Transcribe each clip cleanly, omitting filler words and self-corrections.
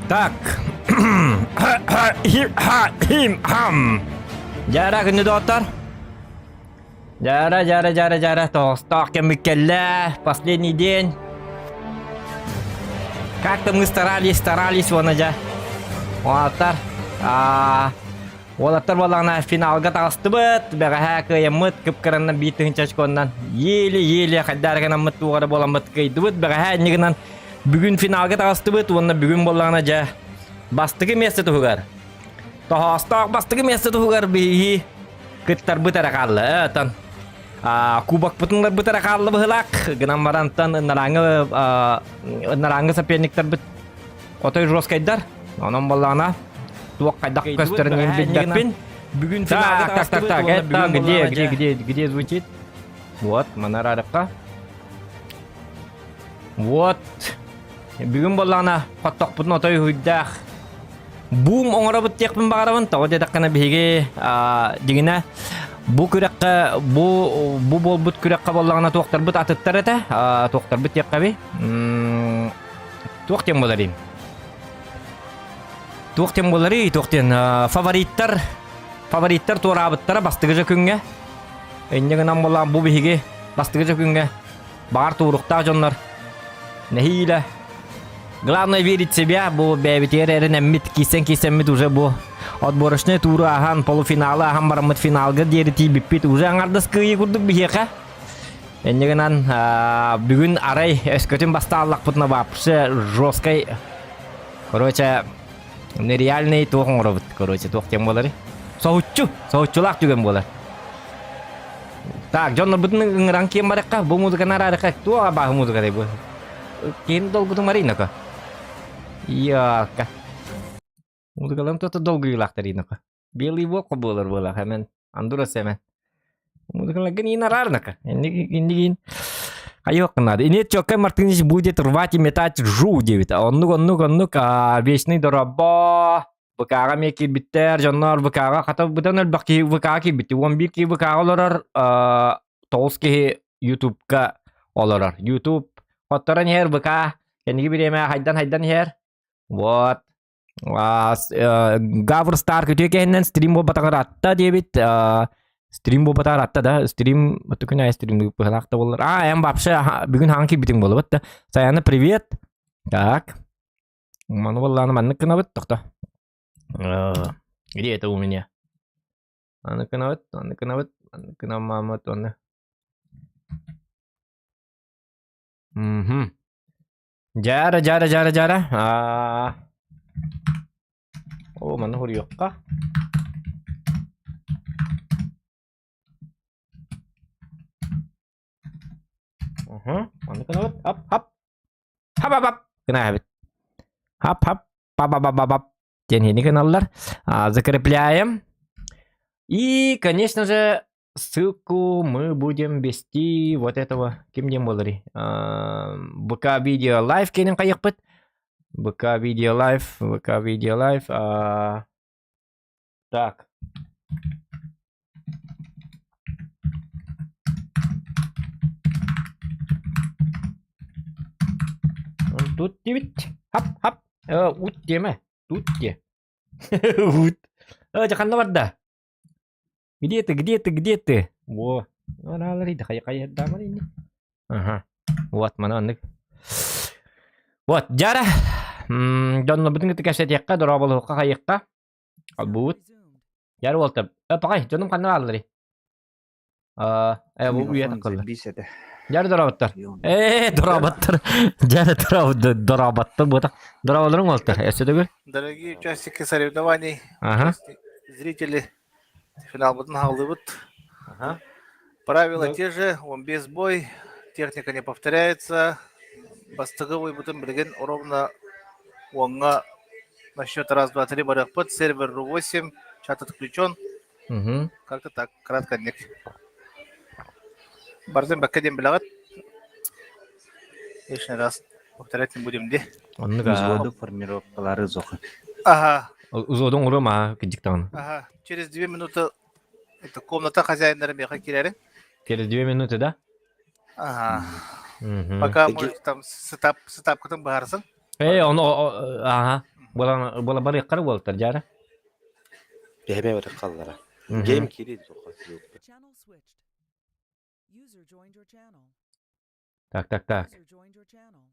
Так. Жара күнді доктор. Жара. Толсток мükemmel. Последний день. Как-то мы старались вон аja. Олаттар болағына финалға тағысты бұд. Бәғаға көйе мұт күпкіраннан бейтігін чашқоннан. Еле қайдарғынан мұт туғары болан мұт көйді бұд. Бәғаға негінен бүгін финалға тағысты бұд. Онна бүгін болағына жа бастығы месті тұғығар. Тоғыстақ бастығы месті тұғығар бейі. Күттар бұт әрақалды. Кубак бұтынлар бұт әрақалды бұғылақ. Гынан барантан нараңы сапенниктар бұт. Отой жорскайдар. Онын болағына. Туақ қайдақ көстерінен білдәппен. Бүгін финалға тағысты бұд. Где звучит? Вот, мана радыққа. Вот. Бүгін болағына қоттақ бұтын отой хүйдәқ. Бум оңыра бұт текпін бағарабын. Тағы дедаққана бейге дегіне. Бұл күрекқа, бұл бол бұт күрекқа болағына туақтар бұт атыттар әті. Туақтар бұт текқа бей. Туақтен боларым. Туқтен болары, туқтен фавориттар тура абыттара бастығы жа күнге. Әйнегінен болған бұл бейге бастығы жа күнге. Бағар туырықтақ жонлар. Нәхейлі. Главное верить в себя, бұл бәбетер әрін әммет кейсен-кейсенмет уже бұл. Отборышны туры ахан, полуфиналы ахан барамыт финалға дері тейбіппет. Уже аңардас күйе күрдік бейеқа. Әйнегінен бүгін арай өскөтін басталақ бұтына бапшы жорскай. Короче, нереальный тоғын ұрабыт. Короче, тоқтен болары. Соғытчылақ жүген болар. Так, жонлар бұтының ыңыран кем барыққа. Бұл музыканы арарыққа. Туаға бағы музыкадай бұл. Кейін долгудың маринаққа. Яқа. Музыкаларым тоқты долгы илақтаринаққа. Белый боққа болар болақ. Әмен андурас әмен. Музыкалар кейін арарынаққа. Енді Айоқнады. Инет чокка Мартинич будет рвать и метать жу девит. Оннук, вечный дорога. Выкага меки биттер, жоннор выкага хата бутан баки выкаки битти. Вомбики выкага олорар толски YouTube-ка олорар. YouTube хоттаран хер выка. Кенги биреме хайдан хер. Вот. Гавр Стар күтеке хеннен стрим болбатаңар атта дебит. Стрим болбатар атта да. Стрим өтікіне стрим бұғылақта болыр. Әм бапшы бүгін ханки бітің болы бұтты. Саяны привет. Так. Ману болланы манныкына бұттықта. Где это у меня? Анныкына бұт. Анныкына мамыт оны. Жара. О, маны хұр yoqqa. Mana kena hap. Kena habit. Hap. Пап. Тени каналлар. Закрепляем. И, конечно же, ссылку мы будем вести вот этого. Кем не молари. ВК видео лайв кенен кайықпыт. ВК видео лайв. Так. Тут девять. Хап. Ут деме. Тут где? Ут. Jangan lewat dah. Где ты? Во. Mana lari dah kayak damar ini. Вот mana андык. Вот, жара. Жонно бүтүн кетке сетекка дорабыл хукка кайыкка. Албут. Жар болтап. Пакай, жоным кандай алды. Бу уя такылды. Жар дорабаттар. Дорабаттар. Жар дорабаттар. Вот дорабаларың болтар. Эсседеги. Дорогие участники соревнований, зрители, финал бутын алды бут. Правила те же, он без бой, техника не повторяется. Бастыгывый бутын билген ровно онга на счет 1, 2, 3 барахпыт, сервер RU8, чат отключен. Как-то так, кратко нет. Барзен бакадем билагат. Лишний раз повторять не будем, где? Взводы формировкалары зохы. Узодың ұры ма кедіктағын? Через 2 минуты это комната хозяина меха киряри. Через 2 минуты, да? Пока может там сетап кытың барсың. Оны, Bola bari qara boltar jara. Bebe öyle kallara. Mhm. Game kiri zoka. Channel switched. User joined your channel. Tak. User joined your channel.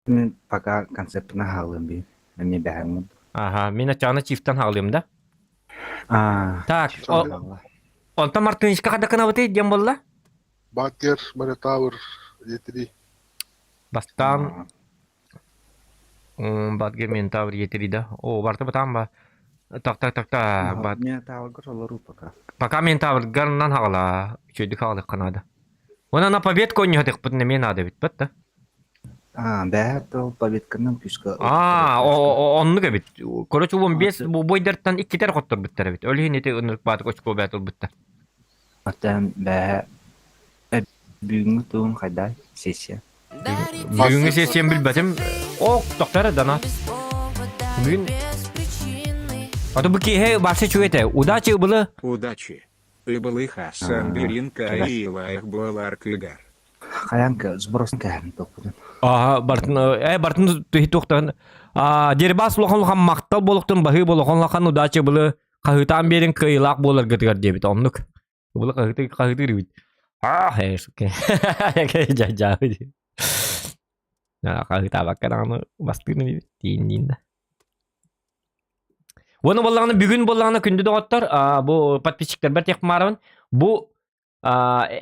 Ben paka konseptine halım bir. Ben beğendim. Aha, mina çana çiftten halıyorum da. Tak, Allah. onta Martin işka kada kana bati diyen bolla. Batir, mana tower, yetri. Bastan bat gemin tawar yetiri da. Oh, barta batam ba. Tak. Bat Ben tahu kalau paka. пока мен тawar garnan hagala. Çöydük hagala kanada. Ona na побед konyu hatık put ne men adı bit batta. Beğer to pabitkanın küskü. Onlu bit. Koroç 15 bu boydartan 2 ter kottor bitler bit. Öyle hinete ınırk batı koçko batıl bitter. Hatta beğer büyüğünü tuğun kadar sesya. Bugünkü sesiyem bilbetim. Ok doktora dana. Bugün Ото быки хе басы чуете. Удачи было. Удачи. И были Хасан Беринка и Илаих Буалар Клигар. Kayan ke sborosın kârın tokudun. Бартын тухи тухтан. Дербас лохан мактал болуктун бахы болухан лохан удачи было. Кахытан берин кыйлак болар гытыгар дебит оннук. Было кахыты рибит. Суке. Жа. Кахыта баккараны бастыны дебит. Тиин да. Onu bollağını bugün bollağını kündü doğatlar. Bu patpiçikler bir tek marun. Bu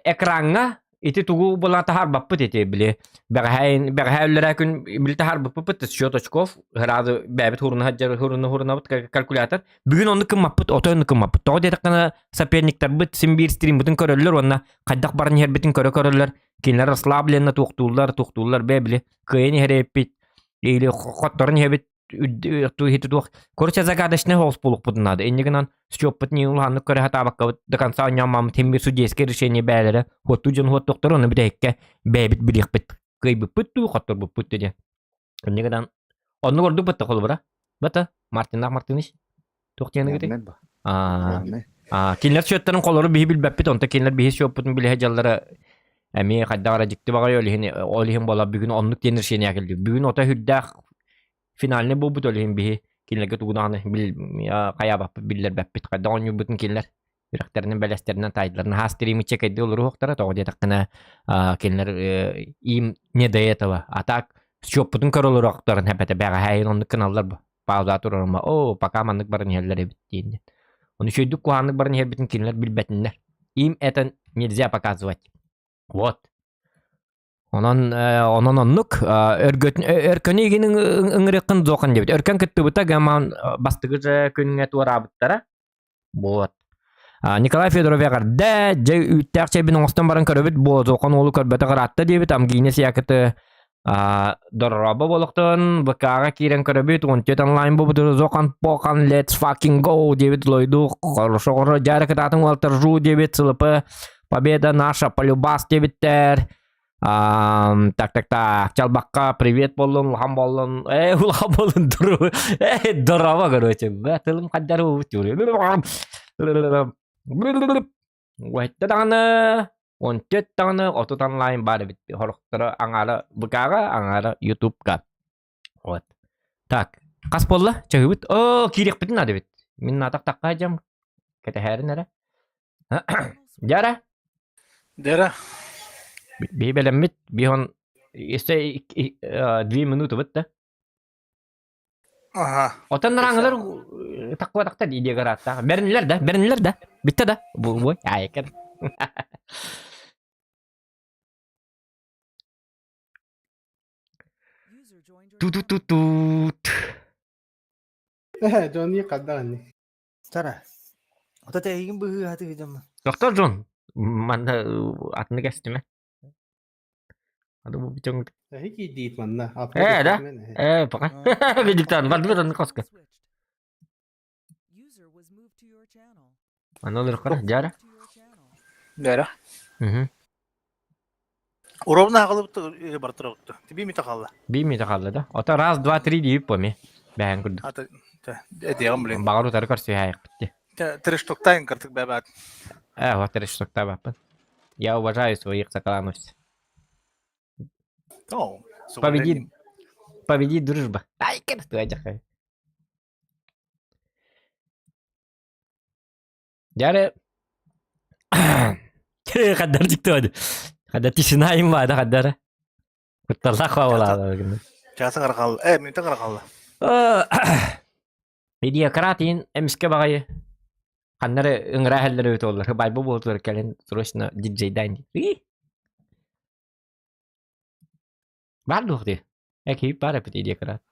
ekranga iti tugu bollağını tahar bappıt iti bile. Berhayllere gün bile tahar bappıt şotoçkov. Herhalde bebet huruna haccar huruna bit kalkülatör. Bugün onu kım bappıt onu kım bappıt. Toğu dedik kana sapernikler bit simbir stream bütün köröller ona. Kaddak barın her bütün köröller. Kinler asla bilenle tuğtullar bebile. Kıyeni her epit. İli kottorun hebit. Короче, загадочный голос полук поднады. Энниган стёппат не улхан көре хатабакка до конца нямам темби судейское решение бәлере. Вот туджан вот доктор оны бидекке бәбит билек бит. Кыйбы пытту хоттор бу пытты де. Энниган оны көрдү бытты кол бара. Бата Мартиниш. Токтияны гыты. Кинлер чөттөрүн колору бихи билбеппит. Онта кинлер бихи стёппатын биле жаллары эми кайдагара жикти багай олихин бола бүгүн онлук денир шене акелди. Бүгүн ота хүддах finalne bu butolhin bihi kinlerge tuğdanı bil kaya bap biller bappit kadda onyu bütün kinler yüreklerinin belesterinden taydılarını ha stream'i çekedi olur hoktara toğu dedik kana kinler im ne dayetava atak çok bütün karolur hoktarın hepete baga hayin onluk kanallar bu pauza turarma o pakamanlık barın yerlere bittiğinde onu şöydük kuhanlık barın her bütün kinler bilbetinler im eten nельзя показывать вот Ondan onluk örkönü eginin ıngırıqın zoqan debit. Örkön kıttı buta gaman bastıgıca könüne tuara buttara. Bot. Nikolay Fedorov yagarda jay üttakçe bin oğustan barın köröbit bu zoqan oğlu körbete qaratta debit. Am giyine siyakıtı dorraba boluqtun. Bakağa kiren köröbit. Onçet online bu budur zoqan poqan let's fucking go debit loydu. Qorşoqorra jari kıtatın Walter Zhu debit. Sılıpı победа наша полюбас дебиттер. Так. Чалбакка, привет болун, улхам болун. Улхам болун дуру. Дурава, короче. Тылым каддару утюру. Уайтта даны. Ончет даны. Отутан лайн бары бит. Хорохтары аңары быкага, аңары YouTube'га. Вот. Так. Кас болла? Чагыбыт. О, кирек битин ады бит. Мен натак такка жам. Кете хәрин әре. Жара. Дера. Бейбелеммит бихон işte 2 минуты битти. Ага. Отаннар аңылар таква такта диде гаратта. Беринлер да. Битти да. Бу айкен. Тут. Johnny kadang ni. Tara. Ota tegin bu hati gidem. Doktor John. Mana atını geçtime. Aduh bu bicong. Hiki dit man na. Dah. Pakai. Bidiktan. Badlutan koska. Mana olur kara jara. Дера. Mhm. Уровна хагылып бартырыктı. Tibi mi takallı? Bir mi takallı da. Ota raz 2 3 deyip mi? Ben kurduk. Ата эдегем билен. Bağır utarı karşı hayık bitti. Трештоктайн картык бәбәт. Вот это что так бапан. Я уважаю своих соколанов. О, с уважением. Победи дружба. Ай, как ты аджахай. Jare. Kadar çıktı hadi. Kadar tişinayım var da kadar. Kurtarsak havalar. Часың арқалы. Минутың арқалы. Идия каратин эмиске багайы. Каннары ыңра хәлләре өтө олар. Бай бу болтур келен срочно диджейдан. Бар духты. Эки бар апет идия карат.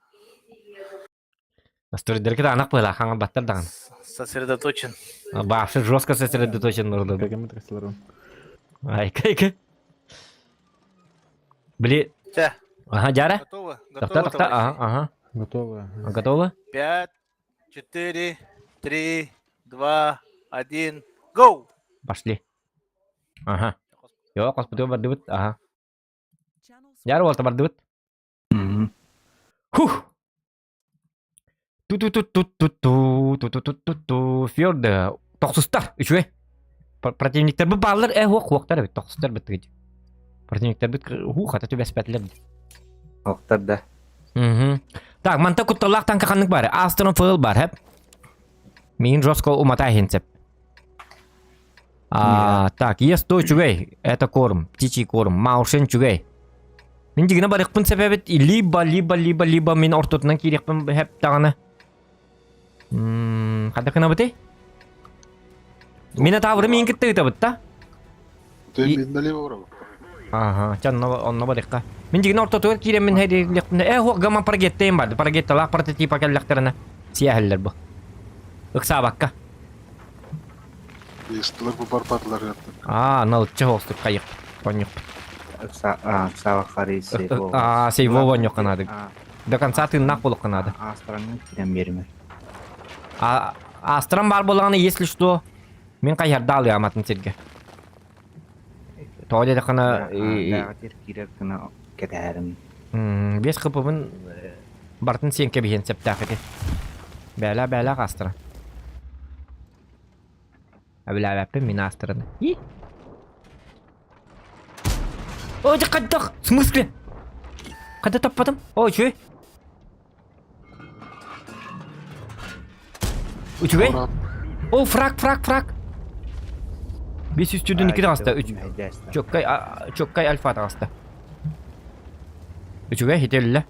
Астордер кеда анак была ханга баттар даган. Сосредоточен. Башы жестко сосредоточен орда. Ай, кайка. Бли. Все, Ага, Жара. готово? Такта, Готово, такта. Ага, товарищи? ага. Готово. Готово? 5, 4, 3, 2, 1, go! Пошли. Ага. Yo, hospital berdebut. Aha. Channel Jara Walter berdebut. Мгм. Huh. Ту. Фьорда. Токсустар. Üçü. Противниктер bu ballar hoqtar bit. Toksustар bit. Противниктер bit. Hata tübespetler. Оқтар да. Мгм. Так, манта кутталак танка ханнык бар. Астron фыл бар hep. Min жестко уматай хинцеп. Так, есть той чугай. Это корм. Птичий корм. Маушен чугай. Min jigina barıqpın sebebet liba min ortotnan kirikpın hep tağını. Kada kına bıtı? Mina tavırı min kitti gıta bıtta? Ты И- мен налево вправо. Aha, canına onna barıqqa. Min jigina ortotu kirem min hedi liqpın. Huq gama paragetteyim bardı. Paragettalaq prototipa kellaqtarına. Siyahiller bu. Iqsa bakka. Естілер бұл барпадылар яттым. Nalıtçı hostu kayık. Понюк. Сава Хари Сейфо. Сейво вонюк канады. До конца тыннақ болуq канады. Астранның кирен берме. Астран бар болғаны, если что, мен қайарда алый аматын серге. Тоғыда да қана Дағатер кирер кына кетәрім. 5 қыпыбын бартын сен кебеген септақыды. Бәлі астран. Әбілі мен астраны. Ой, қайдақ! В смысле? Қайда таппадым? Ой, чөй? Үчүгей? О, фраг. 500 тюрден 2 аста. Чоккай альфа аста. Үчүгей хителле.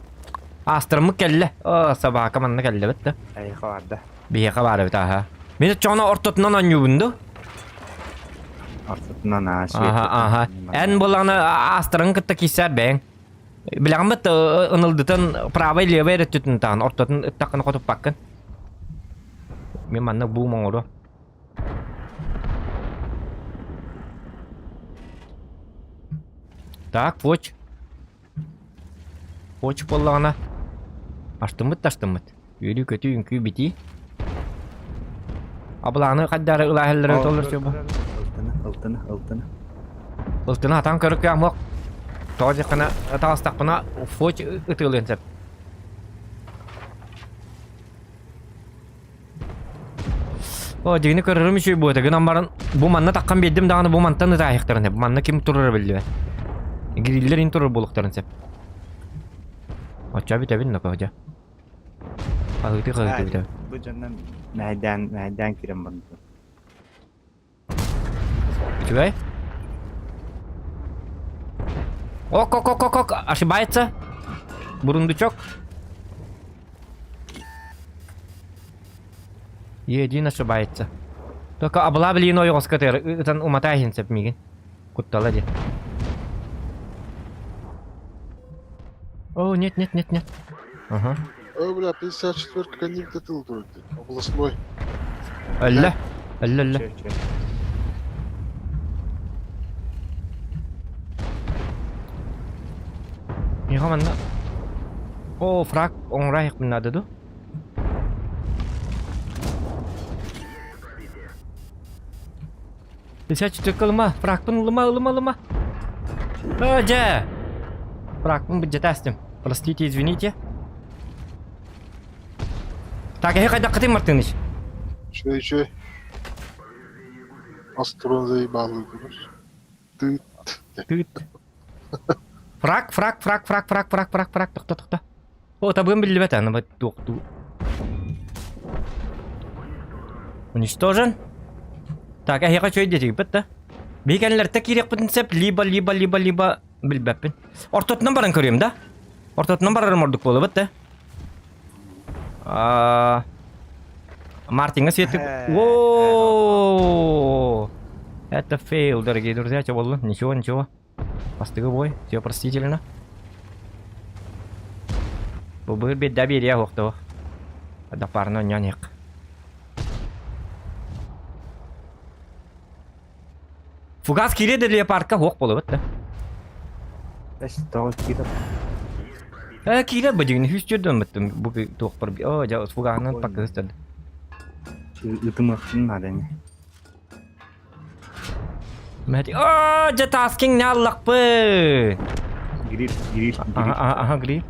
Астырмы келле. О, сабака манна келле бітті. Айха барды. Бейеқа бары біт, аха. Мені чоғына ортотынан анюбынды. Артытынан аш. Аха. Ән болағына астырын кітті кесер бәң. Біләғім біт ұнылдытын правай левай реттетін тағын. Ортотын үттаққыны қотып баққын. Мен манна бұл моңыру. Так, поч. Поч болағына. Аштым біт. Үйрі көті үнкі біті. Абылағыны қаддары ұлағылары өтолыр сөбі. Алтыны. Ылтына атан көрік ямық. Тоғыз қана тағыстақпына фоч ұтылын сәп. О, дегені көрірім үші бұйты. Гынан барын бұл манна таққан беддім дағаны бұл мантан ұта аяқтарын сәп. Манна кем тұрыр білді бән. Гриллер ин тұрыр болуқтарын сәп. Отча бітәбін нөкі өте. Қағыты бітәбін. Бұл жаннан мәйдан кирен барды. Чугай? Ок. Ошибается. Бурундучок. Един ошибается. Только абла блин ойгос катер. Итан уматайын сеп миген. Куттала де. О, нет. Ага. Ой, бля, 54-ка нигде тыл вроде. Областной. Алла. Мига манна. О, фраг оңрайық минады ду. Десять лыма, фрагпын лыма. Жа! Фрагпын бюджетастым. Простите, извините. Так, я қайда қытым Мартыныч? Чей. Астрон заебалый, думаешь? Ты. Фраг. Тоқта. О, табын білді бәті, ана бәт тоқту. Уничтожен. Так, аяға чөй детеги бітті. Бейгенлерді керек бүтінсеп, либо білбәппін. Ортотынан баран көрем, да? Ортотынан барарым ордық болы бітті. Мартинға светік. Ооо! Это фейл, дорогие друзья, что было? Ничего. Постыгы бой, все простительно. Бұл бет доверия оқты. Да парно нянек. Фугас киреді леопардқа оқ болы бітті. Тоғыз кетіп. Киреді бұл деген хүстерден біттім. Бұл тоқ бір... О, жауыз фуғағынан пақы үстеді. Үтіміқтің наданы. Мәді... О, жатаскин не аллақ бы! Гриф. Ага, гриф.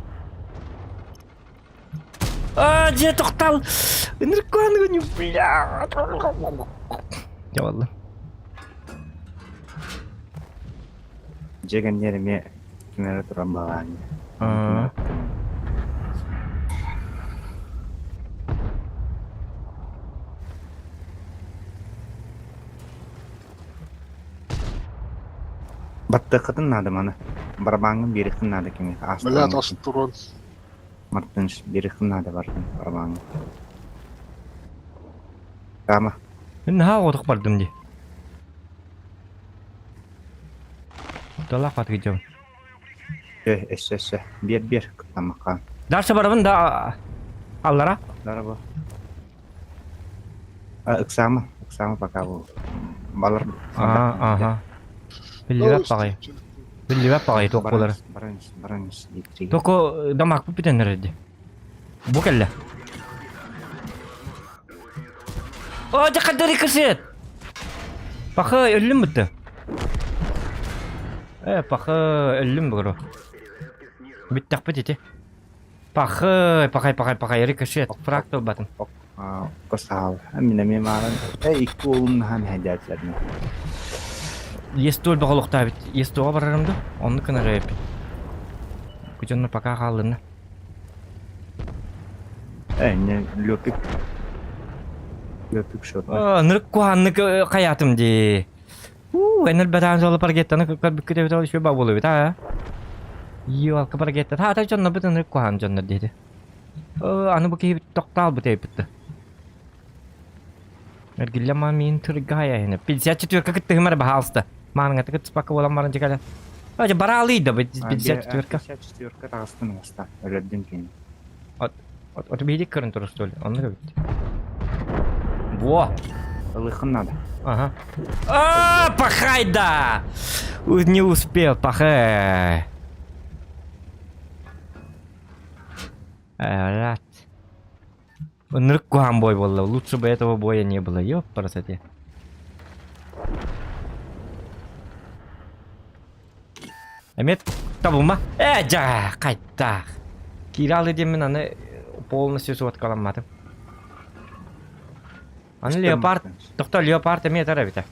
О, же тоқтал! Нұрқаны көне, бля! Жауалды. Жеген жеріме кемері тұран бағаны. Батты қытын нады маны. Барбаңын беріқтін нады кеме. Блядь, асып тұрған. Мартынш беріқтін нады бардың барбаңын. Тама. Мен ха одық бардым де. Дала қаты кетем. Эссе. Бер. Тамаққа. Даршы барабын да аллара. Дара бұл. Үксамы пока бұл. Балар. Ага. Білдібәп бағай тоқ болары. Бараныз. Тоқы дамақ бұл бітенер әді. Бұл кәлі. О, жақадыр екірсет! Пақы өлім бұтты. Пақы өлім бұғыру. Біттақ бұт еті. Пақай, рикошет, фрактал батын. Қосал. Әміне марын. Екі олын хан әдәтлеріне. Естуөл бағылықта бит. Естуға барарымды, оны күні рәйіп. Күченір пақа қалдыны. Не löpük şot. Nırık kuhanlık kayatım di. Enel batan sola pargettana kalbik küte bit alışıyor babulu bit ha. Yo alka pargetta. Ta jonna bit nırık kuhan jonna dedi. Anu bu ki toktal bu tepti. Ergillama min turgaya hene. 54 кытты хымар бахалста. Манга тыкыт спака болам барын жекале. Ажа баралыйды 54. 54 тағыстың оста. Өлөдден кейін. Вот бейдик көрін тұры, что ли? Он не любит. Во! Лыхын надо. Ага. Пахай, да! Не успел, пахай. Рад. Нырк куам бой был. Лучше бы этого боя не было. Ёп, красоте. Эмет, табума? Жа, қайта. Киралы демен аны полностью суат каламадым. Аны леопард. Тоқта леопард эмет арабита.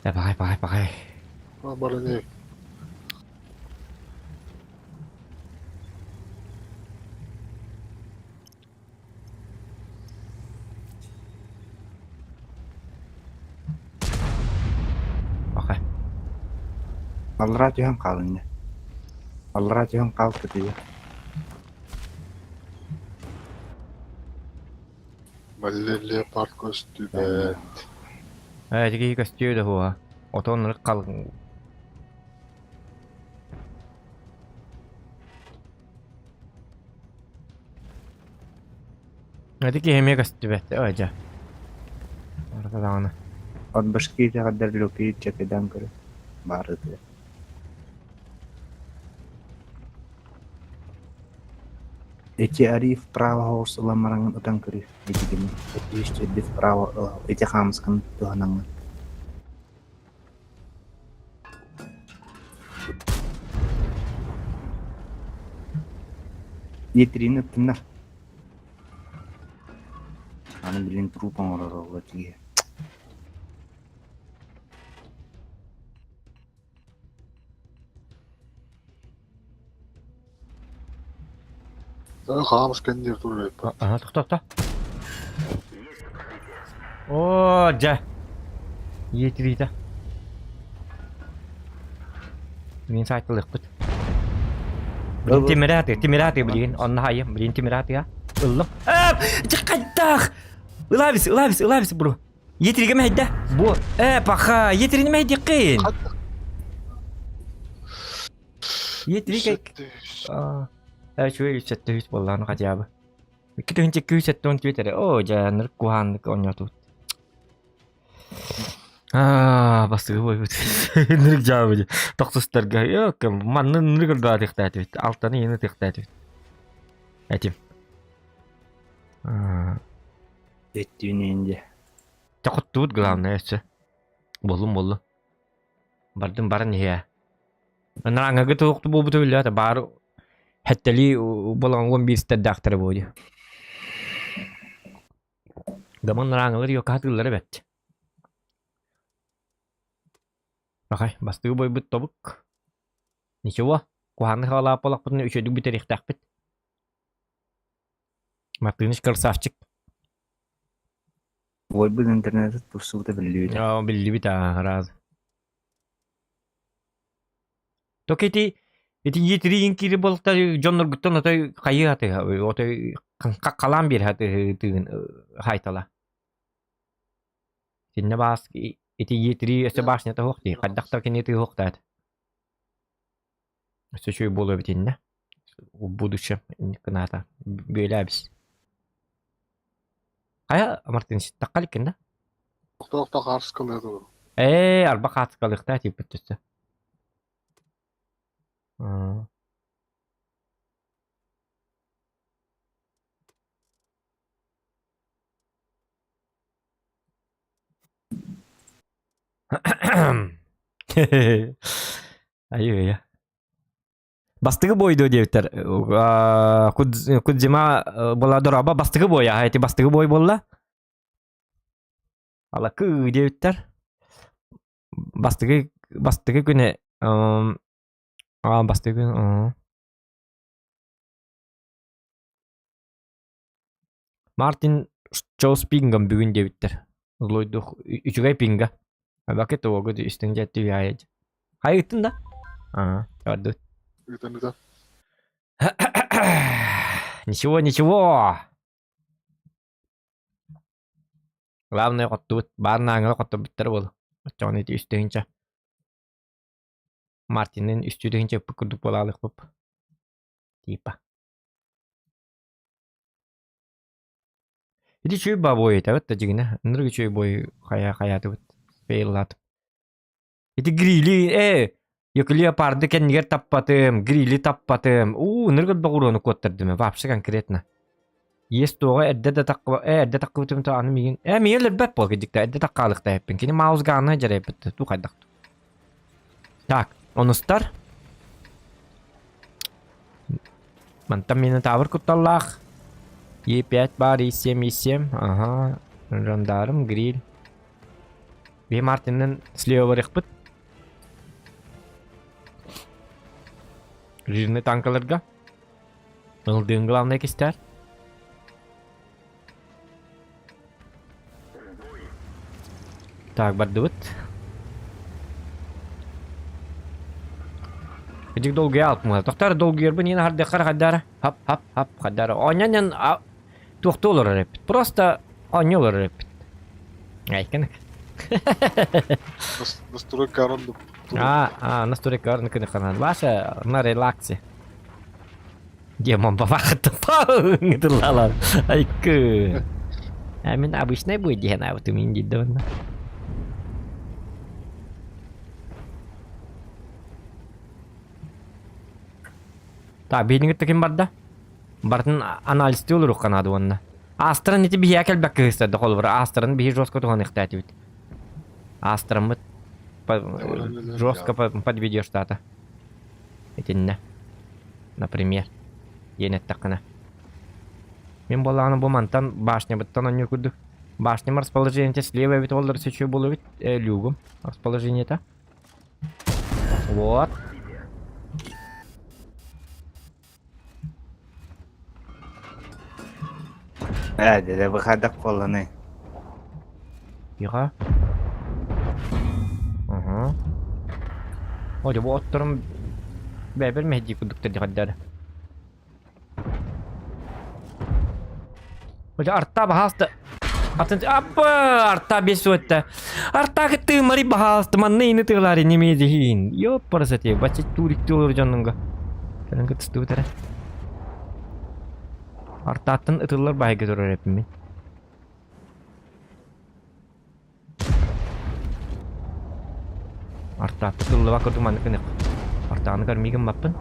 Пағай. Баране. Пағай. Аллара түйен қалын. Аллара түйен қалды дейді. Малле леопард костюме. Тігі костюді хуа. Отон нырық қалын. Тігі хеме костюбетті. Жа. Орта дағаны. От башкирия қадар löpüyü çeteden көрі. Бары дейді. Эти ари вправо голосыламараңын ұтан көрі. Эти гені. Эти үстеді вправо. Эти хамскын тұғанаңын. Етерін өттіңдер. Аны білін трупан орар олға тіге. Қағамыз кәндер тұрып айтпа. Тоқта. О, жа. Етриді. Мен сайтылық бұд. Блин, темираты, блин. Он нахайым, блин, темираты, а. Ұлым. Қайттақ. Ұлабис, бро. Етриге мәйді. Бо, паха, етріне мәйді қиын. Етриге... Шөй үсетті болланы қадиабы. Күтігін чеккі үсетті он түйетері. О, жаныр куғанлық оңатуд. Бастығы бой бұд. Нұрық жабы де. Тоқсыстарға. Манны нұрық ұрға тіқтәті бет. Алтаны ені тіқтәті бет. Әтім. Еттүйіненде. Тақытты бұд главное әсі. Болым. Бардың барын ея. Нұраңығы тоқты бұл бұты білі. Бары хәттәлі болған 11 стәддақтары болды. Гаман нұраңығыр yok қатығылары бәтті. Рақай, бастығы бой бұт тобық. Ничего, куханны хала полақ бұтыны үшөді бұтыр иқтақ біт. Мартыныш красавчик. Ой, бұл интернеті тұрсуғыда білі беді. Білді біт разы. Ток эти етірейін кері болықта Джон Нұргыттан отой қайы аты, отой қалам бер аты түйін хайтала. Сенне бас, эти етірей өсі башнеті хоқты, қаддақтар кенеті хоқты аты. Өсі шөй болу бітінне. Будущем, кінаты, бөйлі әбіс. Қая, Мартыныш, таққалық кенді? Тоқта қарсы қалады. Арба қатсы қалықта тип бүттісі. Айы. Бастығы бойды дептер. Кудзима бола дораба бастығы бой, айты бастығы бой болла. Ала ку дептер. Бастығы күні бастығы Мартин Чоус пингам бүгін дептер. Лойдық үчігай пинга. Бакет оғы үстін жәтті яйады. Қай үттін да? Жарды. Это. Ничего. Главное, қотту барын аңылы қотту біттір бол. Чоғын еті үстігінші. Мартиннен үстігінші пүкірдік болалық бұп. Типа. Еті чөй ба бой еті, өтті жігіне. Нұрғы чөй бой қаяты бұт. Фейлатып. Еті грили, Yok leopardı kendiger tappadım, grili tappadım. Nırgıd bağırını kotturdum. Vapşı konkretna. Есть тоға әдді таққы өтім тағаны меген. Мейелер бәп бол кедікті, әдді таққалықта әппен. Кені маузғаны жарай бітті, ту қайдақты. Так, оныстар. Мантам мені тавыр күтталлақ. E5 бар, E7. Ага, жандарым, гриль. Бей Мартиннен слева барық бұт. Жирный танкаларға. Ылдың главный кестер. Так, барды бұт. Кедік долгай алып мұға. Тоқтары долгай ербін, ені харды қар қаддары. Хап, қаддары. Онян тоқты олар репет. Просто оня олар репет. Айканық. Настрой каранды. Настрой каранды күні қанады. Баша, на релаксе. Демон ба вақытты пауың тұрлалар. Айкы. Мен обычный бой деген ауты мен дейді онда. Так, бейдіңгітті кем барды? Бардың анализті олыр ұққанады онда. Астырын еті бейі әкел бәккі ғыстады қол бұр. Астырын бейі жосқа тұған иқтәті бейді. Астырын бұд жосқа подведешь тата. Етінне. Например. Енет тақына. Мен болағаны бұмантан башня бұттан он нүкірді. Башням расположение слева бит олар сечу болу бит люгом. Расположение-то. Вот. Деді бұқадақ қолыны. Yıka. Aha. Hadi bu otlarım berber mehdi kudukta dikadar. Hadi artta bahasta. Atın apa artta besuatta. Artta kettu mari bahasta manne ini tığlar neme zihin. Yo parasati baca turik tulur canınga. Senin kıtıstu tere. Artta atın ıtırlar bahay götürür hepimi. Artta ıtırlı vakıdı manne kınık. Arttağını görmeyken mappın.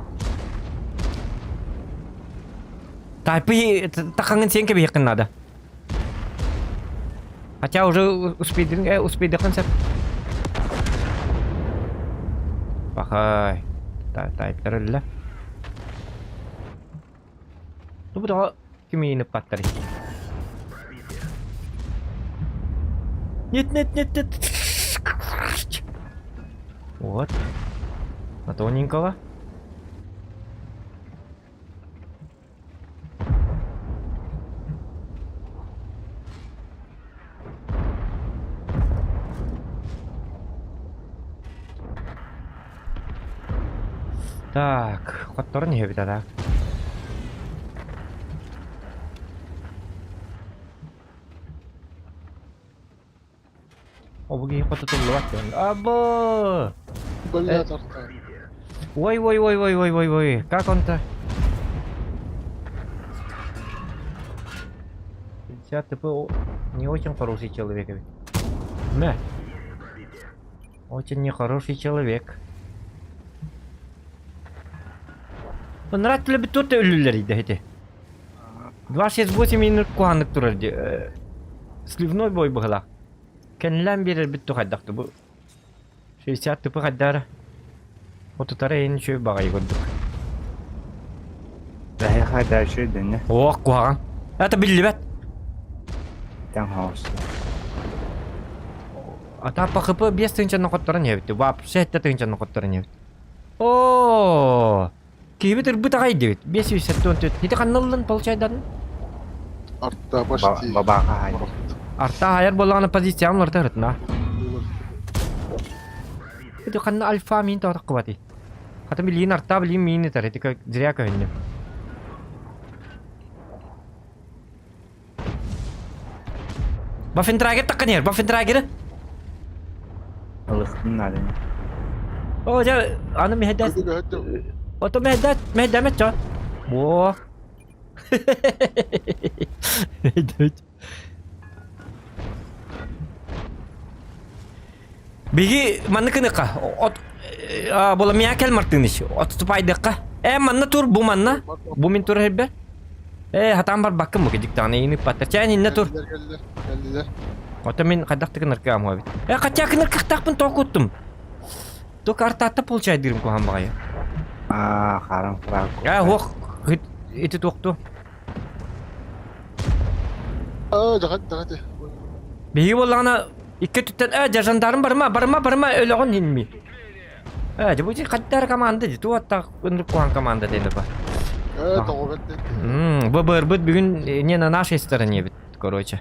Tapi takangan siang ke bihakan ada. Acha udah uspidin kan set. Pakai. Type terus Lu betul kimi nepat tadi. Net. What? Atau nyingkau lah? Так, kotornya ya kita tak. Oh begini kotor tuh luas kan? Abo. Блядь, Арта. Ой. Как он-то? Сейчас ты был не очень хороший человек. Да. Очень нехороший человек. Нравится ли тут ölüler idi. 268 minut kuanlık dururdu. Sливной бой была. Kendilen bir bitti kaddaktı bu. 60 tıpı kaddara. O tutara en şöyle bakayı gördük. Daha kadar şey dene. Oh kuan. Ata billi bet. Там хаос. Ata pakıpı bias tıncan nokotların yevdi. Вообще tıncan nokotların yevdi. Oo. Kimi terbuta kaydı. 574. Itu kan nollan получайдан. Арта почти. Бабака hayır. Arta hayar bolağına pozisyon var tarafına. Itu kan alfa min to takwati. Kata bilin arta bilin min tar itu zriya kahınne. Buffin trager takkan yer, buffin trager. Alıktın nereden? Oh ja, anu mehdas. هدوا. Oto mehdamet ço. Wah. Mehdamet. Bigi mana kena kah? Bola miyakel martinish. Ot tupai dekah. Mana tur bu mana? Bu min tur hebber. Hatam bar bakım mı kedik tane ini patır. Çayın ne tur? Geldiler. Oto min kadak tıkınır kıyam abi. Kaçak kınır kıktak pun tokuttum. Tok artatta polçay dirim ku hamba ya. Karam Franco. Wah. Itu toktu. دخلت. Bigi bolana iki tutan jandarm barma öyle on hilmi. Coba sih kadar kamanda itu atak untuk kuang kamanda deh apa. توغلت. Berbet bugün не на нашей стороне бит, короче.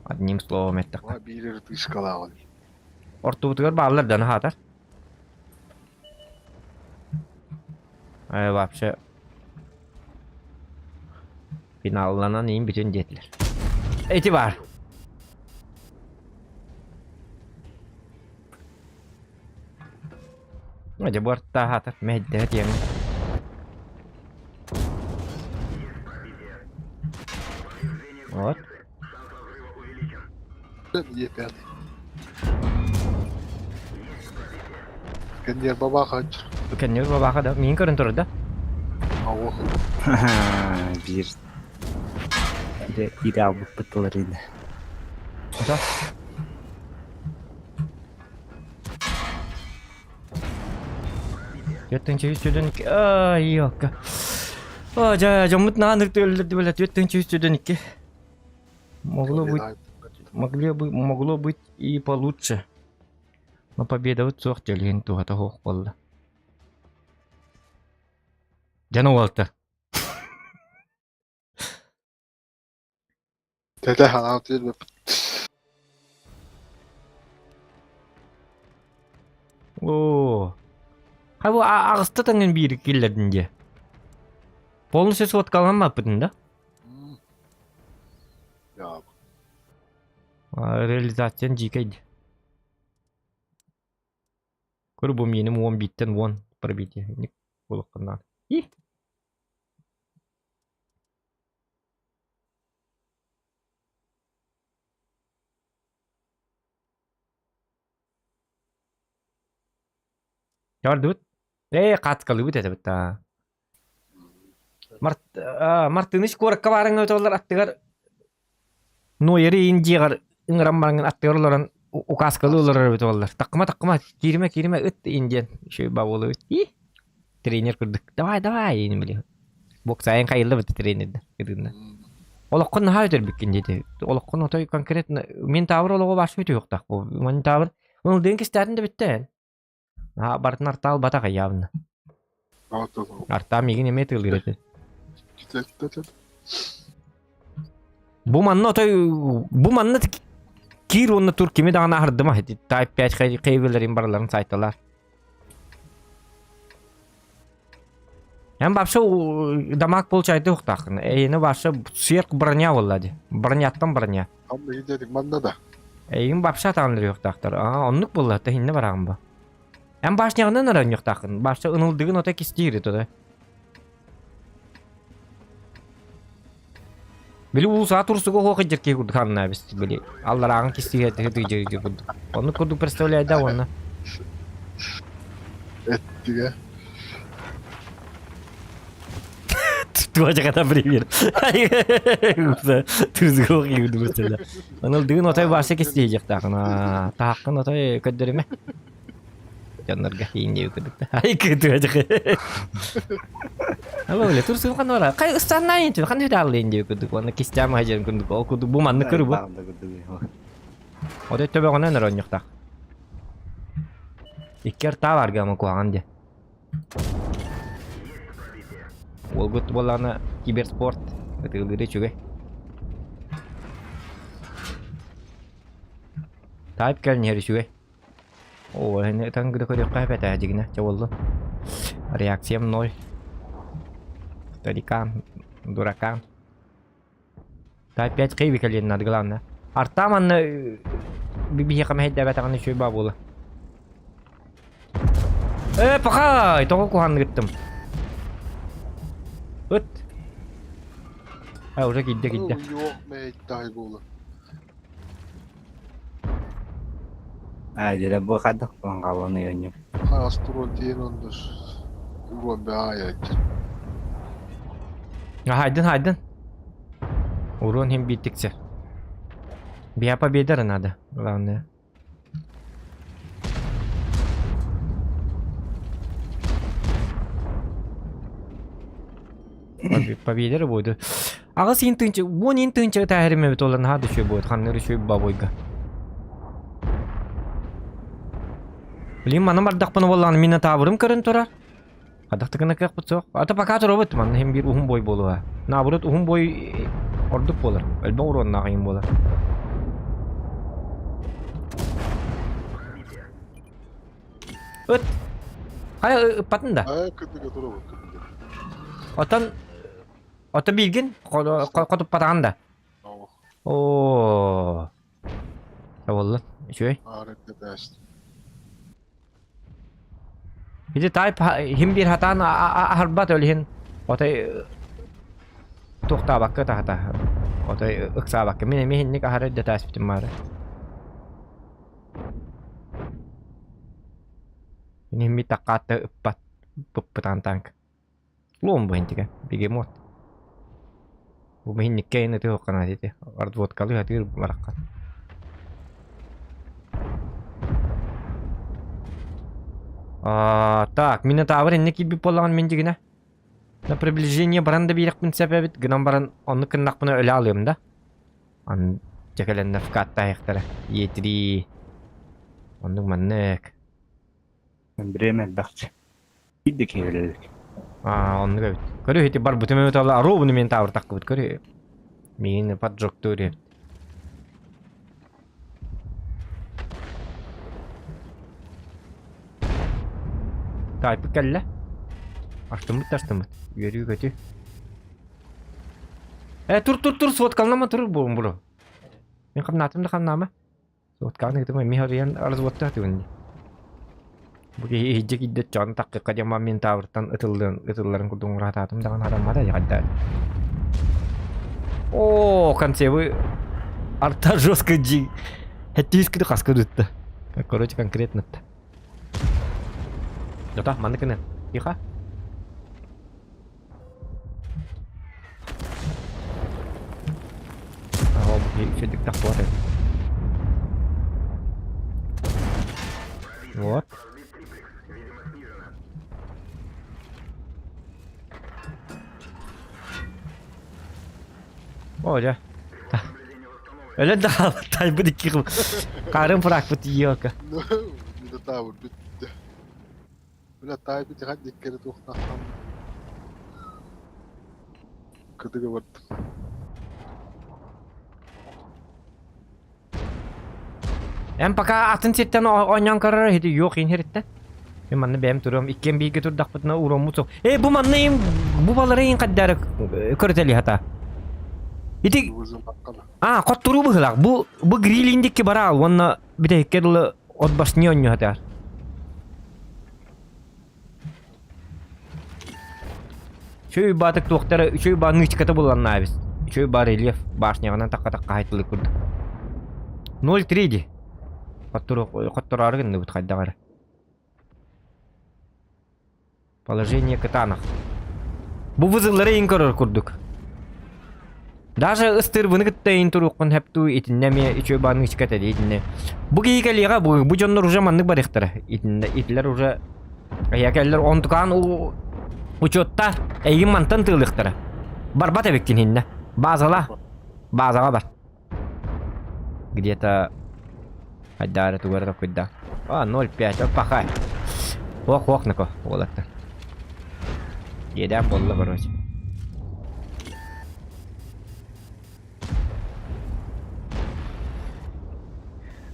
Одним словом это. Билер тышкалавал. Ortuğutlar bağlardan hatar. Вообще. Finallanan iyi bütün jetler. Etibar. Aja buat tahat meddet yang what? Епят. Kan yer baba kaç. Bukan ya bapak ada minggu kan turun dah. Allah. Bir de iri alıp bıtılarıydı. Apa? Yatın çözdün ki. Yok. Jamut nahanır öldürdü böyle yatın çözdün ki. Могло быть и получше. Но победа вот сох делин туха того холла. Jana Walter. Dede halat değil mi? Oo. Ha bu ağızda tanın bir killedin diye. Polnusu sot kalan mı yaptın da? Ya Realizasyon jikaydı. Kuru bu benim 10 bitten 10 per bit ya. Ini bulukkandan. Ih. Gördün? Kat kalı bu dedi bitta. Martiniş korak kabarın ötüyorlar attılar. No yeri inciğer ıngram barangın atıyorlar. Ukas kalıyorlar ötüyorlar. Takma kirime ıt incen. Şöyle bavulu. Ih. Trainer kurduk. Davay ini biliyor. Bok sayang kayıldı bu trainer'de. Kırında. Olakon haydır bikin dedi. Olakon otoy konkret min tavır olağı başı ötü yok da. Min tavır. Onu denk istedim de bitti. Ha bartın artal bata kayabını. tamam. Arta migin emet ılgırdı. Git. Bu manna kir onu Türkiye'de dağına hardı mı? Type 5 kayıvelerin baraların saytalar. Hem başka damak polçaydı yok takın. Yine başka sürekli bırnya valladı. Bırnyattan bırnya. Ama gidelim banda da. Eyin başka tanrı yok taktır. Onluk valladı da hinne varağım bu. Hem başlayandan aran yok takın. Başka ınıldığın o tek isteyir o da. Bili bu saat ursuga hoqı jirke kurduk hanna biz bili. Allah rağın kistiyet hıdıcı kurduk. Onu kurduk представляет ona. Ettiğe. Tuaca kata привет. Tursuga hoqı kurduk mesela. Inıldığın o tek başka isteyecek takın. Tahakkın o tek köddürüme. Canlarga hindi kurduk da. Ay tuaca. Apa boleh terus kan ora kayak istana itu kan udah alin juga kudu warna kisah mah aja kudu bu manne kuru bu oda tabi ona ne ronyak tak iker ta warga mau kuangan dia Волгут bolana kibersport betul gede juga type kan nyari juga oh ini tang gede kode kayak aja gini coba lo reaksi em nol Tadi кам, дуракам. Та 5 киви калин надо главное. Артаман бибихи камахид да батаган шуй бабула. Пахай, того кухан гиттим. Öt. Уже giddi. Yok meyit dahi bolu. Jadi bu kadak pangkawan yun. Astron diyen ondur. Ulan be ayet. Haydın. Урон hem bittikçe. Bir победа надо, главное. Победа будет. Ага син тынчы, вон ин тынчы тәһриме бит олар хады шөй будет, ханнары шөй бабойга. Блин, мана бардак паны болланы мина табырым көрін тұрар. Адақтығына кәк бұтсақ. Ата пока тұр обыт, мана hem bir ухum boy болуға. Наоборот, ухум boy ордық болар. Әлбә уронна қиын болар. Öt. Kaya ıppatın da. Ay kıdıga dura bak. Ata bilgin kotup patağın da. Tamam. Oo. Tavallı. Şöyle. Ahirette dersin. Bir de tayip hem bir hatan harbat öyle ota tohta bakka tahta. Ota ıksa bakka. Mine nik aharet de tasbitim var. Ini mi takata ıppat puppetan Luom bu hinti kan, bigemot. Bu mihin nikkei itu kana tete. Art vot kali hati marakat. Так, Минотавр иннеки би полаган мен дигине. На приближение баранда бирек мен себебит гынан баран онны кыннак буна өле алыйм да. Ан жекеленне фкатта яктара. Етри. Онның маннек. Bremen bakçı. Giddik evlilik. Онны габит. Көрү хити бар бутуме өтала робуну мен тавр таккыбыт көрү. Мени поджог туре. Taypı kelle. Açtım. Yürü kötü. Tur sotkalnama tur buru. Ben kamnatım da kamnama. Sotkalna gitu mah miharian arız botta tuh. Bu hijik iddet can tak kajama minta urtan ıtılların kudung ratatım dengan adam ada ya kada. О, концевы арта жестко джи. Хеттискіді қасқы дүтті. Короче, конкретно-то. Жота, маны кіні. Тихо. Ого, шедік так вот. Вот. Olha. Öyle daha taybı dikiyorum. Karın bırakmadı yiyor ki. No, Minotaur bitti. Minotaur bitti hadi dikkeri tuhtaxtan. Kıdığı vardı. En paka atın sitten oynayan karar hedi yok inheritten. Ben manne benim durum ikken bir götür dakpatına uğram mutsuk. Bu manneyim bu baları in kadar körteli hata. İti Uzun bakkala. kotturu bu hılak. Bu grillindeki bara wanna bir de kerle od basnyon hata. Şöyle batık doktora şöyle bağını çıkata bulanlar biz. Şöyle bağ relief başnyadan takka haytlı kurdu. 0-3 di. Kotturu argın bu kadar. Положение катанах. Bu vızılları inkar kurduk. Даже ыстыр bunu gıttayın turukun hep tu itinleme içö bağını çıkata itinle. Bu giyikaliga bu jonlar uja manlık barıktır. İtinle itler uja ayakeller ontukan o uçotta egin mantan tığlıktır. Barbat ebektin hinne. Bazala var. Где-то Хайдар эту городок куда. 0,5, пахай. Ох, нако, вот-то. Едем болла, короче.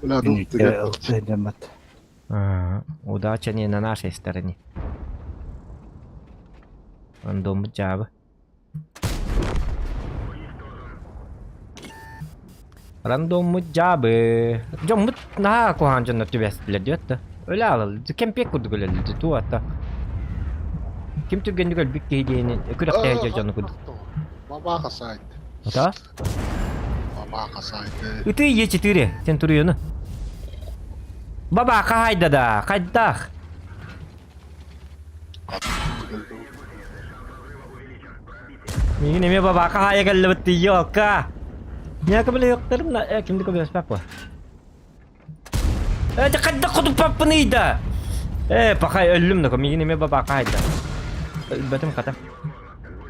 Ulan Minütte ödemet. Удача не на нашей стороне. Рандом джабы. Random джабы. Jom nah aku hancan nanti biasa diyor da. Öyle alalı. Kim pek kurdu öyle tu hatta. Kim tügen juga bir kehidiyeni. Kudak tehce canı kurdu. Baba kasaydı. Ata? Baba kasaydı. Itu iya citire. Sen turuyor ne? Baba kahayda da. Kaydak. Ini mi baba kahaya kalau betul yok kah? Ya kabile yoklarım da kimdi ko biraz bak var. Kadda kutup papını da. Pakay ölüm de ko migini me baba kayda. Betim kata.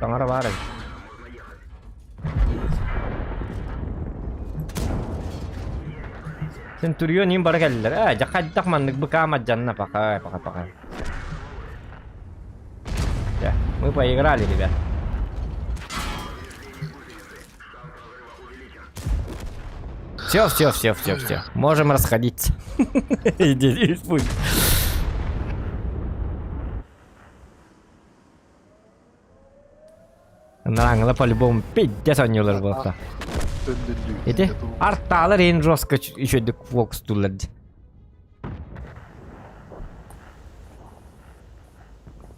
Tangara var. Centurion nim bara geller. Kaddak mandık bu kamat canna pakay. Ya, мы поиграли, ребят. Все. Можем расходиться. Иди, пусть. Нарангла по-любому пиздец oynuyorlar bu hafta. Edi, arttalar en roska işedik Fox tulladı.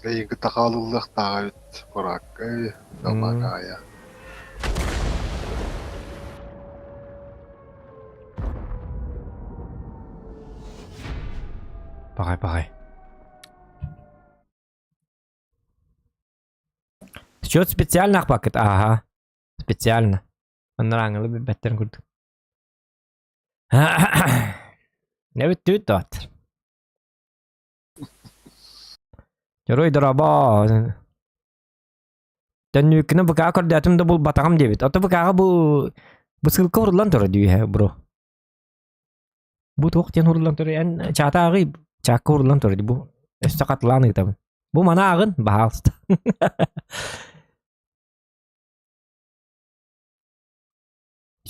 Ey takalıllık davet bırak. Ey damagaya. Pakay. Счет специальных пакет. Ага. Специально. Анрангlı bir betten kurduk. Ne bitti dot. Yaroi daraba. Dan yükünü baka kordiyatımda bul batağım debit. Ata baka bu sılka vurulan tora diyor ya bro. Bu tuğ vurulan tora en çata ağıyı çakka vurulan tora bu. Sakatlanı gitu. Bu mana ağın bahas.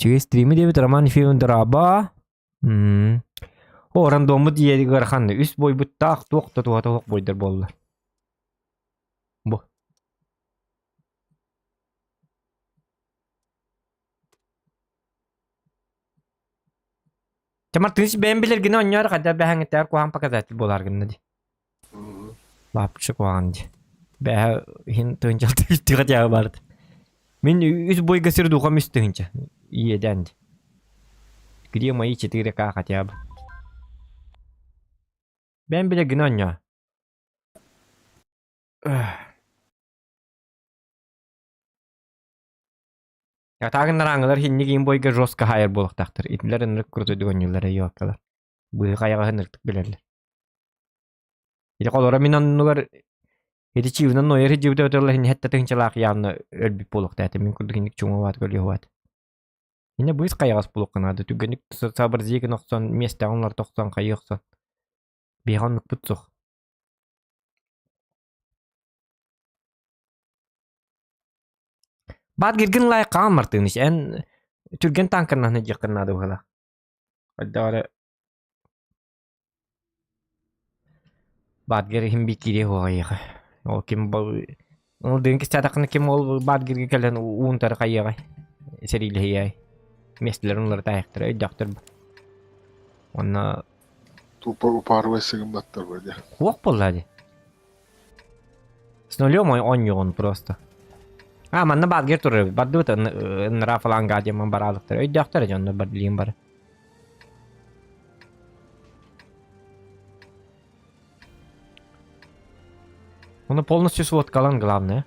Çünkü stream'i de bir taraman film draba. O randomu diye garxandı. Üst boy bu tak tuğ boydur bollar. Çamar tınış ben bilir gine oynuyor kadar ben eter kuhan pakazatil bolar gine di. Lapçı kuhan di. Ben hin tıncal tüyüktü ya vardı. Min üz boy gasır duha müstünce. İyi dendi. Gidiyor mu içi tire kakat ya. Ben bile gine oynuyor. Ya tagın naranglar hinni giyin boyga roska hayır boluktaktır. İtler ınırık kurtu düğünlülere yokkalar. Bu kayağı hınırtık bilerler. İdi kolora minannular hedi çivnan noyer hedi jibde ötörler hinni hette tınçalak yanına ölbip boluktaktır. Min kurduk hinnik çuңu vat gölüyor vat. Yine bu is kayağız bulukkanadı. Tügönük sabır ziyeki noksan meste onlar toksan kayıqsan. Bihanlık butsuk. Bad girgin layak kamartın iş. En türgen tankırnan hedi yakınnadı bu hala. Hadi ara Badger him bikiri hoya. O kim bu o den ki sadakını kim ol badger gelen un tar kaya. Seriyle ya. Meslerin onları da ayaktır. Doktor. Ona Упарывай сигматтар вроде. Хуак полади. С нулем он йон просто. А, манна badger tur. Baddu ta nra falan gadya man baralıktır. Doktor canlı badliyim bar. Он полностью сводкалан главное.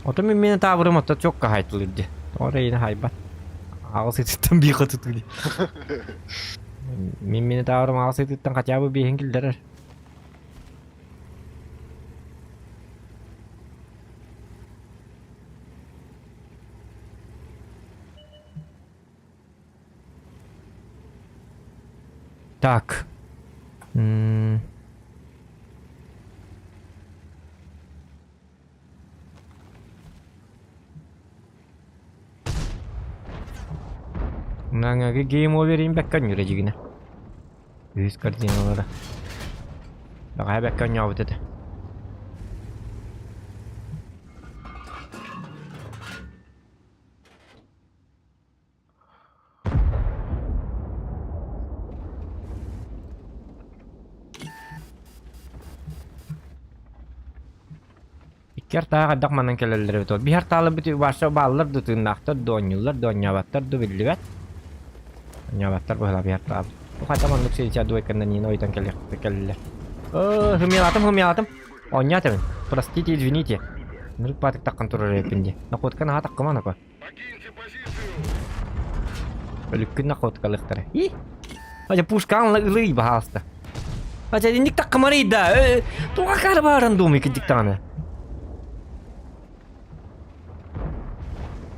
Ото мен мени таврым ото чокка хайтылды. Ора эне хайбат. Агыс еттен би кытыды. Мен мени таврым агыс еттен хотя бы бейин келдер. Так. Nanga game over'in bekkan yürecigine. Yüz kardinalara. Daha bekkan yavu dedi. İki harta kaddak manan kelelleri bitol. Bir hartalı biti başa bağlılar dütünnakta donyullar, donyavatlar, dübillivet. Donyavatlar bu hala bir harta abi. Bu kadar manlık şey içe duy kandan yine oydan kelleler. Hımyaladım. Onya temin. Простите, извините. Нырык батык таккан турар эпинде. Находка наха таккыма нако. Өлүккүн находкалыктары. И? Ажа пушкан лый бахаста. Ажа индик таккымарыйда. Туга кар барын думи кидиктаны.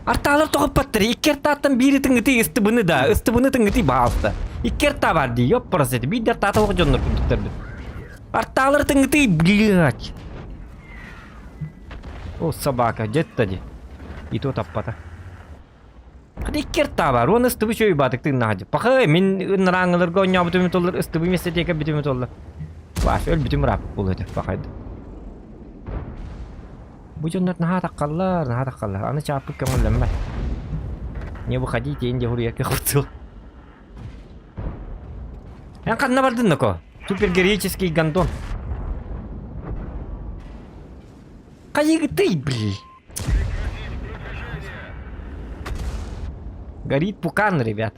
Artalar tokup battır. İkkertatan biri tıngıtı ıstıbını da. Istıbını tıngıtı bağıstı. İkkerta var diye. Yok paraseti. Bir der tata okucanlar kunduklardı. Artalar tıngıtı блядь. O sabaka jet tadı. İto tappata. Hadi ikkerta var. Onu ıstıbı şöyle batık tığına hacı. Bakı min ınrağınılır gonya bütümü tollar. Istıbı mesetiyeka bütümü tollar. Baş öl bütümü rap buluyordu. Bakaydı. Bu canlar naha takkallar. Ana çapık kaman lembah. Ne bu hadis diye huriya ke khutsu. Yang kan nabardın nako. Супергероический гандон. Кайык ты, блин. Горит пукан, ребят.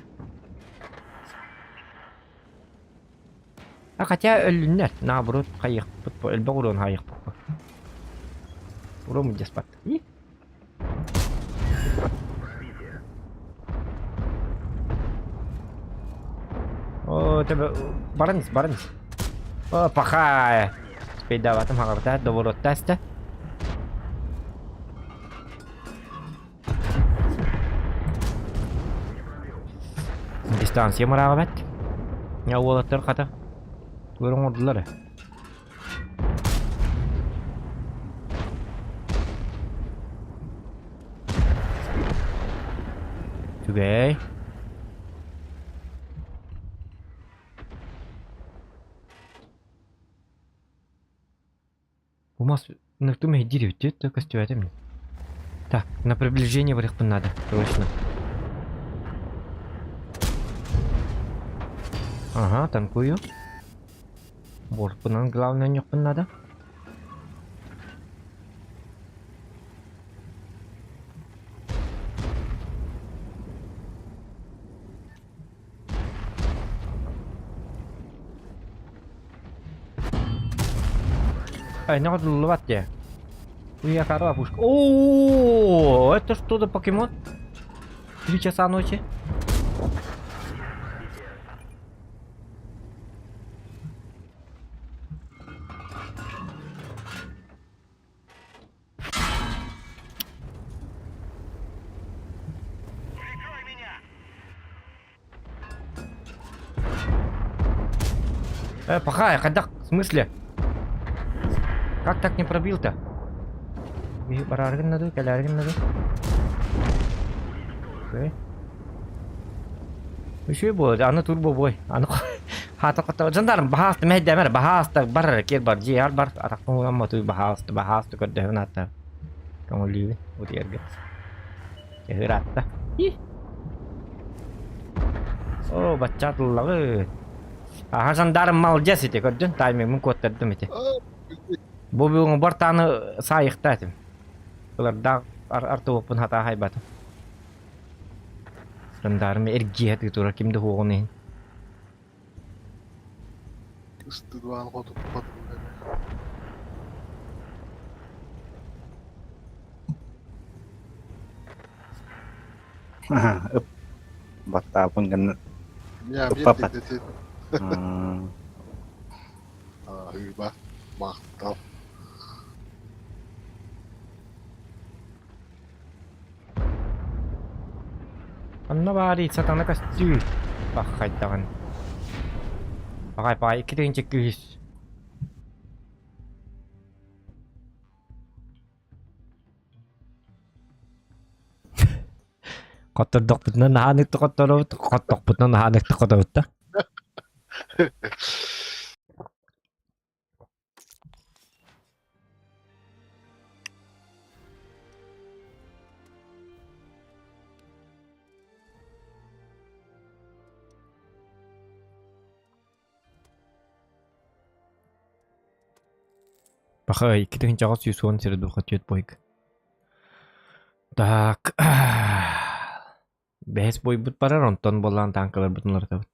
А хотя ölünler, наоборот, кайык. Ölbe urun kayık. Уром где спать? И? О, тебе баранис. О, пахая. Спейда ватам хагарта, доворот таста. Дистанция мурагабат. Я волоттар ката. Көрүң ордулар. Tugay. У нас на кто меня дерет, только стюард мне. Так, на приближение вверх надо, точно. Ага, танкую. Борпынан главное не надо. Ай, надо ловать я. Я корова пушка. О, это что за покемон? 3 часа ночи. Плохая, когда? В смысле? Как так не пробил-то? Бараргин надо, каляргин надо. Окей. Еще будет, а ну турбо бой. А ну хата ката. Жандарм бахаст мехде мер бахаст бар кир бар жи ар бар атакун амма ту бахаст код девната. Kamu liwi, uti erga. Ya rata. Ih. Oh, baca tuh lah. Hasan darım mal jasite kodun timing mun kottaddım ite. Bu bir bartanı sayıqtadım. Bular da artu pun hata haybat. Sandarım ergi hati tur kimde hoğunu. Üstüdüğün kodu kodu. Bata pun kan. Ya bir Papat. dedi. Hyvä. Mahtava. Anna bari satana kastü. Bak haydan. Bakay iki de kühüs. Kotturduk butuna nahanik kotturduk. Kottuk butuna nahanik kotturduk. Bakay iki de jauh susun sih dua kecil boyk. Так. Бәс бой бут барар онтон болан танкалар бутунлар табыт.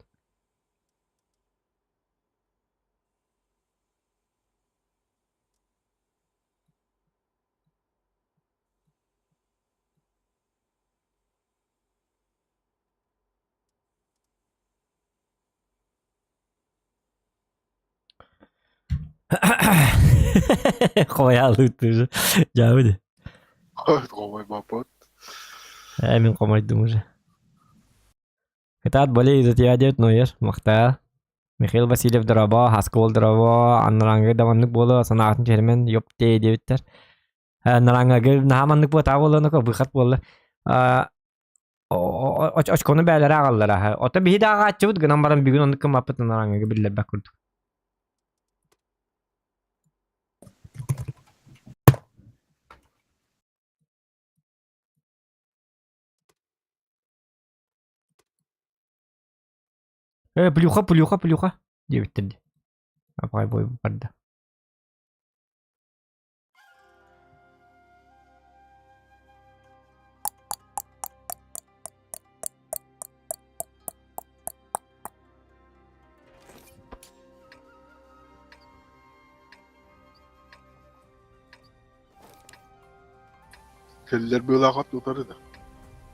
Koyalıydı. Jauh. Kovay babot. Эмин комайдым уже. Кытат более из тебя дед нойер, махта. Михаил Васильев драба, Хаскол драба, анранга даваннык болы, санаатын чермен ёпте дебиттер. Анранга гел нахаманнык бо табылы ко выхат болы. Очкону бәләре агаллар. Ота бихи да агачыбыт гынан баран бүгүн онны кым апыт анранга биллер бак курдук. Плюха дебиттерди. Апай бой барды. Keller böyle akat yutarı da.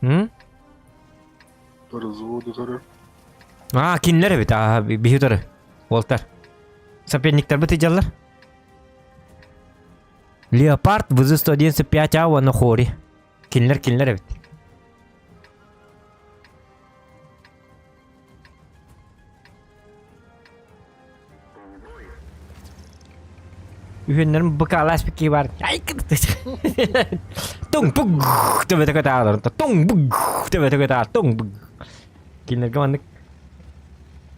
Hı? Yutarı zıvı yutarı. Кинлер бит, бихитары. Волтар. Соперниктер бит иджаллар. Леопард вызы 195 ава на хоре. Кинлер бит. Ühenlerin bıkalaz bir var. Ay kıt. Tung bug. Tebe tebe ta. Tung bug. Tebe tebe ta. Tung bug. Кинлер гаманнык.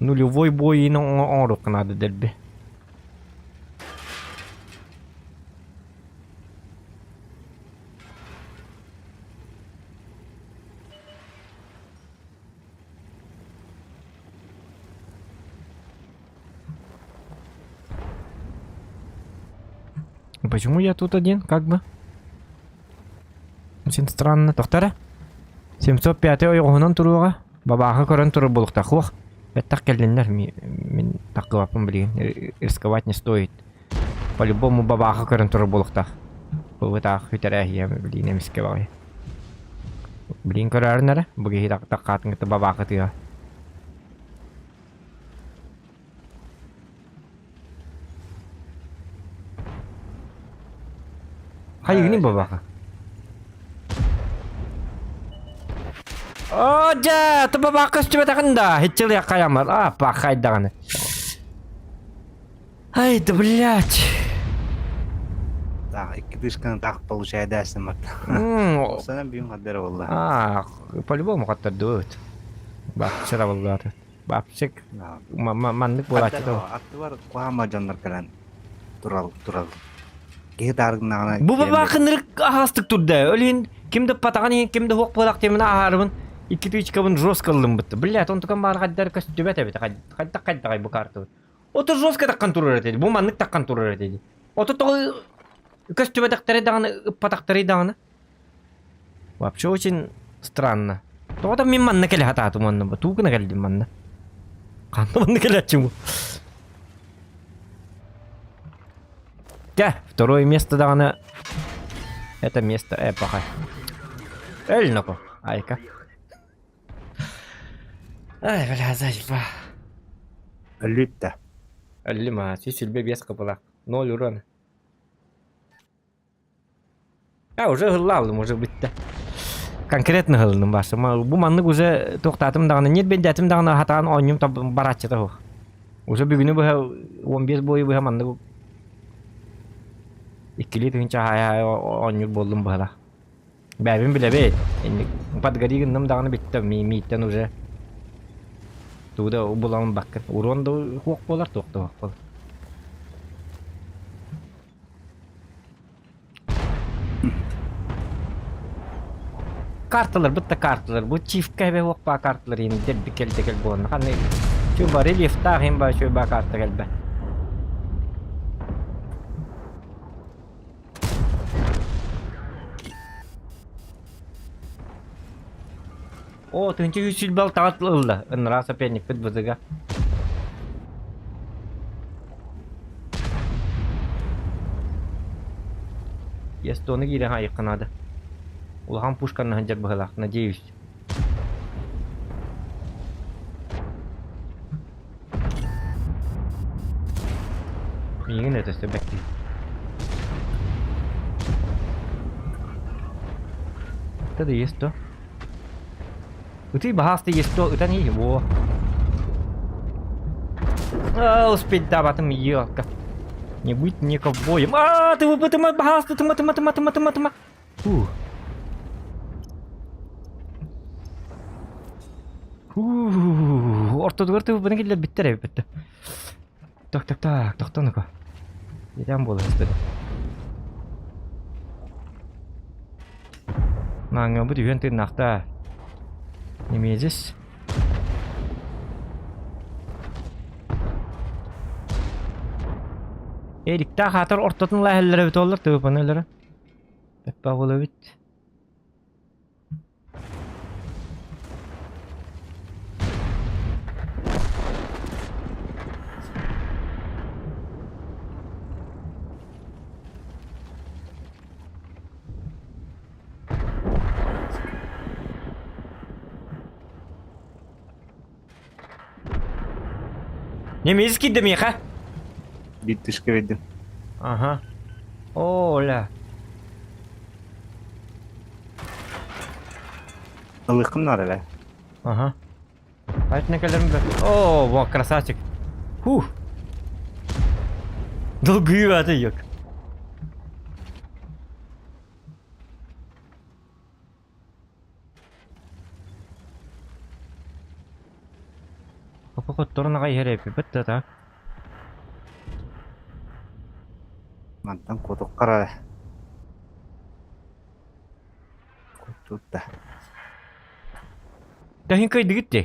Нулевой бой на орок надо дельби. Почему я тут один, как бы? Очень странно. Доктора? 705 ойғынан тұруға. Бабаға көрін тұру болуқта қуақ. Это келденлер, мен таққывапым білген. Рисковать не стоит. По-любому бабаға көрін тұру болуқта. Бұл тақ хүйтәрәхия білген емеске бағай. Білген көрәрін әрі? Бұғы таққатыңғыты бабаға тыға. Hayır baba. Oja, tu baba kas coba takkan dah. Hecel ya kayamat. Apa kaidannya? Ай, да блять. Так, iki дышканы так получается, мат. Sana büyük haber oldu. По-любому каттар дует. Бапчыра болгаты. Бапчык. Маннык болачы да. Атты бар, куама жандар калан. Турал. Гедаргнана. Бу баба кынырык ахастык турда. Өлен кимде патаганы, кимде хок болак темен ахарбын. 2-3 кабын жестко кылдым битти. Блять, он тукан бар каддар көс төбөт эбит. Кайда бу карту. Ото жестко таккан турар эти. Бу маннык таккан турар эти. Ото то көс төбөтактары даганы, патактары даганы. Вообще очень странно. То мен манны келе хатату манны. Тукына келдим манны. Канды манны келе чему. Да, второе место даганы. Это место эпоха. Эльноко. Айка. Ай, бля, зайба. Лютта. Лима, сильбе без капала. 0 урона. Уже гылалым, уже битти. Конкретно гылдым башы. Бу маннык уже токтатым даганы, нет бендетим даганы хатан ойнум таб барачы да. Уже бүгүнү бу 15 бою бу маннык. Иккили тынча хай ойнук болдум бала. Бәбим биле бе. Энди подгоригинним даганы битти. Миттен уже. Туда убулам баккыр. Урон да хок болар, токто хок болар. Карталар, бітті карталар. Бұл чифка бе оқпа карталар енді дебі келді болын. Қаны шөба релиф тағын ба шөба карта келбі. О, түнче үсіл бал тағатыл ұлды. Үнра соперник біт бұзыға. Есть оны кейден айыққанады. Улахан пушканы ханжар бахалақ, надеюсь. Мигін өтісті бәкті. Это да есть то. Ты бахасты есть то, это не его. Успеть дабатым елка. Не быть не ковбоем. Ты выпытым бахасты, тыма. Ортодугар ты выпытым келдер биттер әбі бітті. Так, тоқтаныға. Еден болы үстеді. Маңы бұд үйен тыын ақта. Немезіс. Эрикта қатыр ортотын ләхелері біт олар, төвіпін өлері. Бәппа қолы біт. Немезіс кейді меха? Биттішке веддім. Ага. Оля. Ылықым нар әлі. Ага. Айтына кәлерім бі. О, во, красавчик. Фух. Долгый аты yok. Қотторына қай ерепі бітті та. Мантан koduk қара. Kodukta. Дәхін көйді кетті.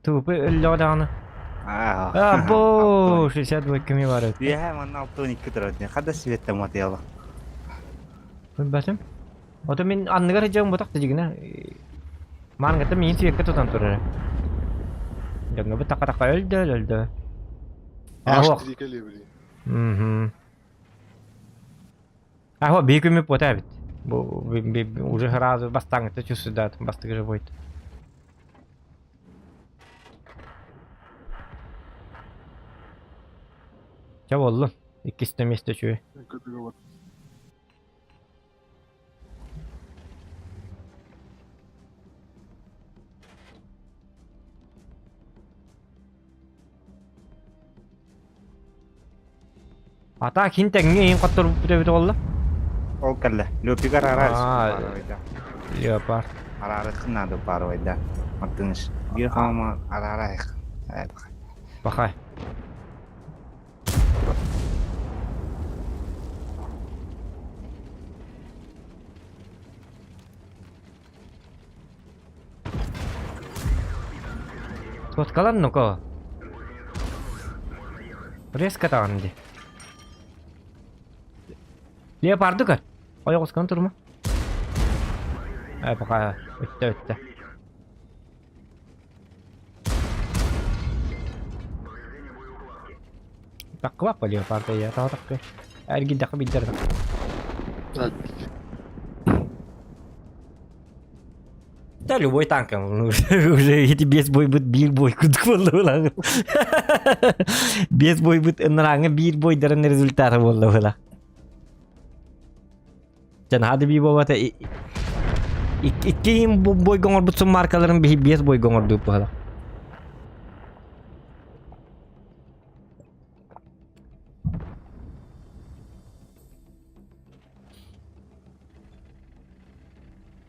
Тупы өлі одағаны. Або, 62 кими бар өт. Я мана алтын 2 тұрады. Қада светтен материалы. Басым. Ото мен анныгар жаң ботак дигине. Мангата мен сүйекке тотан турар. Жаңа бу така өлдө. Аш дикеле били. Ахо бекүмүп отабит. Бу уже сразу бастаңыта чувствует, бастыгы же будет. Ча болду? 200 месте чүй. Kötü var. Ата кинтеңге эң каттыр бүтөбүт болду. Ол кәлі. Лөпігар арарыз. Леопард. Арары қынады бар ойда. Мақтыныш. Bir қауымы арарайық. Бахай. Соткалан ну-ка. Резко таанды. Леопарды көр. Аяқ ұсқан тұрма. Бақа өтті. Тақы баппа леопарды я тағы. Әргі дақы биддерді. Да, любой танк, уже эти без бой будет бир бой, кудық болды бұлағы. Без бой будет ыныраңы бир бой дарын результаты болды бұлағы. Жан хады бир болбата икки бой гоңор бутsun маркаларын без бой гоңор дүйіп бұлағы.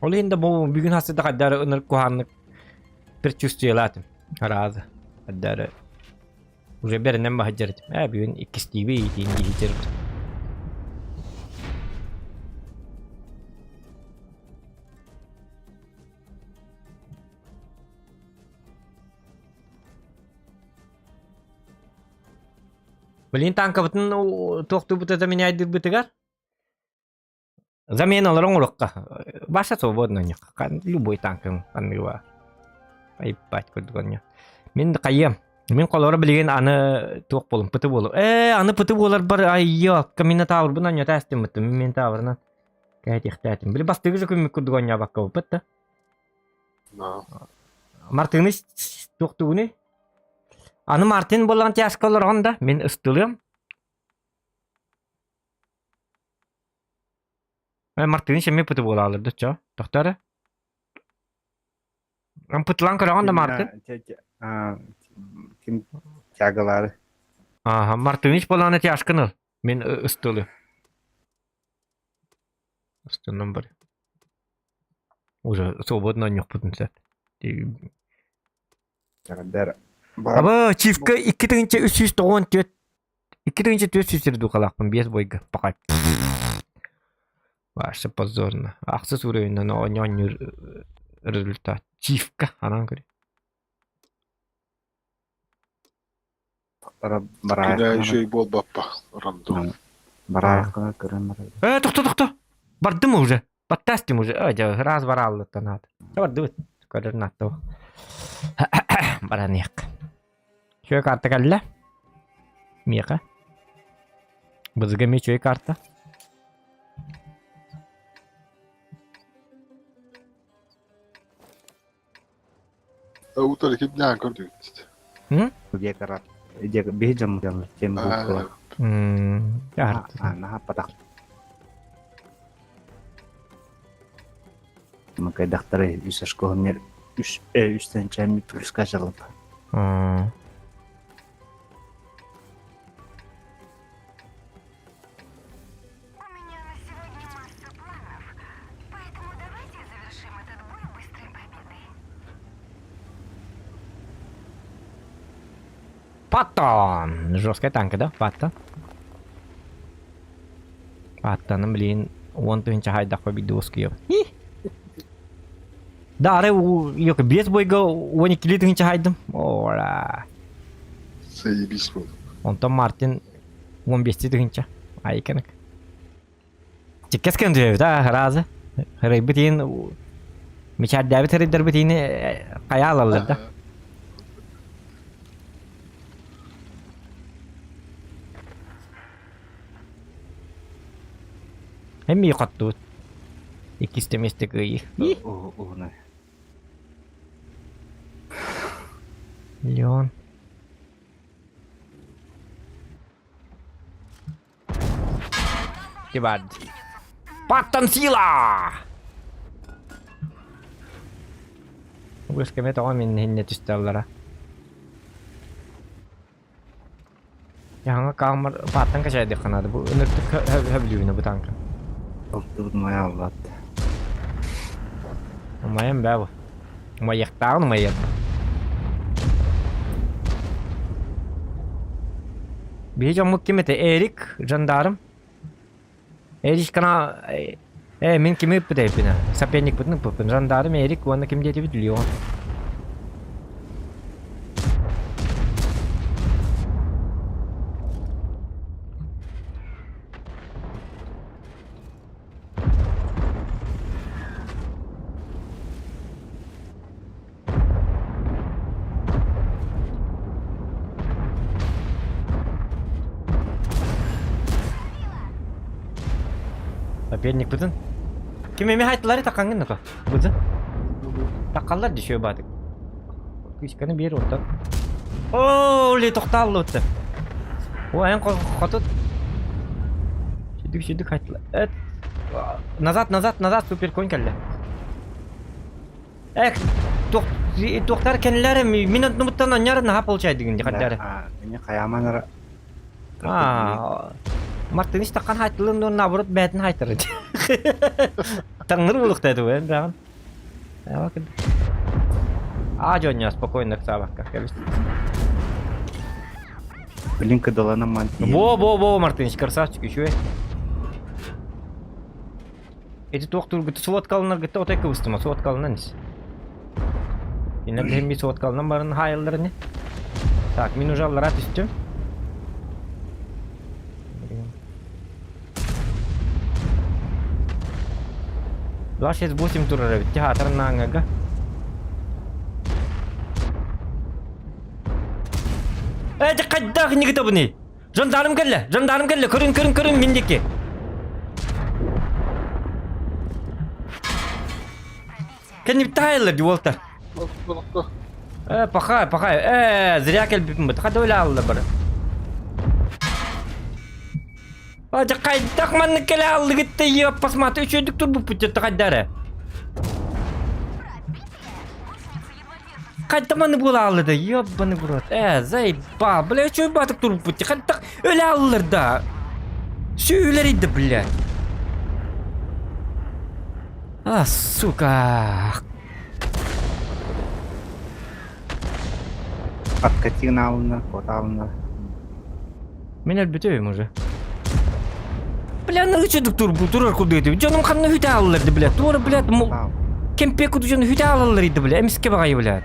Ол енді бұл бүгін хасыда қаддары ұныр куханны предчувствиялатым. Разы. Қаддары уже берінен баға жердім. Бүгін икістейбі етейінді етерді. Білін танка бұтын тоқты бұты замені айдыр бұтығар? Замена лонгрокка. Ваша свободно не. Любой танк анныва. Айпать көрдүгөн. Мен кайым. Мен колора билген аны тоқ болум, пыты болу. Аны пыты болар бар. Ай, ёк, Минотавр бунан я тестим это. Минотаврнан. Кайт ихтатим. Били бастыгы же көмөк көрдүгөн я бакка пытты. Да. Мартыныч тоқтугуны. Аны Мартин болгон тяжкалар анда. Мен ыстылым. Мартин шеме пыты бола алырды, чо? Тоқтары? Пытылан көраған да Мартин? Ким тягалары. Мартиныч боланы тяжкыныл. Мен ыстылы. Ыстылым бар. Уже свободно нёк пытын сәт. Тягадары. Аба, чифка 2-394. 2-400 духалақпын, 5 бойға. Пақай. Вообще позорно. Ақсыз уровень, но не результат. Чифка, анан көрі. Куда еще и бол баппа. Рандом. Барайыққа көрін барайық. Тоқта. Барды мы уже? Подтастим уже. Раз баралды-то надо. Барды көрін надо. Баранек. Чөй карта кәлі? Меқа? Бізге ме чөй карта? Утары кепнян көрдүк. Dia kerat. Dia bejam yang cemburu. Nah, apa tak? Maka dokter bisa sekolahnya üstten cemmi plus kaçalım. Паттон! Жесткая танка, да? Паттон. Паттоны, блин, 10-нчы хайдақ победу скип. Да, ары, yok, без бойга 12-нчы хайдым. Ора. Заебись вот. Ondan Martin 15 дыгынча. Айканак. Чекескен дүйөбүт, разы. Рыбытин мечардабы тырыдар бытини кая алалар да. Hem iyi kattı. İkisi de meslek iyi. Угна. Leon. Kibad. Patan sila! Koska me toimin hinnetystöllärä. Ja hanga kaamar patan ka şeydi kanadı. Bu ınırtık höblüğüne bu tankı. Olturmaya avlat. Umayım be bu. Umayıktan umayım. Bir camuk kimete Erik jandarm. Erik kana min kimi püdepine. Sapenlik püdün püpün. Jandarm Erik vana kim dedi biliyor. Sapenlik püdün. Kimi mi haytları takangın naka? Püdün. Takallar düşüyor batık. Kışkanı bir yer ortak. Ooo li toktallı otta. O ayın katut. Şiddik haytlar. Evet. Nazat süper coin kelle. Doktor kendileri minut numuttan oynarın ha получайды gün dikatleri. Ini kayaman Martin işte kan haytılın onu naburut betin haytırı. Tanrı buluk dedi ben zaman. Ya bakın. Ajonya спокойно sabah как Блинка дала нам мантию. Во, Мартыныч, красавчик, еще. Эти доктор говорит, сводкалынар говорит, вот эки выстыма, сводкалынаныз. Иногда hem bir сводкалынан барын hayalları ne? Так, мен уже аллара түстім. Два шесть восемь турары бітті, хатырынан аңаға. Эти қайдағы не кеті бұны? Жандарым келі, көрін, мендеке. Кәне бітті хайылыр, деволта. Пахай, зря келбіпін бұд, қады өлі алды бұры. Эти қайдақ манны келі алды кетті, еп, посматы, үшөйдік тұр бұл пүтті қайдары. Қайдаманы бола алды, еббаны бұрат. Заебал, бля, үшөй батық тұр бұл пүтті, қайдақ өлі алылыр да. Сөйлер еді, бля. Сука. Подкатин алынды, кот алынды. Мен әлбетөйім уже. Бля, нағы чөдік тұрар құлды еді. Жоным қанны хүті алылырды, бля. Туары, бля, кемпе күді жоны хүті алылыр еді, бля. Әміске бағайы, бля.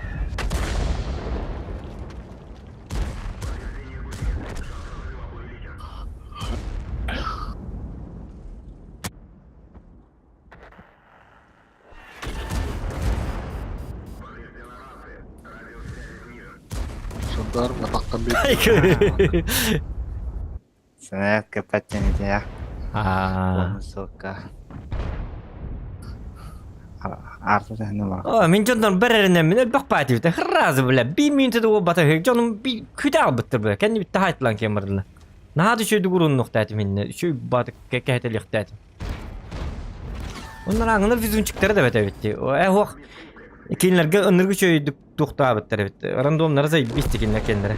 Жандарм атаққан бейді. Сәнәт кәпәттен еді, я. Оны соққа. Арту сәхіне бар. Мен жондон бір әрінен мен өлбақ бәті біті. Хыразы, бля. 1 минуты да ол бата хөк. Жоным күті ал біттір, бля. Кәнді бітті хайтылан кемірділі. Нағады шөйді құрын нұқтәті менне. Шөй баты кәкәйті ліқтәті. Onlar ağınır vizunçukları da bete bitti. Hoq. Kinlerge ınırgı şöydük tuqta bitti bitti. Randomlara zayıf bitti kinler kendere.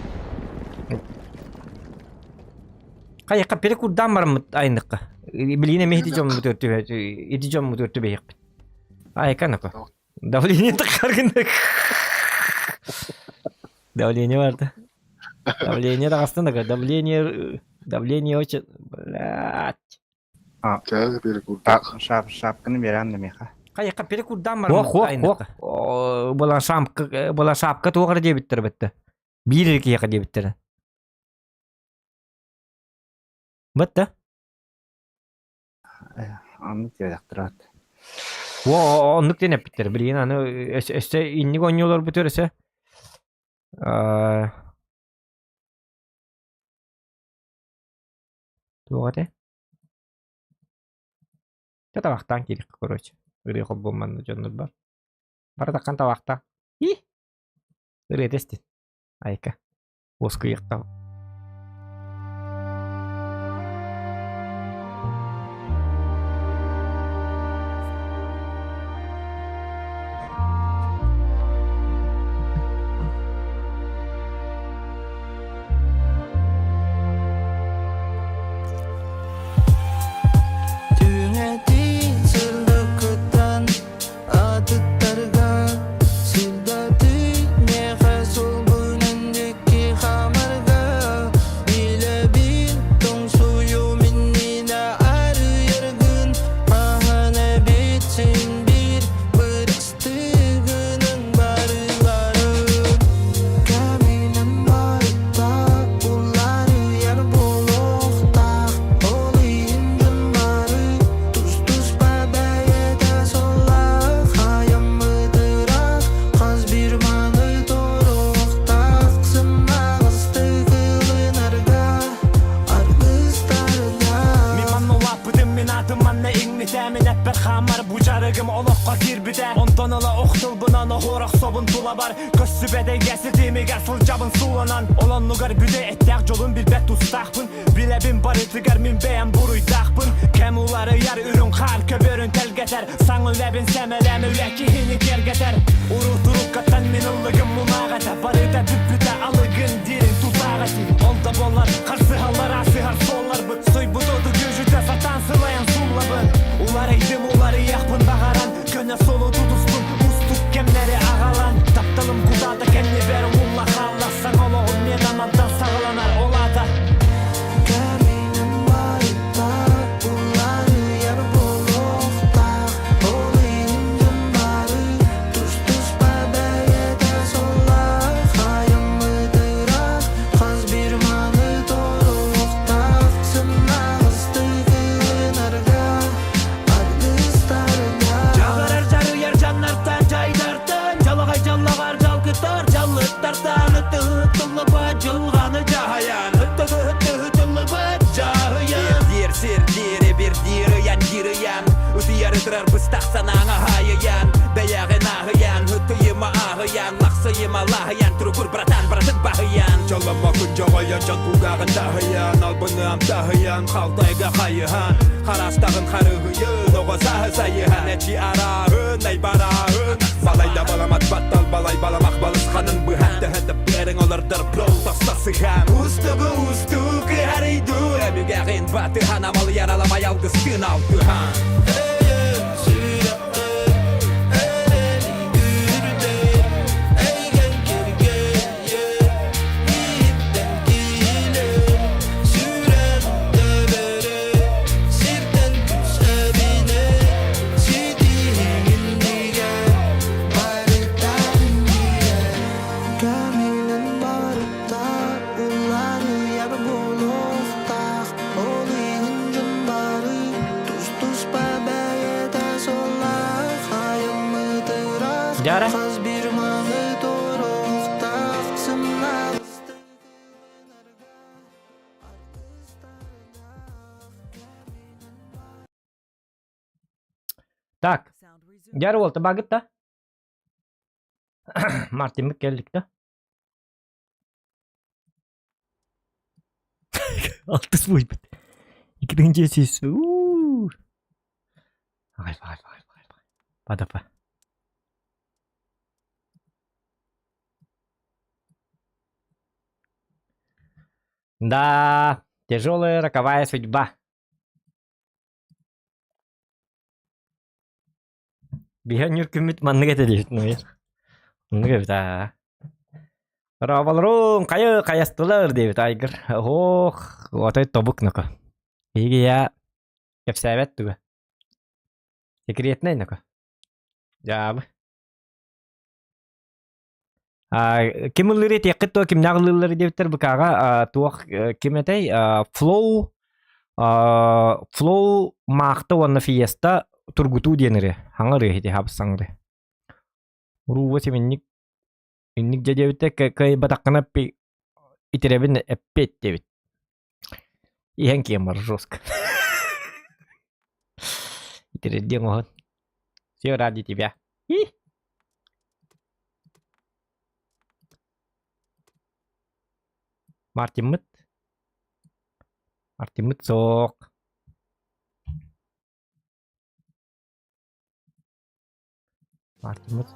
Kayakka peri kurdan var mı aynıqqa? Biliyine mehdicam mı törtü edicam mı törtü beyik. Ayka nako. Davleniye tıkargındık. Давление vardı. Давление de aslında da давление очень, блядь. Кәзі бері көрдік. Шапканы берәнді меха. Kayakka peri kurdan var mı aynıqqa? Bola şapka toğır diye bitti bitti. Bir iki yaka diye bitti. Бытта. Аны тиядактырат. Во, оннук денеп биттер. Билген аны эсе инник оньолор бүтөр эсе. Тугате. Та табактан кирик, короче. Ыры холбоман жоннор бар. Бара таккан табакта. Ыры тести. Айка. Оску якта. Так, яры болты багыт да. Мартин келдик да. Алтыс буйбыт. Икидинчи сес. Ай. Падапа. Да, тяжелая роковая судьба. Биһэн юркүмүт манныга телевит ну. Манныга бита. Равалрум каястылар дебит айгыр. Ох, отой тобук нака. Иги я кепсәбәт туга. Секретный нака. Жабы. Кимыллары теккет то ким нагыллары дебиттер букага туак киметей flow Flow Machta One Fiesta Turgutu Dienere, Hangare, he have sangre. Uru was him in Nick Jajavite, Kai Batakana P. It even a pet David. Yankee Marjosk. It is Dingo. See you, Raditibia. Martimut sok. Martimut.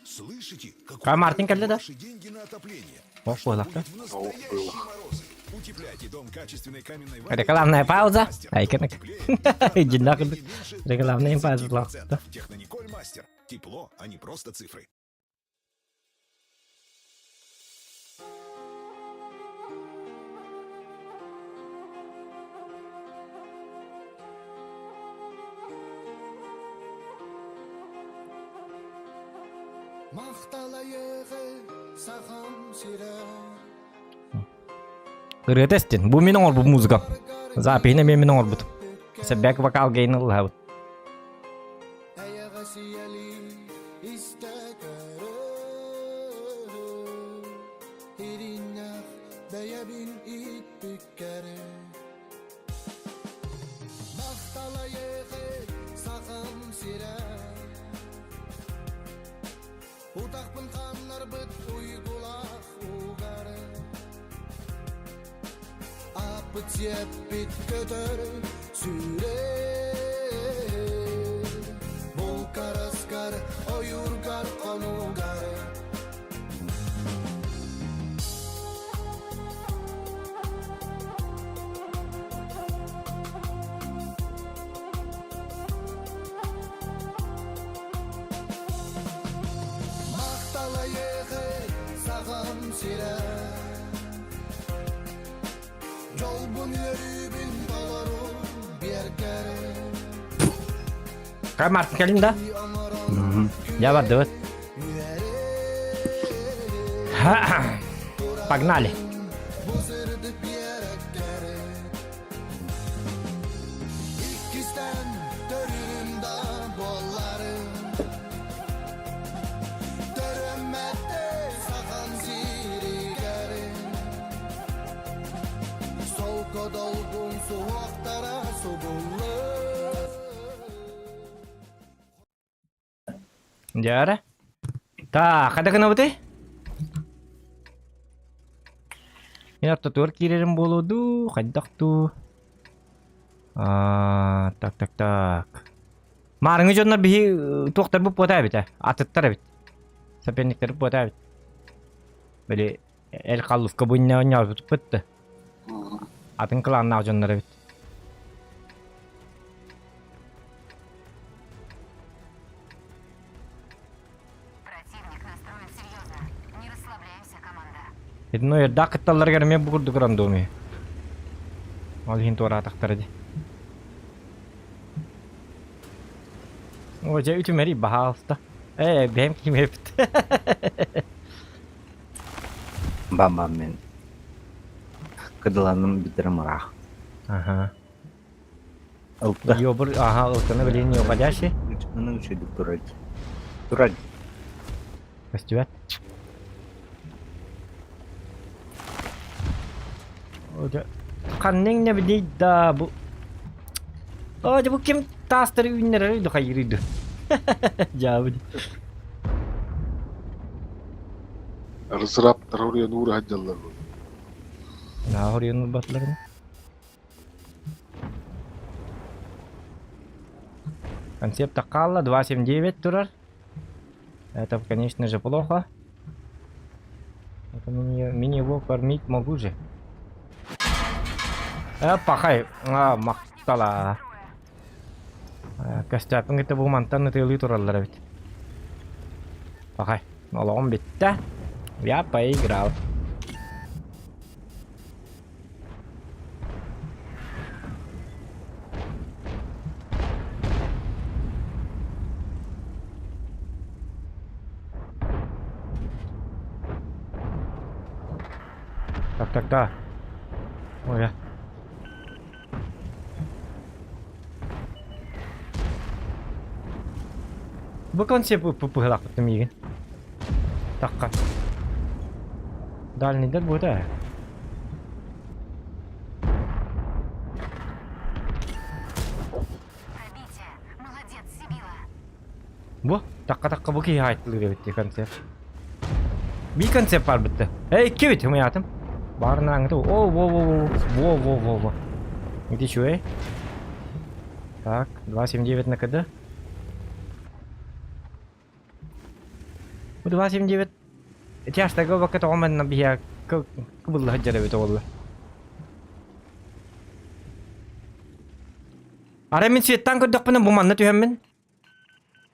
Слышите, А Мартин когда да? ваши деньги на отопление? О, было. В настоящие морозы. Утепляйте дом качественной каменной ванной. Рекламная пауза. Мастер. Айконок. Утепление. Иди нахуй. Не меньше Рекламная 20%. пауза. Технониколь Мастер. Тепло, а не просто цифры. Ретестин. Бу менің орбу музыка. Запихне мен менің орбут. Себек вокал гейнл хавут. Кай Мартин келдің да? Я бар, давай. Погнали. Jara. Так, ada kena betul? Ini tutur kiririm bolodu, kadak tuh. Tak. Marang itu jonna bihi tuh terbu potah beta, atat terbit. Sampai ni terbu potah bit. Beli el kaluf kebunnya nyal betul. Atin kelan nak jonna terbit. Itu ya dak ketelar kan me bukur dukuran domi. Malihin tuara tak terjadi. Oh jadi itu meri bahas ta. Behem ki me. Бамбамен. Кыдыланым битирим ара. Ага. Алта. Йобур, ага, алтаны блин не упадящий. Мының үчү турат. Турат. Фестиваль. Oja kanning ne bidi da bu. Oja bu kim taster winner do khayridu. Jauh. الرزراب ضروري نور هجلر. Nah, horion bat lagi. Концепт Акалла 279 турар. Это, конечно же, плохо. Это мне его кормить могу же. Пахай. Мақтала. Костяпын это бұл мантаны тыйлы туралар бит. Пахай. Налогом битті. Я поиграл. Так. Ой, я. Бұл концепт пыгылақ бұттым еген. Таққа. Дальныйдер бұда. Молодец, Сибила. Бұ, таққа бұл кей айтылығы бітті концепт. Bir konsept var bitti. İki bitti hayatım. Barına gitti. Во. Где чё? Так, 279 на КД. 279. Тяжко го вакыт омен на бия. Кыбыл хаджара бит олла. Ара мен светтан көрдік піні бұманны түйеммен.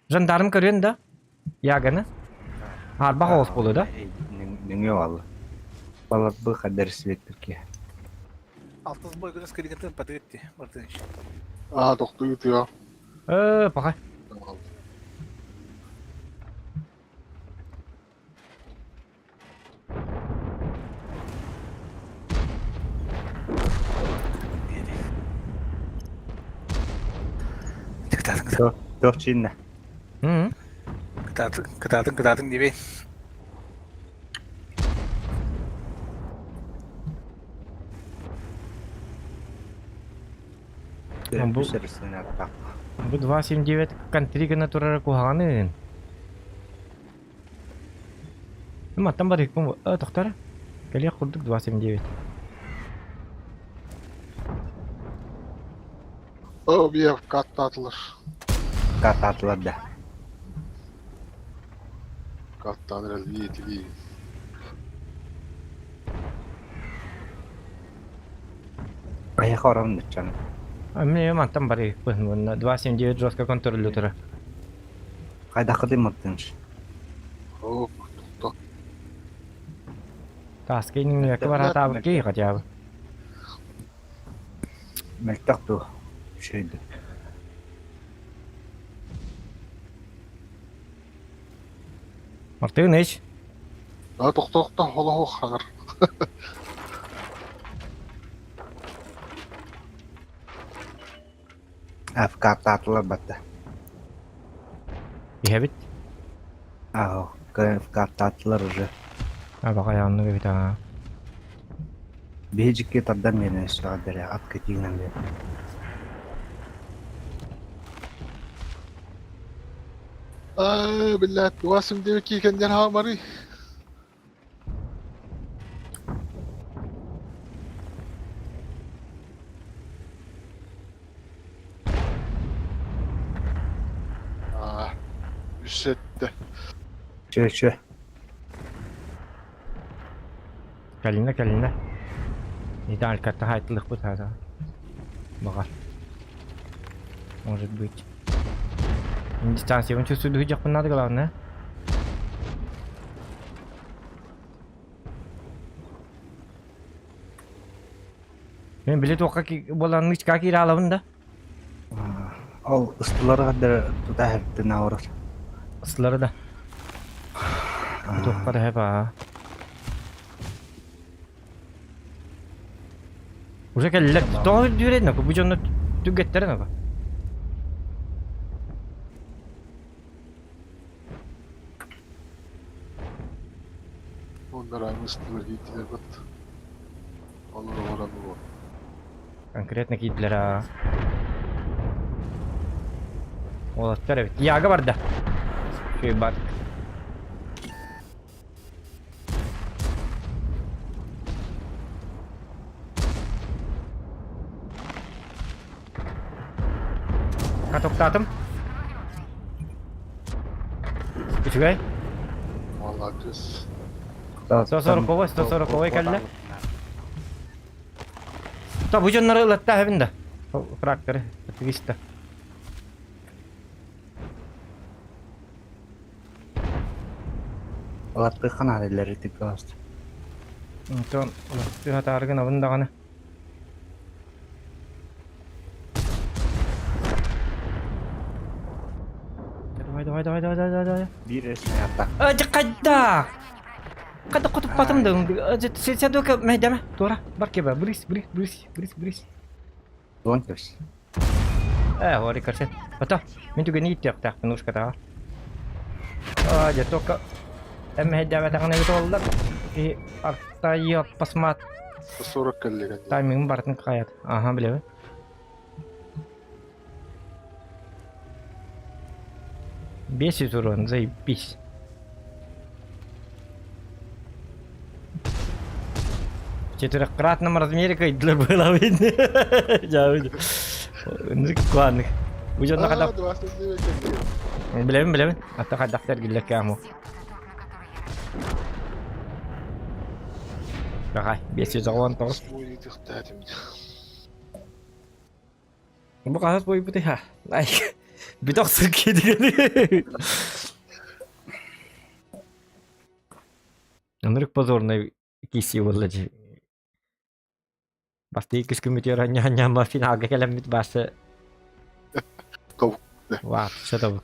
Жандарым көрген да. Яганы. Арба хоос болу да. Неңе алды. Балат бұл қадар светтерке. Алтыз бой күніз керегентін патыгетті, Мартыныч. Тоқты үті я. Пақай. Тоқ чинна. Кытатын дебей. Бұл 279 контригіні тұрары қуғанын. Маттан бар екпін бұл. Тоқтары. Кәлек құрдық 279. Bir katta atılır. Kat atılır da. Kattan herhalde yetili. Аяқ орамды canım. Мен маттан бар екпін. 279 жорстқа контролі тұры. Қайда қыдым мұрттыңыз? Тоқты. Таскейнің екі бар атабы кей қатябы. Мәлтақ тұ. Шөйді. Мартығын еш? Тоқты. Ола қағыр. Кат атылыр бәтті. Бейбіт? Кат атылыр уже. Бақа яғынны бейбіт аға. Бейжікке тардан мені шығадыр, ат кетігінен бер. Billah, Vasim demek ki kendine hamari. Üsette. Şö. Кәліне. Недан алькатта хайтылық бұд хаза. Бағар. Может быть. Дистанцияны чувствую жақпын надо главное. Мен білет оққа боланның ішқа кейір алауын да. Ол ұстылары қадыр тұта әрттін ауырыр. Ұстылары да. Тоққа да әп аға. Уже кәлілер тоғы дүйреді нөкі, бұл жоны түгеттері нөкі. Onlar aynı ısıtılır giydiler bat. Onlara oranı var. Конкретно кейтлер аға. Олаттар әбет. Яғы бар да. Шөй бар. To'xtadim. Uchugay. Vallahi düz. 140 kalla. Ta bu jonları ılatta hevinde. Fraktörü. Twist'te. Alat kıkan halileri tıkast. Enton ılattı hatargın avındağını. Haydi. Bir resmi yatak. Kadda. Kadda kutup patım dong. Saya tuh ke meja mah. Tuh barke ba. Beris. Don kers. Hori kerset. Betul. Min juga ni tiap tak penus kata. Jatuh ke meja batangan itu Allah. Artaya pasmat. 40 كلي كان Timing baratın kayat. Aha bile. Бесит урон, заебись. В четырехкратном размере для было видно. Ладно. Уже на ходу. Блин. А то ходу для каму. Давай, бесит урон тоже. Bu kadar boy bu ha. Ay. Bir de sıkı dedi. Андрюк позорный киси вылажи. Басты кис күмүтөр anya финалга келемит басы. Товук. Ва, шатабык.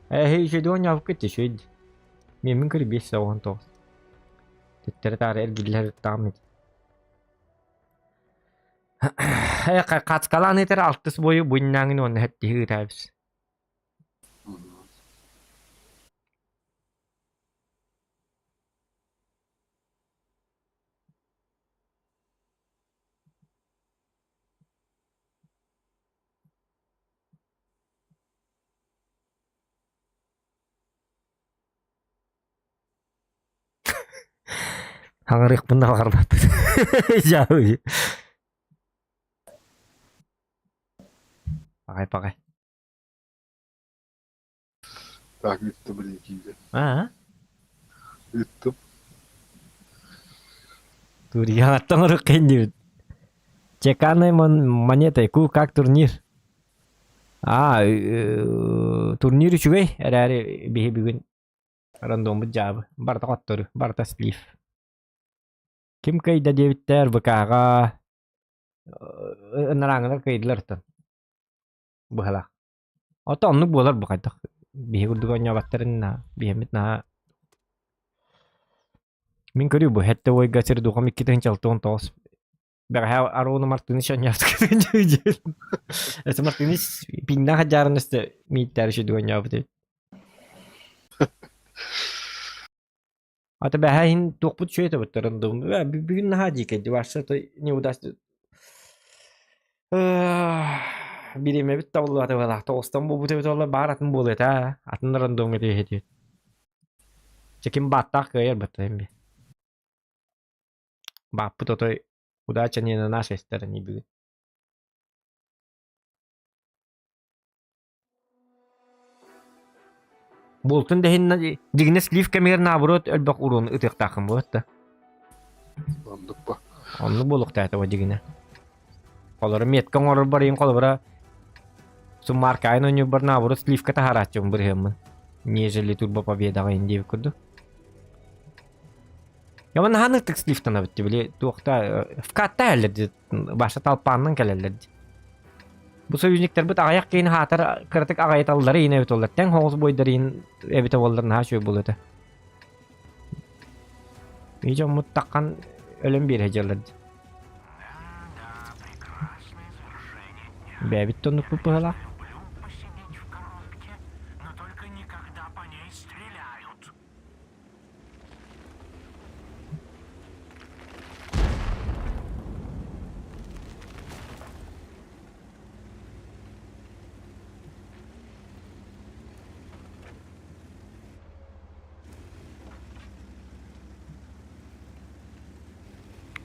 Хей же доня вкыты шөйд. Мен кыр 5 сауан то. Теттер тары эргиллер тамит. Кацкалан етер алтыс бойы буйнаңын оны хәтті хытабыз. Hangırıq bunda vardı. Jauh. Pakai. Так, это блин, киви. Это Tuh dia ngatong rukin yun. Cekannya moneta ku kak turnir. Turnir juga ada bihin random bejab. Barta kotor, barta sleeve. Kim kay da David bakaga narangan kay lertan. Bahala. Atau anu bolar bakal bihe kudukannya baterin na bihemit na. Min kari bu hette woy gasir do kami kita hincal ton tos. Bagaimana Arono Martinez yang nyat kan jujur. Ese Martinez pindah hajaran este meter sih dua nyawat. Atau bahain tuh put cuy itu betul random. Bikin haji ke dewasa tuh ini udah. Biri mebit tavlu atı valla. Tostan bu betul valla baratın bolu ta. Atın random gitu hediye. Cekim batak ke yer betul embi. Bapu tuh удача не на нашей стороне будет. Болтун дехин дигне слив камер наоборот элбак урон ытык такым вот да. Андыппа. Онны болук тайта дигне. Колор меткан орор барин колора суммарка айно ню бар наоборот слив ката харачым бир хем. Нежели турбо победа инди куду. Я вон ханы тек слифтан абитти биле туакта вкаттайлер баша талпаннан келелер. Бу союзниктер бит аяк кейин хатар кыртык агайталлары ине бит олар. Тең хоңуз бойдарын эбите болдарын ха шөй болду. Ижо муттаккан өлөм бир хежерлер. Бебит тону пупала.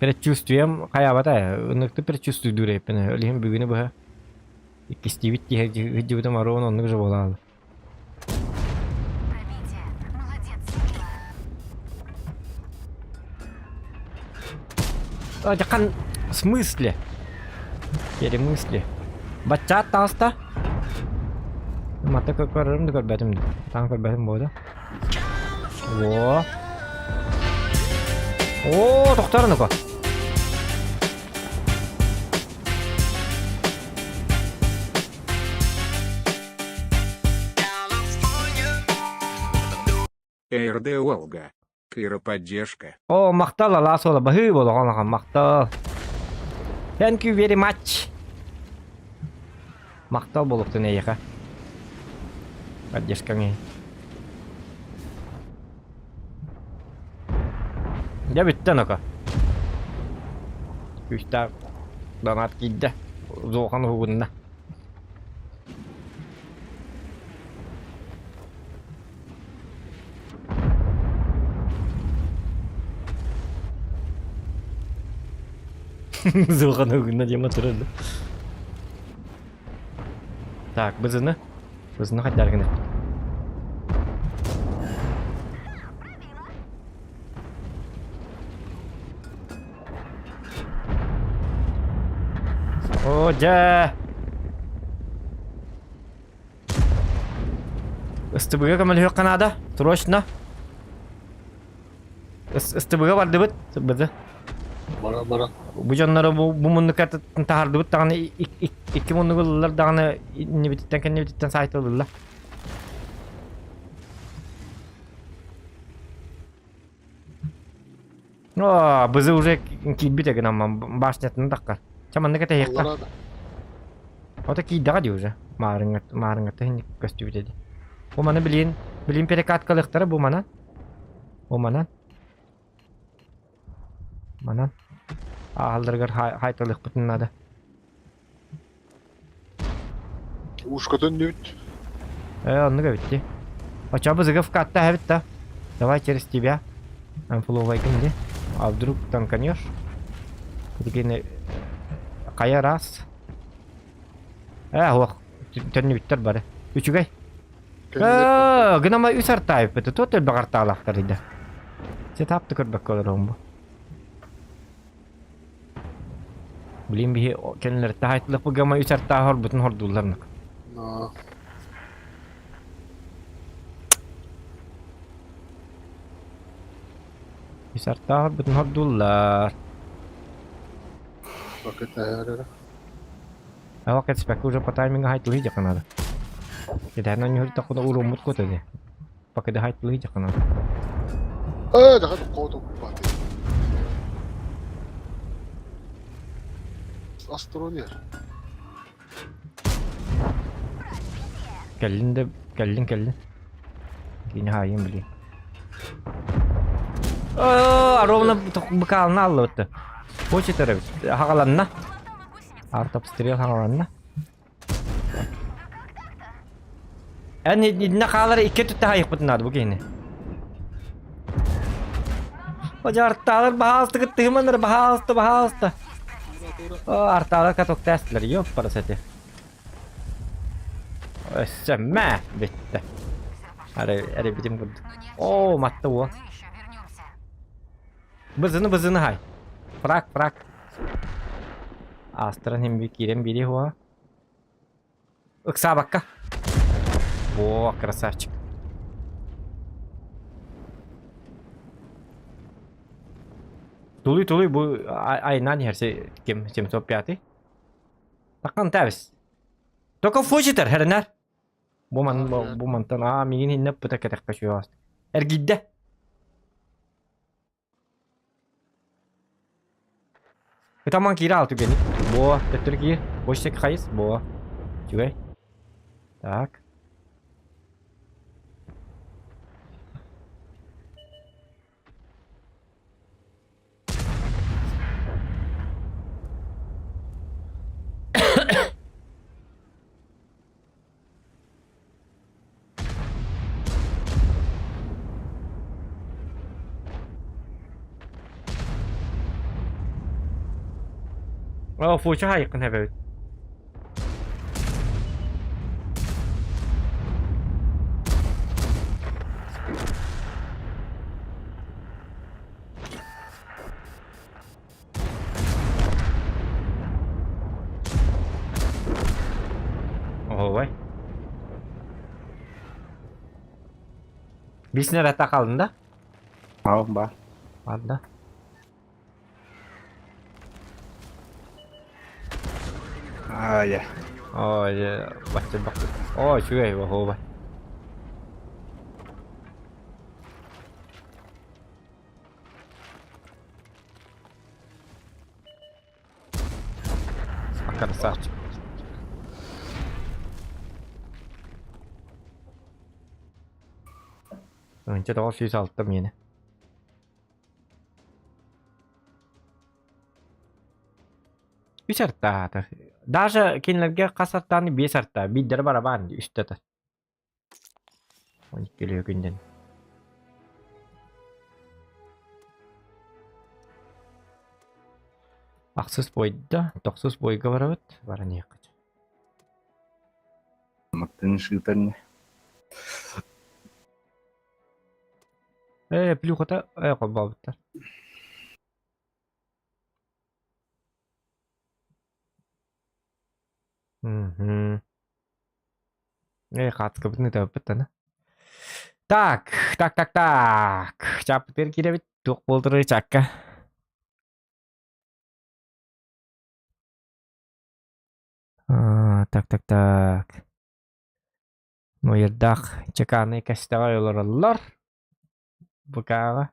Предчувствием kayak apa ta? Untuk tu предчувствую dure pernah. Lihat begini bah. İkistibit diye hıcıvıda maroğun onu güzel olalı. Пробитие. Молодец, Сибила. Kan в смысле? Перемысли. Бачат таста? Мата көрөрүм да көрбөтүм. Таң көрбөтүм болду. Во. О, токтор ко. РД Волга. Кыроподдержка. О, мактал ала сола бахы болду гана мактал. Thank you very much. Мактал болупту нейка. Поддержкаңы. Я биттен ака. Күстә донат кидде. Зохан хугунна. Зохан хугунна дема турды. Так, бызыны. Бызыны хәттәргенә. О, да. СТБ камел хок Канада. Срочно. СТБ барды бит. Бизде. Бара. Бу жаннары бу мундукат тахарды бит таганы 2000 жыллар даганы не биттен сайтылдылар. О, бизде уже кибите гына башнятын таккар. Чаман нека тейекка. Аллара да. Ота кийдаға де уже. Марыңатты хинник көстү битеди. Бу маны билин перекаткалыктары бу манан. Бу манан. Манан. Алдыргар хайтылык бутуннады. Ушкатын нют. Он говорит. А бызыгы вкатта хавитта. Давай через тебя. Амфловайкинди. А вдруг танканешь? Дегене кая раз. Ох, төнне биттер бары. Үчүгай. Гынама үсар тайып бити. Тотел багарталактар иде. Се тапты көрбөк колорум бу. Билим бихи кенлер тахайтлык бу гама үсар тахор бутун хордуларны. На. Үсар тахор бутун хордулар. Пакет аяры. Awak kan spek уже по таймингу хайтлы хижа канада. Кедерна нюри такуда урумут котеди. Пакеде хайтлы хижа канада. Дахад кото пати. Астронер. Келлин. Yine hain bili. Ровно быкалына алды бітті. Почетері хағаланна. Артап стрел хағаланна. Әне едіне қалары ике түтті хайық бұтынады бұл кейіне. Арталар бағалысты күтті хыманыр, бағалысты. Арталар қатоқты әстілер, ёп парасеті. Өссі мә бітті. Әрі бітім күрді. О, матты о. Бызыны хай. Фрак. Астран hem bir kirem biri huwa. Икса бакка. Во, красавчик. Тули bu aynan herse kim 705. Takkan tabis. Только фучитер хернер. Bu man tana migin hinne puta ketek kaşıyor. Ergidde. Tamam kira altı beni. Boa, betul ki. Boştek kayız. Boa. Juga. Tak. فوشة هاي يقنها بعد Bir nerede kaldın da? Al bak. Var da. Ya. Oh ya, baca bak. Oh, cuy, wah, wah. Akan saç. Önce de o füze alttım yine. Bir şart daha da. Даже кинlerge kasartlarını bir şart daha. Bir dere baraban üstte de. 12 geliyor günden. Aksus boyda, toksuz boyga barabat. Bara ne yakıcı. Mıktın şıklarını. Плюхата, қолбабыттар. Қатысқа бітін өте өпіттіні. Так. Чапытыр кере біт, тоқ болдыры чакка. Так. Ну, ердақ, чеканы кәстіға олар. Букаға.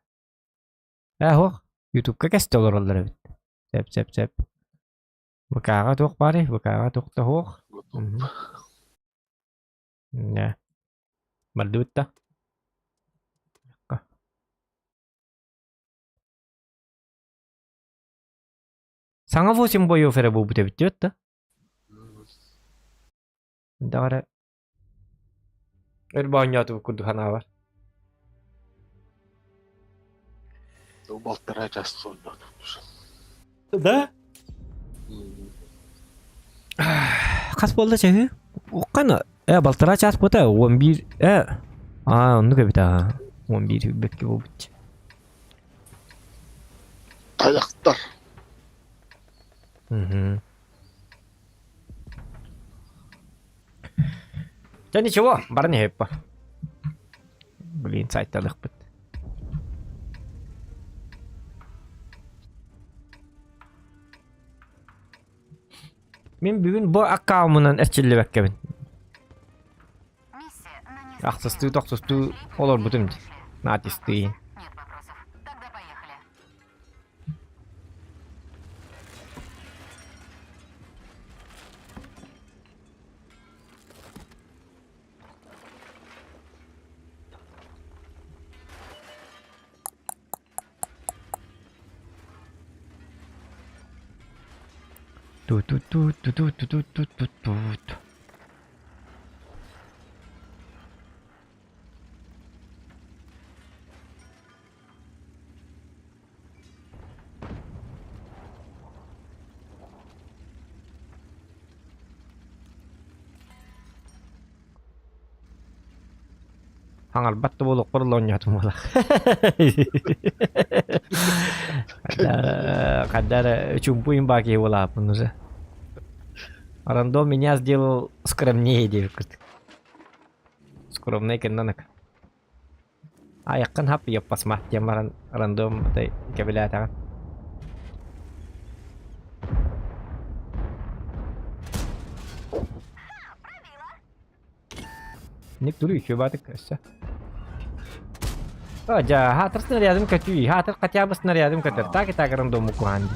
Хоқ, ютубқа кәсті олар бит. Сәп. Букаға тоқ бары, букаға тоқта хоқ. Не. Барды бітті. Саңа 8 бой офері бұл біте бітті бітті. Дағара. Өрбағын ятып күрді қана бар. Болтара жас сонда. Да? Қас болды чәгі? Оққаны? Балтыра час бота 11. Оны көбіті. 11 бетке бұл бітті. Таяқтар. Да ничего, бар не хеппа. Блин, сайтталық біт. Мен бүгін бұл аккаумынан әрчелі бәккебін. Миссия на несколько Ақсысты, тоқсысты олар бұтым. Натисты. Нет вопросов. Тогда поехали. Ту-ту-ту-ту-ту-ту-ту-ту-ту. Albatta bolok bir lonyatum ola. Когда чумпуем баки его лапу уже. Рандом меня сделал скромнее, девушка. Скромный кеннанак. А я хап я посмах тем рандом этой кабеля. Ник дуру еще батык кася. Ja, хатыр снарядым катюй, хатыр хотя бы снарядым катыр. Так и так рандому куанди.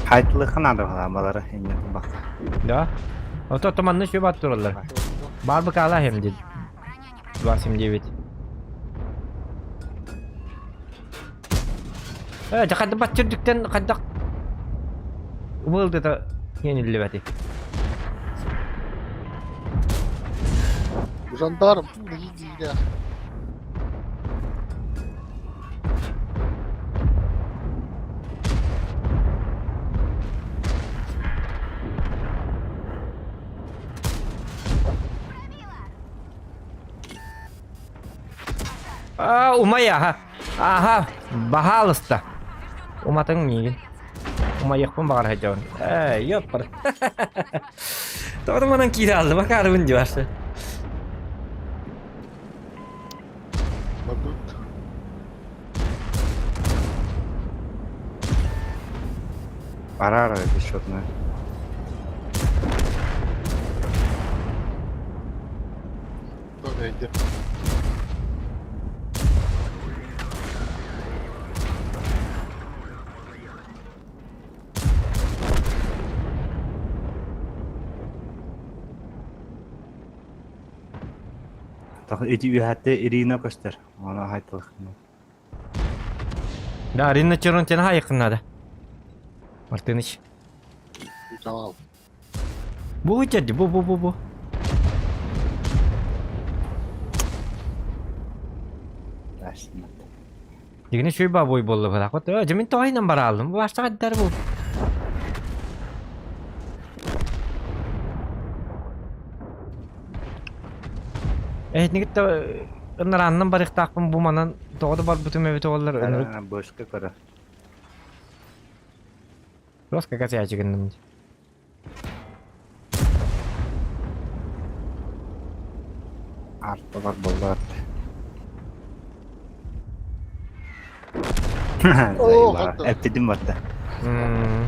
Haytlı kanadı baları henüz bak. Да. Вот это манны şu bat dururlar. Barbı kala hem de. 29. Jakada batçırdıktan kadak. Oldu da yenildi bati. Жандарм, не иди, да. Умая, ага, бахалыста. Уматың не? Умаяқ пun бағар хәҗән. Ёппыр. Doğru bana kiri aldı. Bak arabın civarı. Bakın. Ara счетная. Böyleydi. Так эти ühätte Irina göster. Ona haytılık. Da rinne çırın tene hayıkınladı. Martiniş. Tamam. Bu jadi bu. Rasmi. Digini şöyle baboy bollu falan. Kota cemin toy number aldım. Bu başta kadar bu. Ne gitti? Narandan barık takım bu manan doğru bar bütün evet oğullar önürük. Ana boşka kara. Roska kasih aja gendem. Artalar bollar. Oo, Zayılar. hatta. Eptedim hatta. Hmm.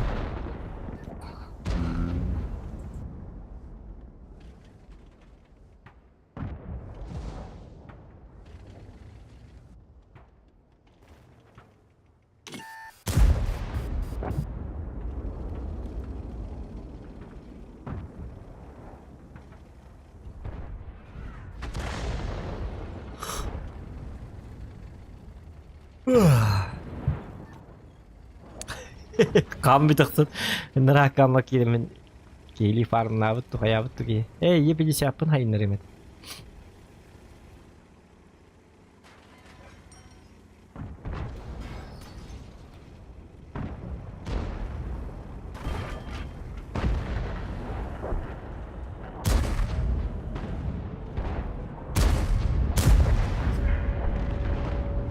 Kan bir tıksın. Nara kan bakayım. Kili farm nabut tu kaya betul ki. Ye pilih siapa hai nerimet.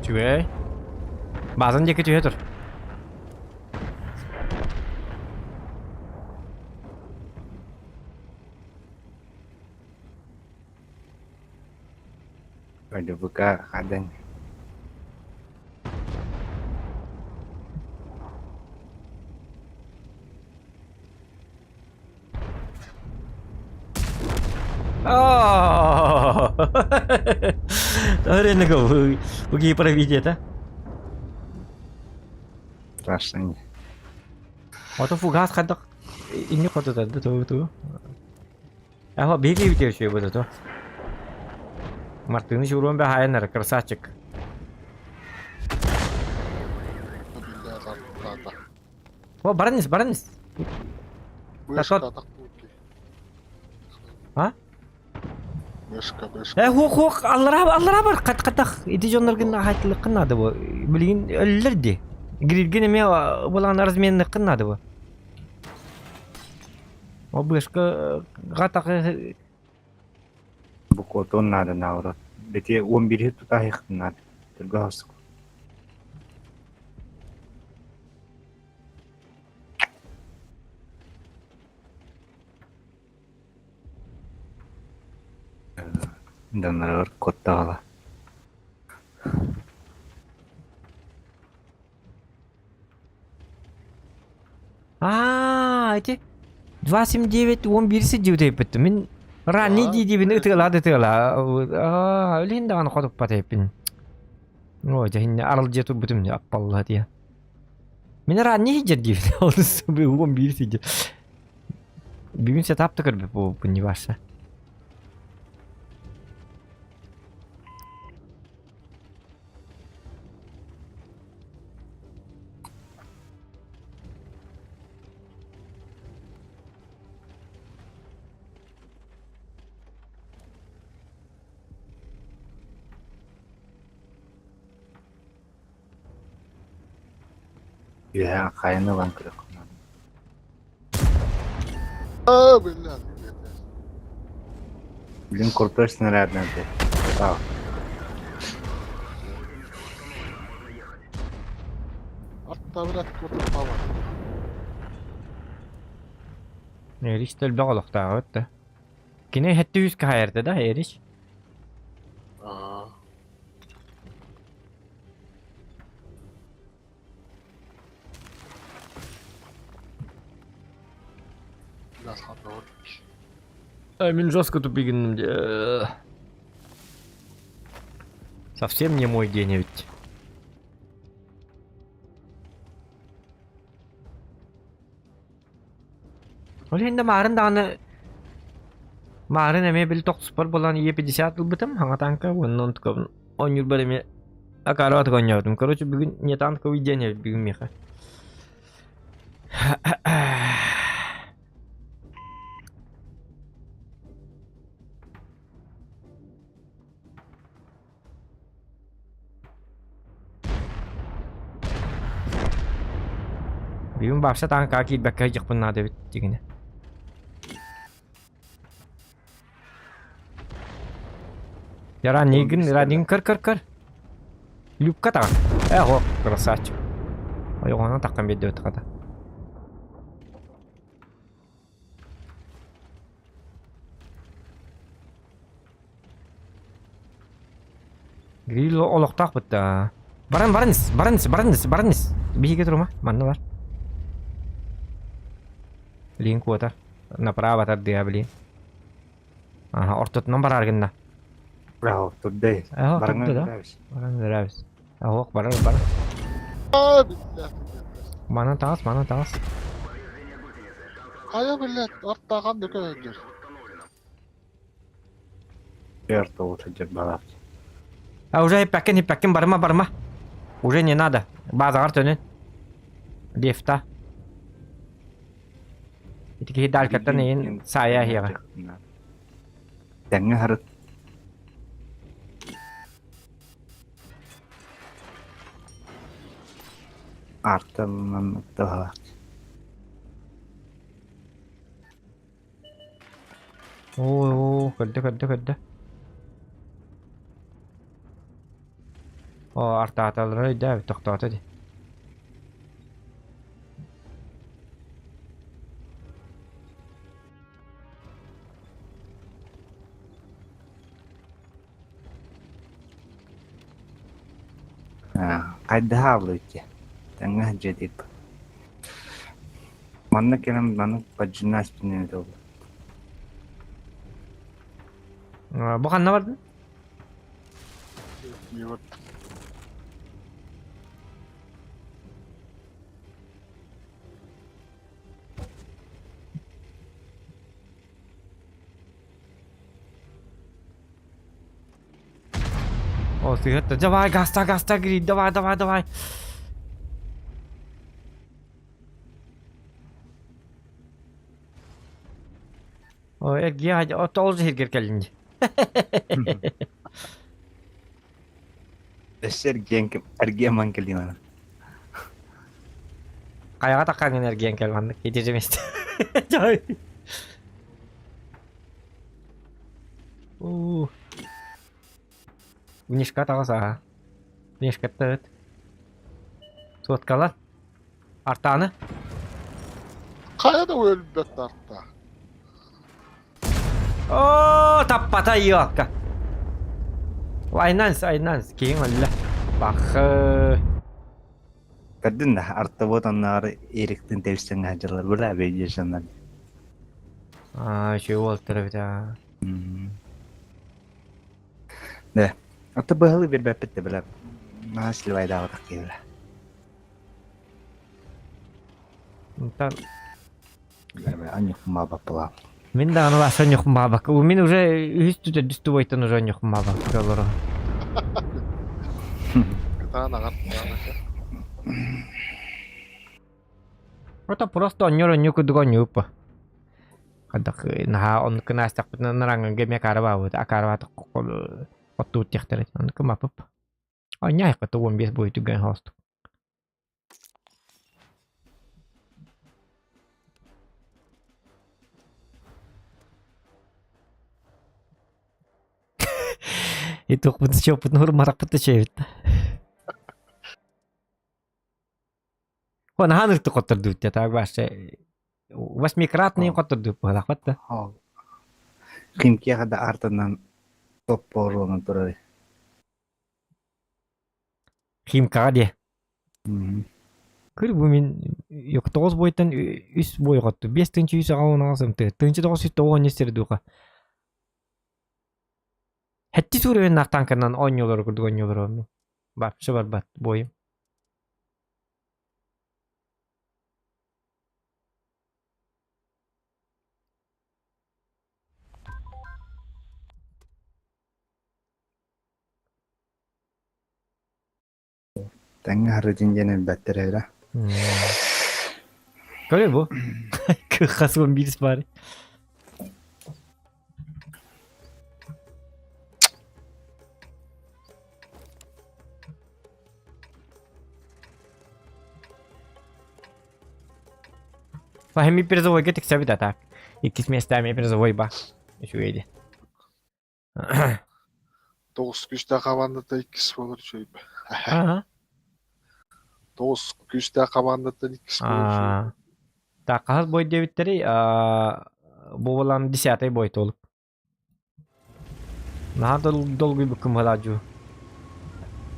Cuy. Bazen dia kecuali tu. Udah buka kadang. Oh. Ada nak pergi pada video ta? Rasanya. Auto fugas kadang ini kau tu tu. Apa begi video sih betul tu? Martini şuurun bir hayaner kırsa açık. Billahi zaten. Oh baranis. Бэшка Так атакуйте. Ha? Бэшка. Huk Allah'a var katak. İdijonlar gene hayatlı kınadı bu. Bilgin ölürdi. Gridgene mi bulan arzmenlik kınadı bu. O başka katak Bu koton nada navrat. Beti 11 tutah nada. Tergas. Данар коттала. эти 29 11 жив деппит. Мен ранний дидибин ытыла. Өлен даган котуп батеппин. О, жахин арыл жету бутум аппалла тия. Мен ранний жеддибин. Олус 11 сиже. Бүгүн сетап тыкыр бу не ваша. Ya kayını lan kırık. Billahi. Блин, крутой снаряд надо. Да. Hatta biraz kurtup hava. Eriş tölbe qoloqtagı ötdü. Kine hette 100 kayırdı da eriş. Aa. Biraz hata olmuş. Мен жестко тупик Совсем не мой день ведь. Öyle şimdi marın dağını marın eme bil tok spor bolan iyi 50 yıl bitim hanga tanka ondan tıkabın 10 yıl bölümü akarvat oynadım. Короче bugün не танковый день bugün Миха. Bugün başta tanka ki bakacak bunlar da bitti yine. Я раннигин кыр. Любка так. О, красавчик. Ой, она так бедет когда. Грил олоқтақ бітті. Барыңыз. Биге тұрма, манны бар. Блин, квота. Направо тардыға, блин. Ага, ортотынан бар аргында. Браво, турдайız. Ага, Барыңа турды да. беребиз. Барыңыз. Ага, бар. Aa billah. Мана тағыз. Aya billah. Arttağan da köydür. Черт, лучше балап. А уже хиппәккен, барма. Уже не надо. Базағар төнін. Лифта. Итіке далкаттан ең сая хеға. Тәңі харыт. Артынан тыға. О, кірді. О, арта аталары өйді әбі тоқтауды де. Қайды хавлы өте. Тәңі жедіп. Манны келем, маны паджына спинені долы. Бұған на бардың? Yok. О, сигарета. Давай, гаста, грид. Давай. О, я толжы хергер келінді. Эсер әргеман келдім ана. Қаяға таққан энергиян келманды. Кетер жеместі. Жай. Внешка тағаса. Внешка тұт. Суаткалар. Артаны. Kaya da ölübet artta. О, таппата йоққа. Айнанс. Кейін өлі. Бақы. Кәдін да артта вот аннары еріктің тәвістен ғажылар. Бұра бейде жанар. Шөй ол тұрып да. Да. Ата бағылы бір бәпітті білі. Насыл байдағы тақ кейбілі. Анық ма бапыла. Мен да аны баса жоқ мабак. Мен уже үсті бойтын уже жоқ мабак. Kıtağına arttağına. Это просто онёр кудуга нюпа. Кадак на он кнастак на ранг геме карва вот а карва то тут техтерет. Он кмапып. А няй кото он без будет гэн хост. Itu pun siapa nur marak pun cewek. Wah nah itu kotor duitnya tak bahasa. восьмикратный коттурду балакпатта. Химкияға да артынан топ боруынан турар. Химкага де. Кыр бу мен 9 бойдан 3 бой котту. 5-тинчи 3 агаунаасым те. 9 тоон нестердуга. Хетти сүрөөн нактанканан оньолор курдук оньолор мен. Бапшы бар бат бойым. Тәңі арыжын женен бәттерейді. Көрі бұл? Қасуын біріс бары. Фахими призовой кетик сәбіт атак. Иккис местами призовой ба. Şu еді. 9 күшті командада 2 болыр жойбы. 9 күшті командада 2 болыр жойбы. Так, қағыз бой дебіттері бұл болан 10 бой толып. Наға долгуй бүкім ғала жу.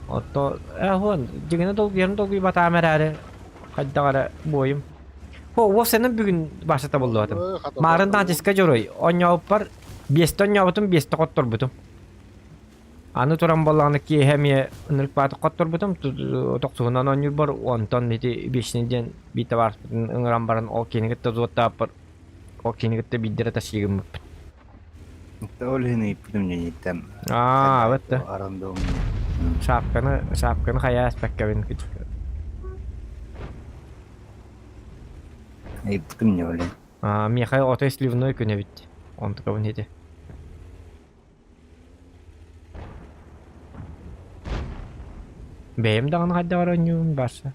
Отто, хуан, жігіні долгуйерін долгуй бата әмір әрі. Қайдағары бойым. О, сенің бүгін башыта болды атым. Марын таңчыска жорой. Он яуып бар. 5 яуытым, 5 қоттыр бұтым. Аны туран болғаны ке әме үнілік баты қоттыр бұтым. Тоқсуғынан он бар. 10 тон неті 5-ден биті бар. Үңіран барын ол кенігітті зуатта бар. Ол кенігітті биддері ташығым бұп. Олені иппідім ненеттен. Өтті. Арандауым. Шапқаны қая әспәккәбін күтік. Иппідім не олен. Мехай отой сливной күні бітті. Он такого не де. Бейім дағын қайда бар ойнуын барса.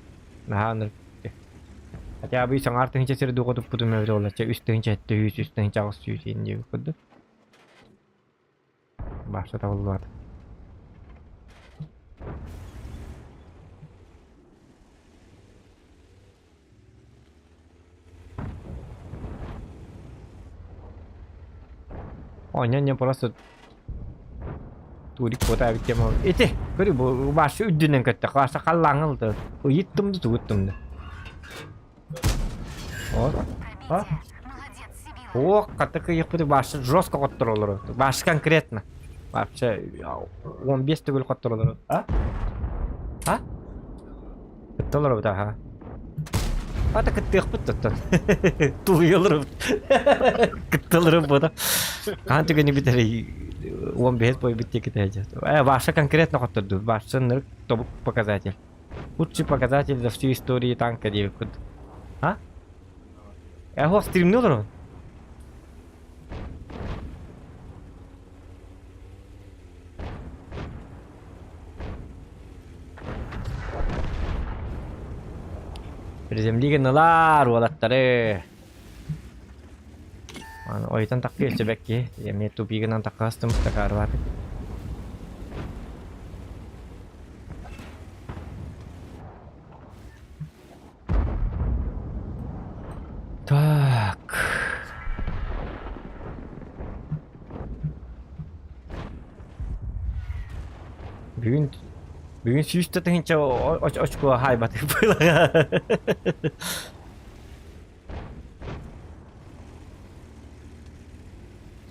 Наға аныр бітті. Хотя бы исang артыңча сірді қотып бұтым өйді олача. Үстіңча әтті үйіз, үстіңча ағыз үйіз енді өкілді. Барса табылды барды. Не просто турик бота битем. Эти, көрү бу башы үддүнөн кетти. Каша каллаңылды. Уйттымды тугуттумду. О, катыкы йыкпыды башы жестко коттурулар. Башы конкретно. Вообще 15 түгүл коттурулар. Кыттылар буда, ха. Ата кыттык бүттүттүн. Туйылыр. Кыттылыр буда. Канты күнү битери 15 бой битти кетежет. Ваша конкретно коттурду. Ваша нырк топ показатель. Лучший показатель за всю историю танка девкут. Его стримнул? Приземлигенналар уалаттары. Ойтан такки өчөбекки. Эми тупигинен таккастым такарбаты. Так. Бүгін сүйісті тыңынша очко хайбаты бұйлаға.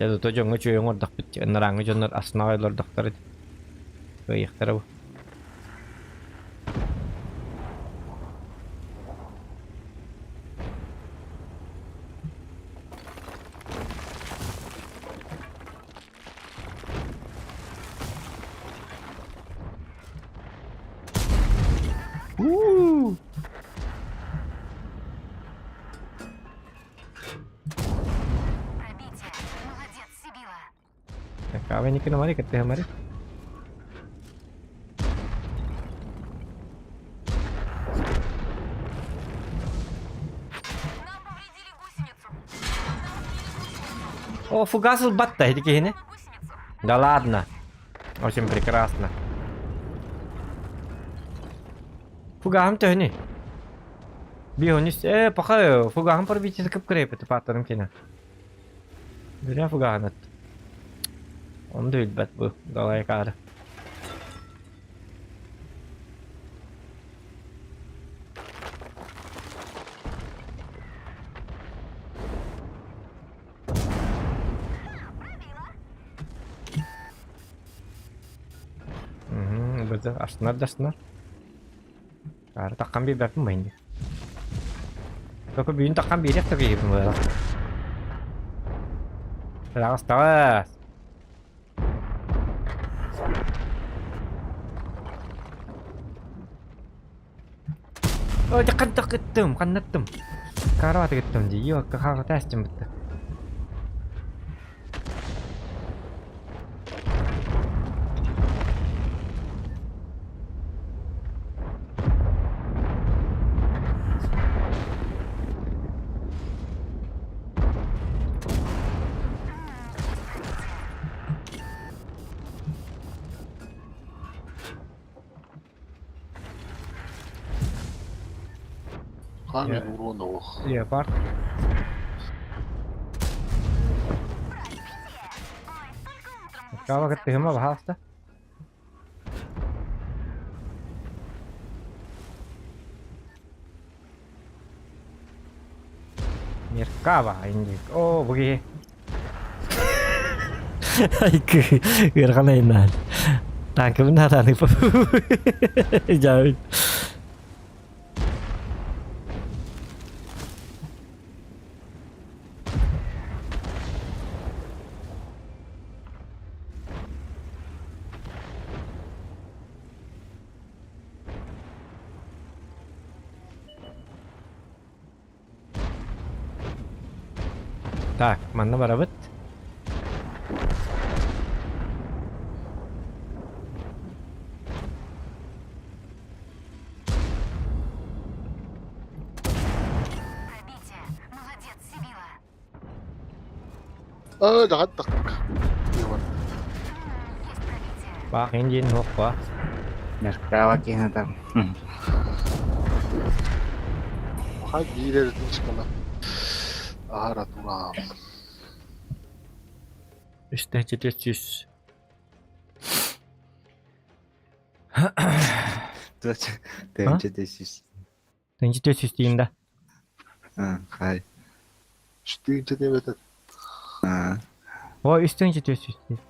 Jadi tu jangan cuy yang ordak pecah nerang jangan asnawa lor dokter itu. Kayak terus. Kau ini kena mari ketemu mari. О, фугасил батта, эти кихины? Да ладно. Очень прекрасно. Фугам то не. Бионис, пока фугахан пробить это крэп, это паттерн кина. Зря фугахан это. Он дует бат был, давай кара. Бізі аштынар. Кары таққан бей бәпім байынды. Только бүйін таққан бейрек тұр кейбін бұйла. Рағыз тағыз. Ой, қандық кеттім, қандаттым. Кары баты кеттім дей, еуі қағы тәстім бітті. Камень урона, ох. Леопард. Кава кеттігіма бағалысты. Меркава индик. О, бұғы. Айкы, ғырғана иннал. Танкымын атаны бұл. Жауын. Так, mana barabet? Пробитие. Молодец, Сибила. Jangan tak. Gimana? Есть пробитие. Bak engine hook pa. Merkava kihatan. Hadi ileri çıkalım. Ahara turam. İşte çetesiz. Тэмчэ дэсис. Sen çetesiz diyeyim de. Хай. Штыгче деп атат. O üstten çetesiz değil.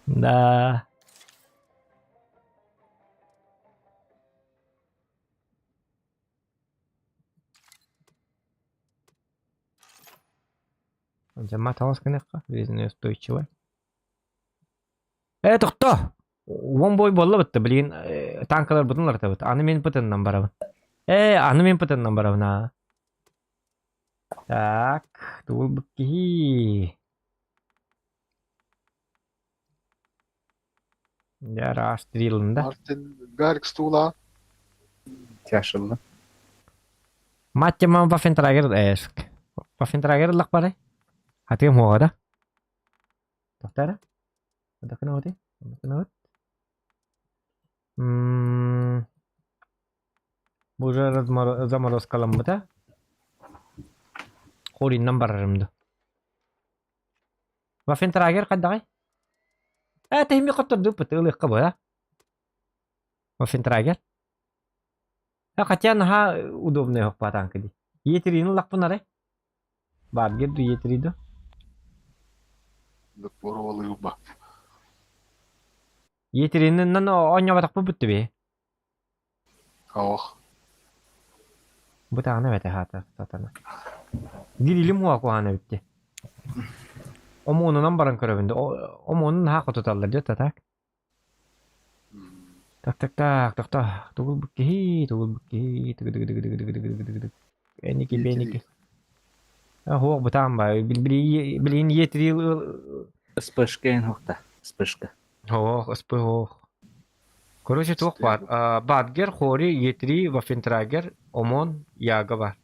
Да. Жама тавас кенекка, резине устойчивый. Тохто! Вон бой болла бітті, білген танкалар бұдынлар табыт. Аны мен пытыннан барабын. Аны мен пытыннан барабын, а. Так, туыл бүкки. Яра аштрилында. Мартин Гарик стула. Тяшылды. Матчама Вафентрагер эск. Вафентрагер лак барай. Хатым хоғада. Тоқтара. Ada kena hote? Ada kena hote? Bu zamoroz kalambuta. Qo'lingdan bararımdı. Вафентрагер qadday? Tehmi qottirdi putiliq qaba. Вафентрагер. Qachon ha удобный hoq patanki. Yetirini laq bunare. Barger du yetirido. Да порвали уба. Yetirinin nan onya batak bu bitti be. Ох. Bu tane vete hata satana. Girilim huwa ko hana bitti. Omonun baran körövünde. Omonun ha kotutallar diyor tak. Tak. Tugul bukki. Eniki. Хуок бутам ба. Билин yetiri. Вспышка инхокта. Вспышка. Спох. Короче, тух бар. Бадгер, хори, yetiri, Вафентрагер, Омон, Яга бар.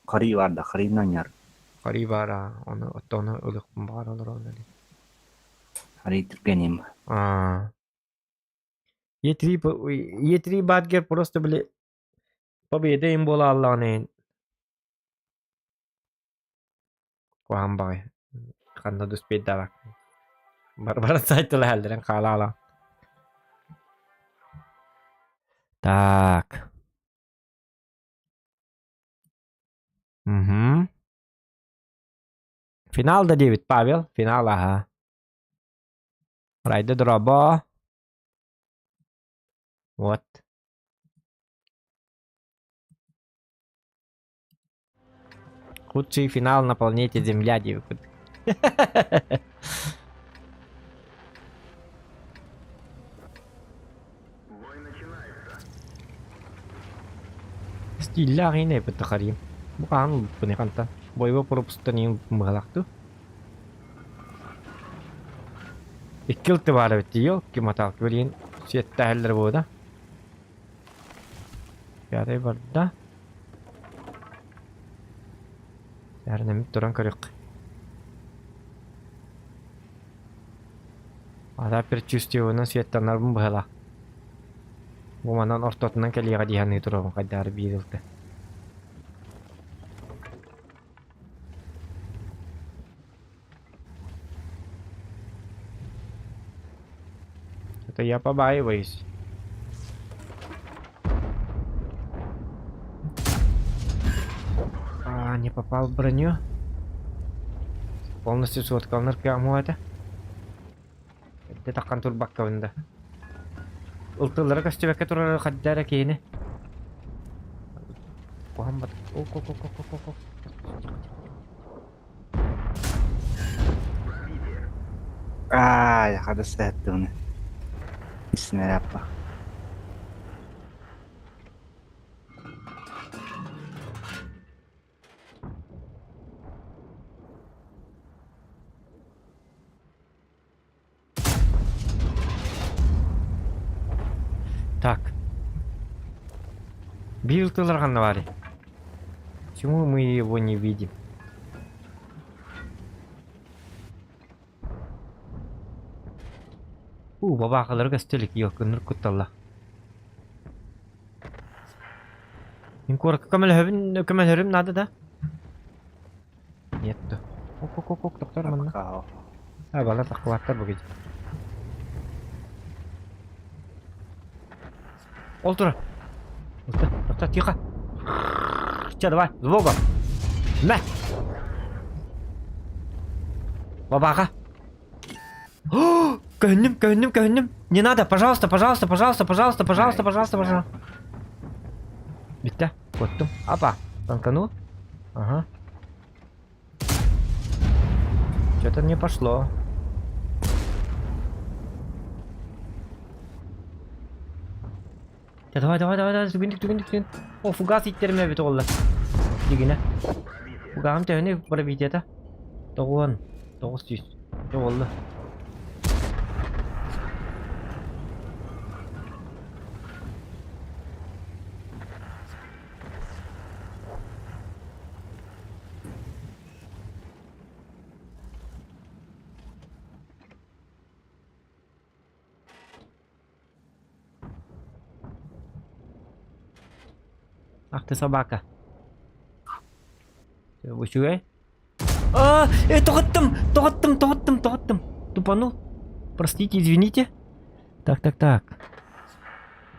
Kari vardı. Kari'nden yar. Qarı var ha. Onu ılık var olur onu. Ари түргенем. Е3 Бадгер просто, бля, победа им была Аллах'ın. Kuhan bay. Kanna dus beda bak. Barbaran saytılı hallerin kala ala. Так. Угу. Финал до 9, Павел. Финал, ага. Райда дроба. Вот. Худший финал на планете Земля, девушка. Stilla ini betakarim. Bukan punya kanta. Boyba propustan yang mengalak tuh. İkil tıvarı bitiyor ki matak bölün siyette heller bu da. Yarı burada. Yarın emin duran kırık. Ada percustio siyette narbun bahala. Bu manan ortatından keliye dihan itu roh kadar birildi. Это я побаиваюсь. Не попал в броню. Полностью соткал ныркаму это. Это такан турбакка вында. Ултылары костюбекке турары каддара кейини. Кухамбат. О. Я kada сеттуны. Снэпа. Так. Билтылар ганнавари. Почему мы его не видим? Баба калар гастелик yok нур кутталла. Инкор камел хөрим надо да? Нетто. Ок доктор манна. Бала такваттар бугай. Олтура. Доктор тихо. Че, давай, звука. На. Бабаха. Көннüm. Не надо, пожалуйста. Bitti. Koydum. Apa. Танканул. Ага. Что-то не пошло. Ya давай, түгіндік. О, фугас иттерім әбет олы. Дегені. Фугағым тәуіне бара бейдеді. 900. Олы. Ах ты собака. Вы чугай? Тоғыттым. Тупанул. Простите, извините. Так.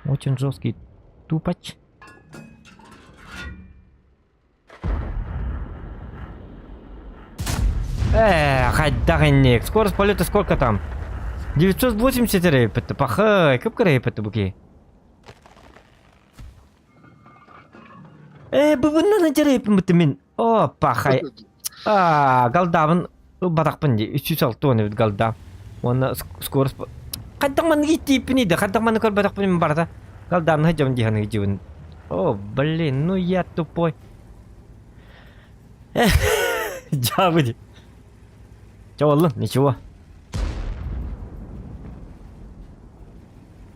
Очень жесткий тупач. Хайдағаннек. Скорость полета сколько там? 980 рейпетті. Пахай, көпкі рейпетті бұке. Бұбыннан әнтерейпін бұты мен. Пахай. Галдабын бадақпын де. 306 тоны бүт галдаб. Оны скорость... Қаддағманы кетейпін еді. Қаддағманы көр бадақпын мен барда. Галдабын хайджамын дейханы кетейпін. Блин, ну я тупой. Жабыды. Чаваллы, ничего.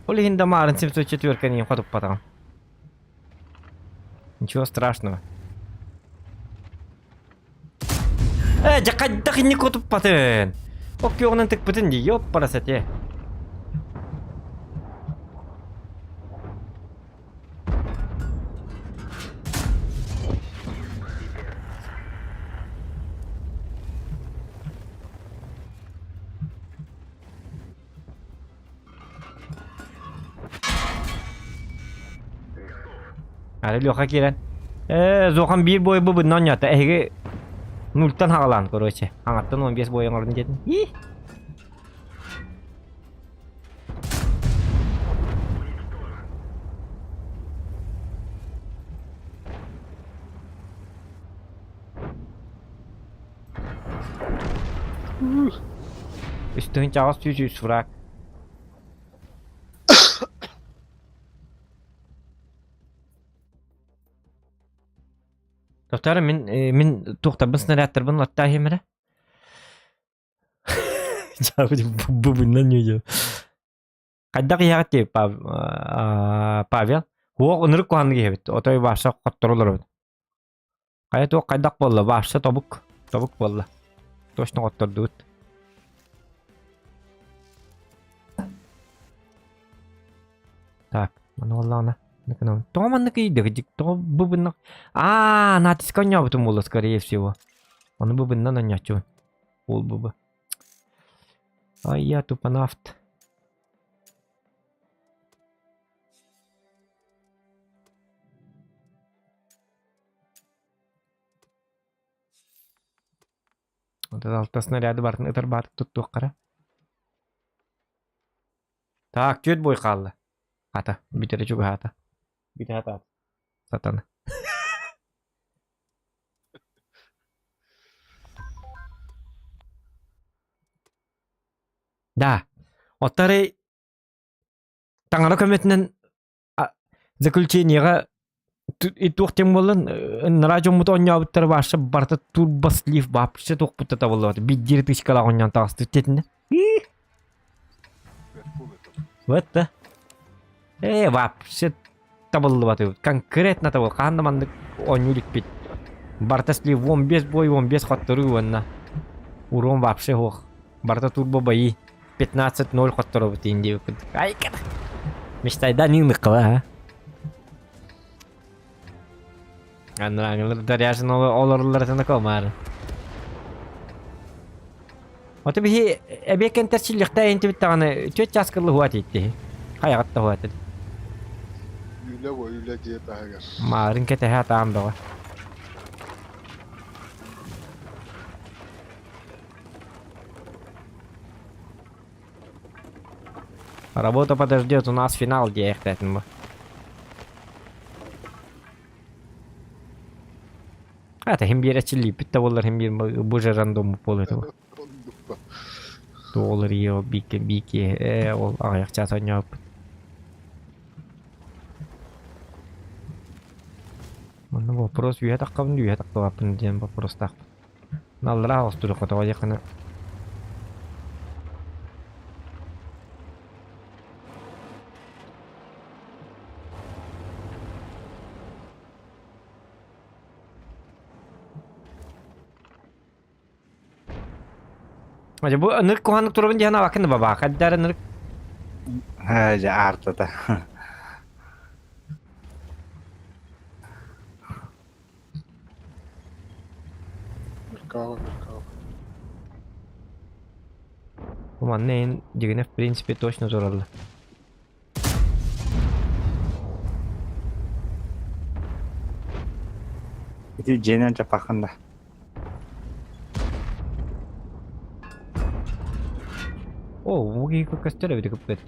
Олегин дамарын 704-ка не ходуп потом. Ничего страшного. Жақайдақ не көтіп батын. Окей, оғынан тік бітін де, еп барасат, Әлі лөқа келен. Зоған бір бойы бұбын ойнаты. Әйгі нульттан хағалан, короче. Аңаттан 15 бойын орын дедім. Üstün çağız tüzüz fırak. Doktor min toxta bın snaryattır bın latta hemere. Cevabı bu bundan ne diyor? Kaddaq yağıt deyip Pavel. Huaq onırık kohanı gehebit. Otoy başa qottor olur. Kayat o kaddaq bolla başa tobuk. Tobuk bolla. Toşna qottor dut. Так, mana ладно. То манныки дыгдик, то бубыннак. Натискан не об этом было, скорее всего. Он бубынна нанячу. Пол бубы. Я тупо нафт. Вот это алты снаряды бар. Ытыр батып туттук кара. Так, чөт бой қалды. Ата, битері жүгі ата. Битері ата. Сатаны. Да. Оттары таңара көметінен заключениеға итуқтен болын радиомут ойнауыттары башы барты турбаслив бапшы тоқпытта табылды. Биддері тышкала ойнан тағысты тетінді. Вот да. Вообще табылды баты. Конкретно табыл. Қандаманды ойнулик бит. Бартасли 15 бой, 15 хоттыры уанна. Урон вообще хоқ. Барта турбо бои. 15-0 хоттыры бит инде. Ай, када. Мечтайда нилны қыла, Андраңылыр даряжын оларларына қалмары. Оты бихи әбекен тәршілікті әйінті біттағаны төт жасқырлы хуат етті. Қайғатта хуат еді. Üyle diye daha gel. Марын кәтәхі атағым бағы. Работа подождет, у нас финал, где я хотел бы. Это химбира чили, питта воллар химбир боже рандом пол этого. Доллар ее бики, ол аяқ часа ойнап. Mana вопрос үйе таққабын, үйе таққабын деген вопрос тақ. Налыра остыры қотаға жақыны. Aja bu nırk kohanlık turabın diyana bakın da baba. Kaddara nırk. Ja артата. Меркава. Bu manneyin digine в принципе точно zorladı. Itu jenan capakanda. О, 무기 그 костюля ведь купит.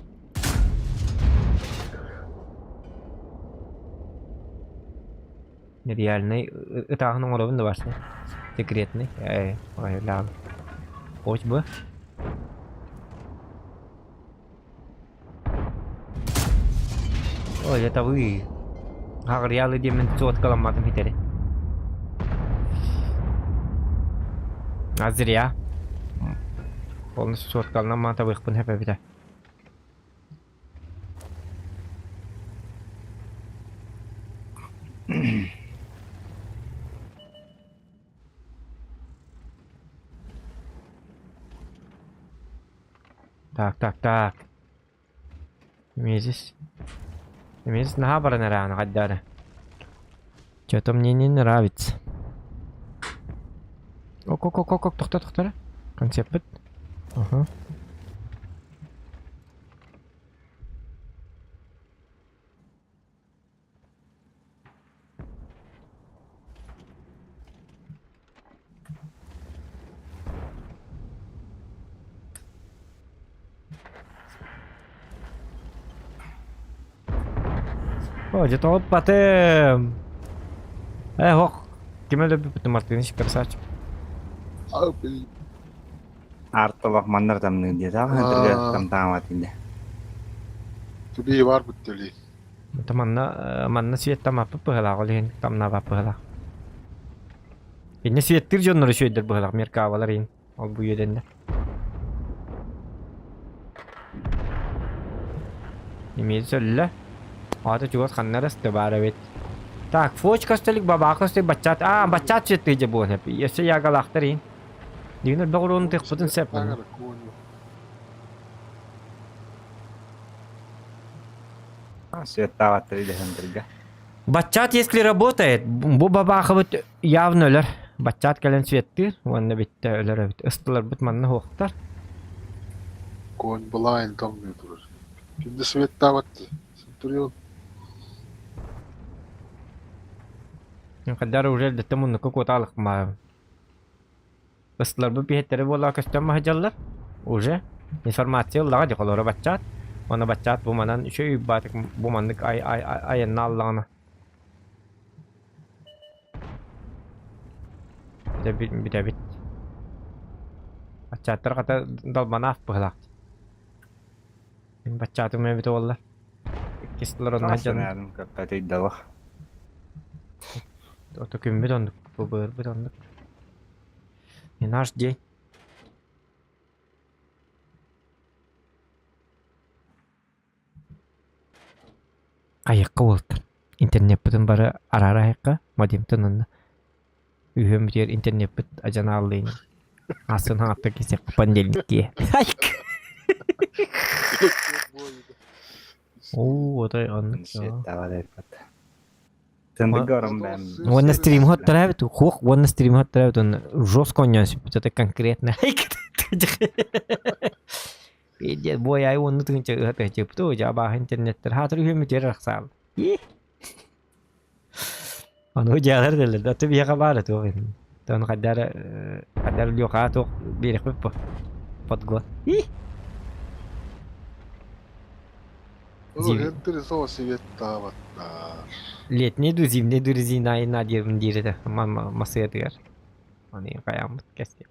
Нереальный. Это ахнул уровень важный. Секретный. Ой, ляг. Хоть бы. Ой, это вы. Как реально деменциот каламатом хитери. А зря. Полностью соткал на матовых пунктах. Так. Мизис. Мизис на хабарна рано гаддара. Что-то мне не нравится. Ок, тохта. Концепт. Ага. О, где-то вот потом. Хох. Кем любит Мартинович красавчик. А, блин. Артылық мандар тамның деді ағы түрге там таматынды. Тулей бар бүттелей. Это манна свет там апы пыгала олен там на пыгала. Инне светтир жоннор шөйдер пыгала меркавалар ин. Ол бу еденде. Имеет сөлле. Аты чугас ханнарас табара бет. Так, фоч кастелик баба кастелик бачат. Бачат светтир же бу хеп. Ясы ягалахтар ин. Динер догрон тек путун сепман. Тагара коню. Свет таваттыр идеген түрге. Бачат, если работает, бу бабаха вот явно өлөр. Бачат келен светтир, онна битте өлөр бит. Ыстылар бит манна хоқтар. Конь былайын тамный турur. Şimdi свет таватты. Сентурион. Каддар уже дете мунну кокоталык ма. Ыстылар бу бихеттери бола кастам махажаллар. Уже информация лага диколора бачат. Ona baccat bu manan şey batık bu mandık ay nallana. Bir de bit. Baccattır kata dal bana af bıhlak. Baccatı mı bit valla. Kistler ondan can. Nasıl kakatı iddalı. Oto kim bit onduk. Bu bır bit onduk. Naş diyey. Ayakka oldu. İnternet bütün bara arara ayakka. Madem tanındı. Ühüm diyor internet bit ajan ağlayın. Asın hatta kesek pandelik diye. Ayık. Oo, o da anlık ya. Свет таваттыр. Сенді көрім бәм. Вон на стрим ход травит, хух, вон на стрим ход травит, он жестко несет, это конкретно. Пиздец, бой, ай он нутун чек это чек, то я ба интернет терхатыр үхем жер рахсал. Onu jalar dele, tapi biar kabar tu kan. Tahun kadar juga tu biar apa? Pot gua. Enteresan свет таваттар. Летний ду, зимний ду резина и надир дирет, масса тер. Они каям кестик.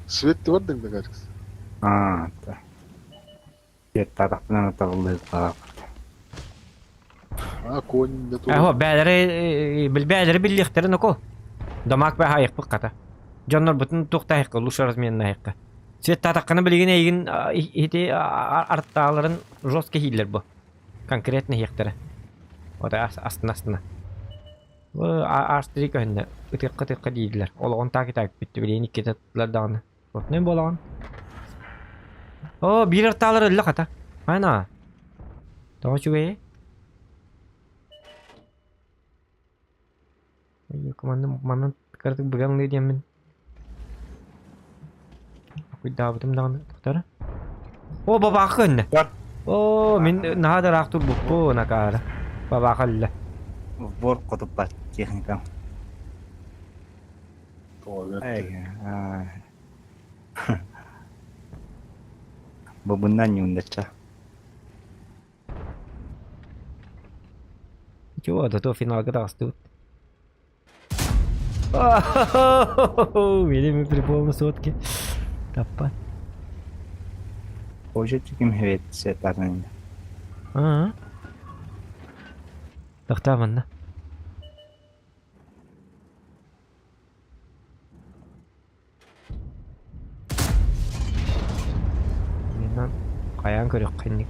Svet'te var da garıks. Ta. Свет тарапынан атағылды тарап. Конь да тут. هو بالبادر باللي اخترنا كو دماغ بها هيك بقطة جنر بتن توقتا هيك لوش رزمين هيك سيت تاتقنا بليغنا يجن هيتي ارتالرن جوسك هيلر بو конкретно هيختره ودا اسناسنا و ارستريك هنا اتقت قديدلر ол он так бит билени кетатлардан вот не болгон о бир арталар эле ката ана тоочуге Mana kartu begang dia men. Aku dah betul dah doktor. Oh baba kan. Oh min nah ada raktur buku nakar. Baba kan lah. Bor kutup baca kan. Tuvalet. Babundan yunda cha. Coba tu final kita tu. Видимо, припомню сотки. Тапа. Hoje чеким хвет сетарнында. Тахтаманна. Kayağın körük kayınlık.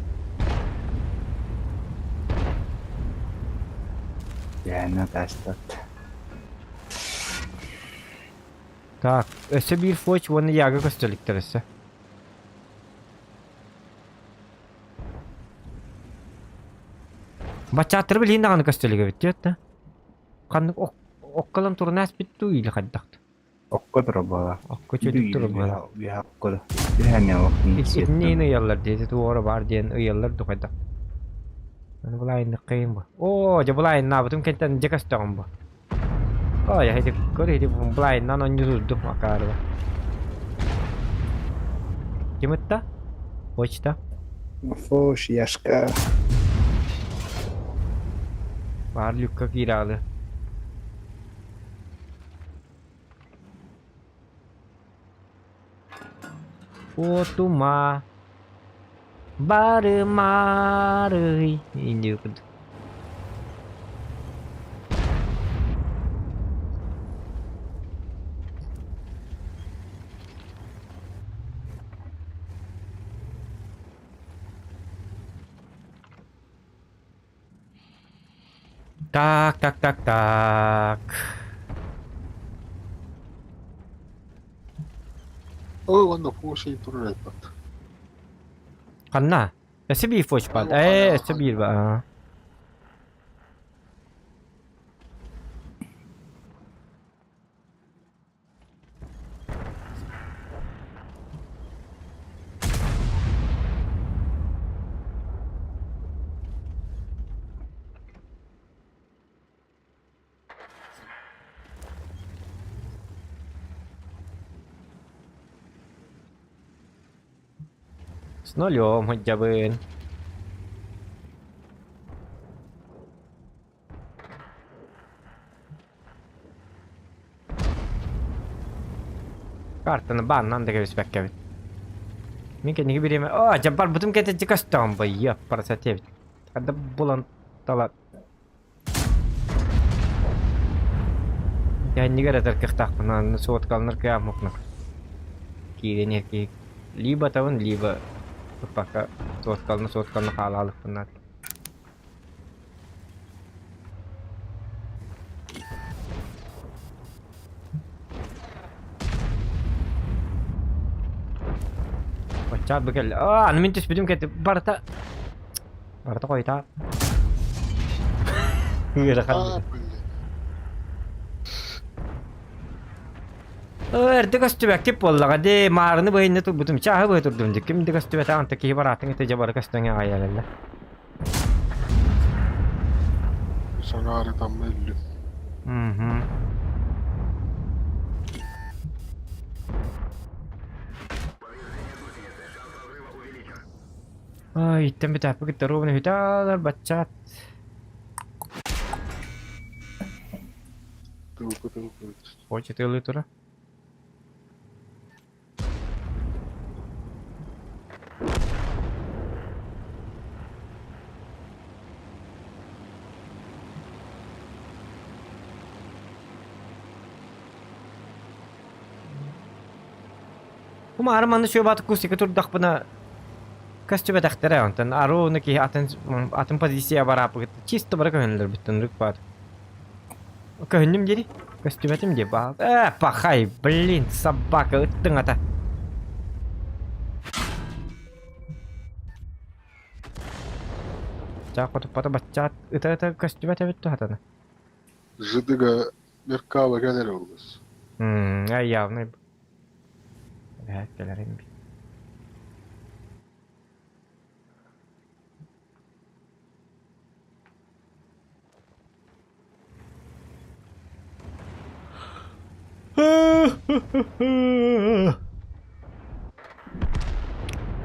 Yani taştat. Так, öse bir foç onu yaga gösterlikler öse. Bachatır bilin dağını gösterlik evet diyor da. Kanlık okkalan turnas bittu ile kaddakt. Okko droba. Okko çocuk durur böyle. Bir hakkı. Bir hani vakti. İtni yıllar dedi doğru var diyen yıllar da kaddak. Hani bulayın kıyım bu. Oo, bulayın ne yaptım kentten cekastam bu. Oh ya hadi kore bulayın nan onyu durdum akarı. Kimutta? Hoçta. Foş yaşka. Var lükka kiralı. Otuma barımarı indi kudu. Tak tak tak tak. wanda fushi turret bat. Kanna. Sabi foch pal. Sabi ba. Snolyo hajabın. Kartını bannan da göz bekleyin. Mungkin ini beri oh jempar betul kita jekas tambah ya para saja. Ada bulan talat. Ya ini gara terkektak nan suat kalner ke amuk nak. Kiri ni ki liba tahun liba. Apakah suat kalner halal penat. Bacaan bekel. Anu mintus bedum kete barata. Barata ko ita. Gila kan. Erdekas tübek tip bolla de marını bayında tu butum çahı bay turdum dikim dekas tübek ta anta ki baratın ite jabar kastanya ayalalla. Sanare tam belli. Mhm. Ay, item betah kita rovne hitalar baccat. Tuh. Hoje teu leitura. Kumara mana coba aku sih keturdak pernah kas coba tak terang dan aro nak aten posisi apa apa gitu cisto mereka handler betul rupat oke henyum jadi kas coba tim dia pakai belin sabak ke tengah ta cakot pada bacat itu kas coba itu hatana Жидыга Меркава gelir olmaz. ya явно evet gelelim bir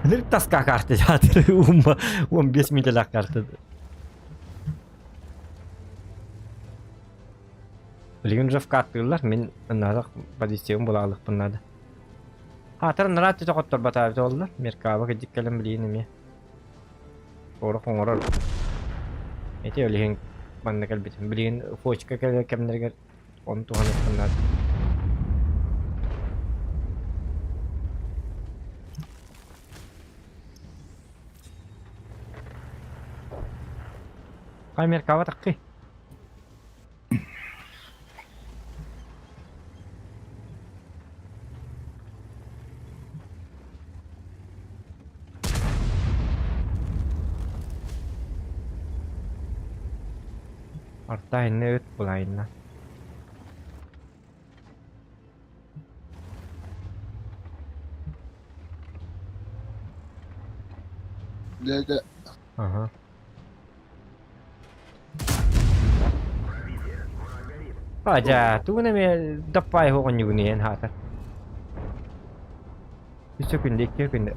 Ini tas kartu jatuh bias minta lah kartu. Beliin raf kartular min narak posisi bulalık bunlarda. Hatar narat itu kotor batar oldular. Merkaba kejikalan beliin mi? Orang. Itu beliin mana kalbitin beliin foch kamera untuk hangat bunlarda. Камер кава таккы. Артайны өт булайна. لا Ага. Aja, tu ne dapai ho kon yuni en hata. Isso quindi che quindi.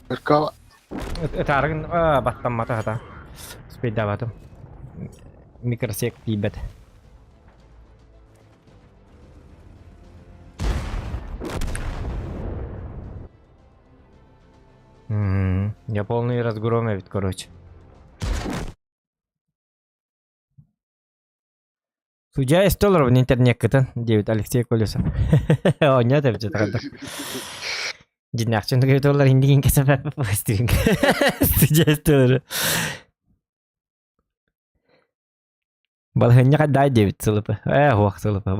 Merkava. Targen battam mata hata. Speda batum. Mikrosek tibet. Я полный разгроме ведь, короче. Судья из долларов в интернет-кытын, Дэвид Алексей Колесов. О, нет, это что-то. Динах, что $9 индигин кесапа постринг. Судья из долларов. Балханья кадай Дэвид сылыпы. Хуак сылыпы.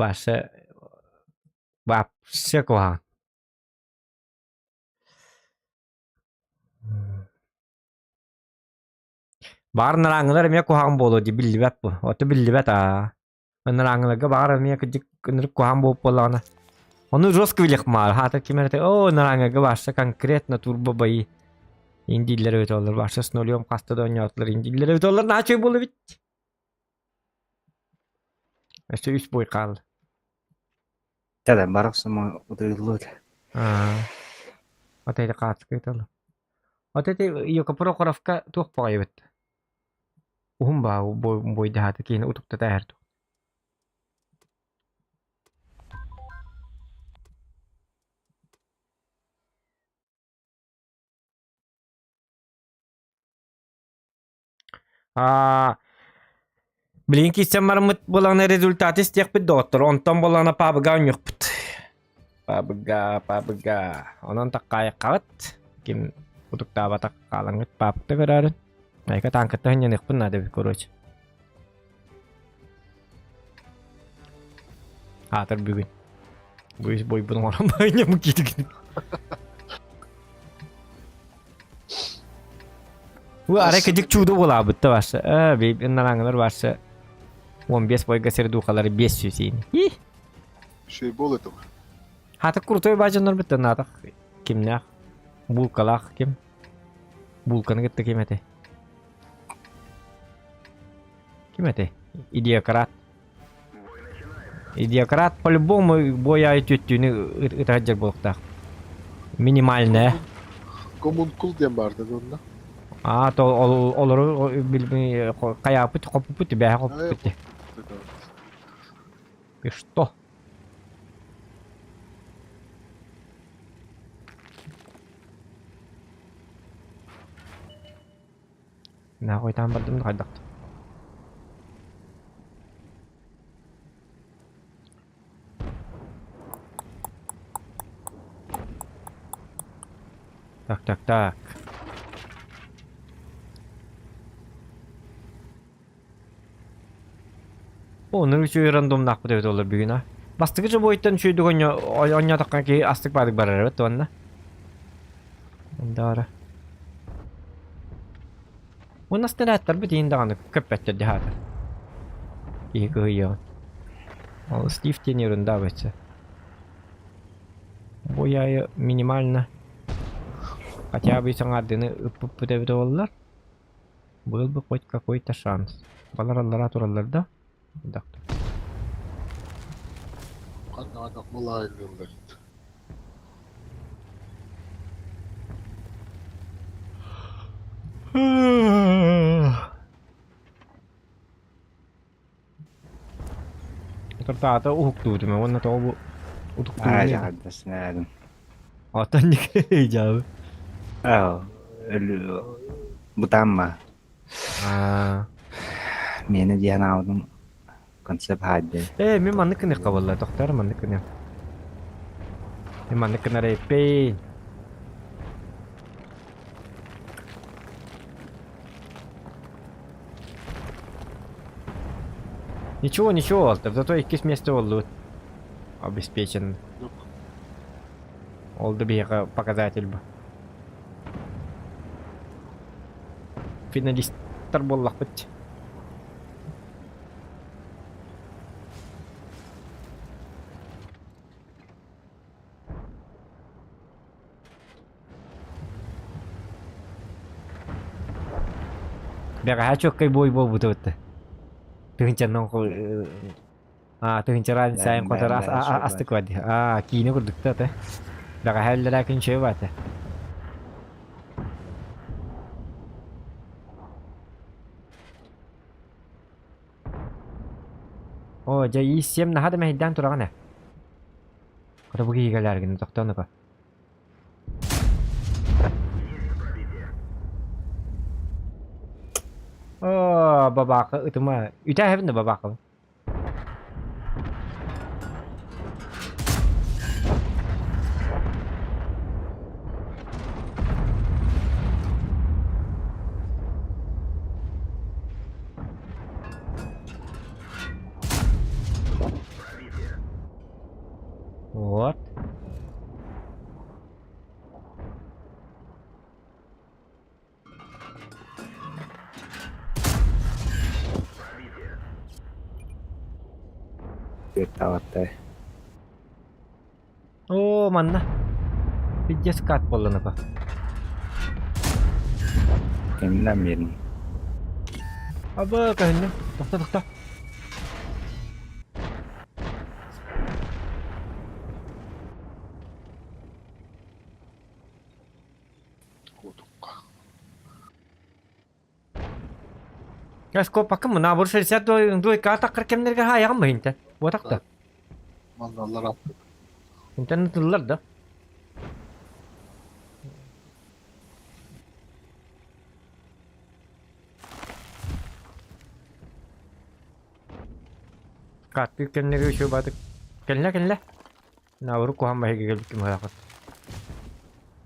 Вообще куха. Бар нараңылар эме кухан болу ди биллибет бу. Оты биллибет а. Нараңыларга бар эме кыжык кынырып кухан болуп боллагана. Onu жестко билек маар. Хата кимерте, о, нараңыларга башта конкретно турбо баи. Индиллер өт олар башта с нулем кастада ойнатылар. Индиллер өт олар начой болу бит. Эсте 3 бой калды. Tätä barasama utuyullut. Отейді қатысқы еталы. Отейді иока прокоровка туқпағай бітті. Ухым ба бойды хаты кейін ұтықты тәәрді. Білген кейсен мармыт болағына результаты істек біт доктор. Онтан болағына пабыға ұнық біт. Пабыға. Онан таққайы қағыт. Кем ұтықта батақ қалаңыт пабықты көрәрін. Айка танкытта хынен ықпын нады бір көрөч. Атыр бүгін. Бұйыз бой бұның оран байыне мұн кетігін. Bu ara kıcık çuğdu ola bıttı başta. Benim narangılar başta. 15 boyga seri dukaları 500 yeni. Şey bol etim. Hatta kurtoy bacanlar bitti natak. Kimler? Bulkalak kim? Bulkanı gitti kim ete? Kim ete? Идиократ. Идиократ по-любому боя тüttüğünü ıtacak bulukta. Минимальная. Коммункул diyen vardı onda. То olur bilmeyi kayapıt kopuput be kopuput. Что? Нахуй там бардым кайдак. Так. 오늘 주요 랜덤 낙부대 dollar büyüğüne. Bastıkıcı boyuttan şuydu onya takkan ki astık badık barar evet doğanla. Ondara. Bu nasıl neler bir deyin dağını köpetçe dihada. İyi kıyıyor. Al Steve deniyorum da geçse. Boyayı минимально. Хотя бы если адыны ыппы доллар. Был бы хоть какой-то шанс. Балар тураларда. Доктор. Adam vallahi ayrıldı. Ternyata uhuktuutu me on tuo utuktuutu. Aja tässä näin. Otan niin jauh. Bu tamma. Meni diyen aldım. концепт хайде. Мен манны кыны кабылла, доктор, манны кыны. Мен манны кыны рейпей. Ничего, Алтер, зато иккис место олду. Обеспечен. Олду бега показатель бы. Финалисттар боллак бит. Бега хачок кай бой болбут өттү. Тыгынчанан тыгынчаран сайын котор астык вади. Кийини курдук та. Бега хәлләр кинче бата. Жай иссем нахада мәйдан турагана. Кара буги геләргән токтоныга. Бабака ытыма. Үтә хәбинде бабака. Вот. Таваттай. Манна. Пиздец кат болланапа. Кемна мен. Аба кайны. Тохта. Яско пакым мына бур шерсят дуй ката кыркемнерге хаягым бейнте. Ботакта. Manzarlar attı. İnternet yıllar da. Katil kendine şu batık. Kendine. Navru kuhan bahi geldik kim hayakat.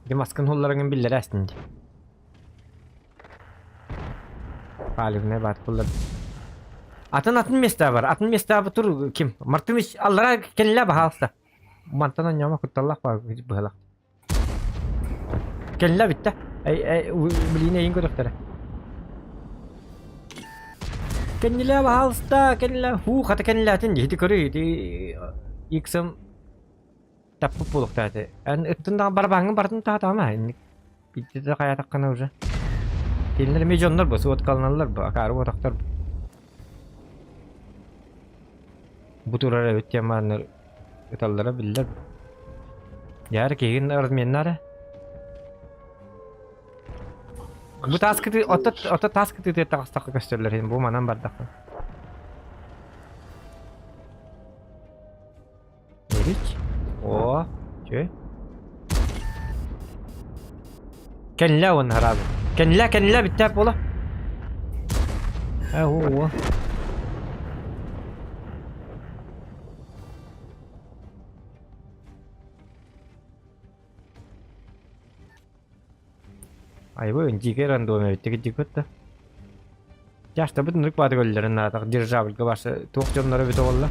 Di maskın hullarının billeri aslında. Halimine bat hullar. Atın mesta var. Atın mesta tur kim? Martmış Allah'a kendine bahasta. Mantan nyama kutallah var hiç bahala. Kendine bitti. Ay biline ingo doktora. Kendine bahasta kendine kata kendine atın hidi kuru di iksam tapu puluk tadi. An ittunda barbangın bartın tahta ama bitti de kaya takkana uca. Kendine milyonlar bu suat kalınlar bu akarı bu doktor. Bu turara ötyamanlar itallara biller. Yar keyin öğretmenler. Bu taskı oto taskı diye task gösterirler bu manan bardak. Erik. Şey. Kenla on harabi. Kenla bitti bola. O. Ay bu önceki random ettik da. Yaşta bütün rık badı gollerin atak dirijabil başı toqjonları bito bolla.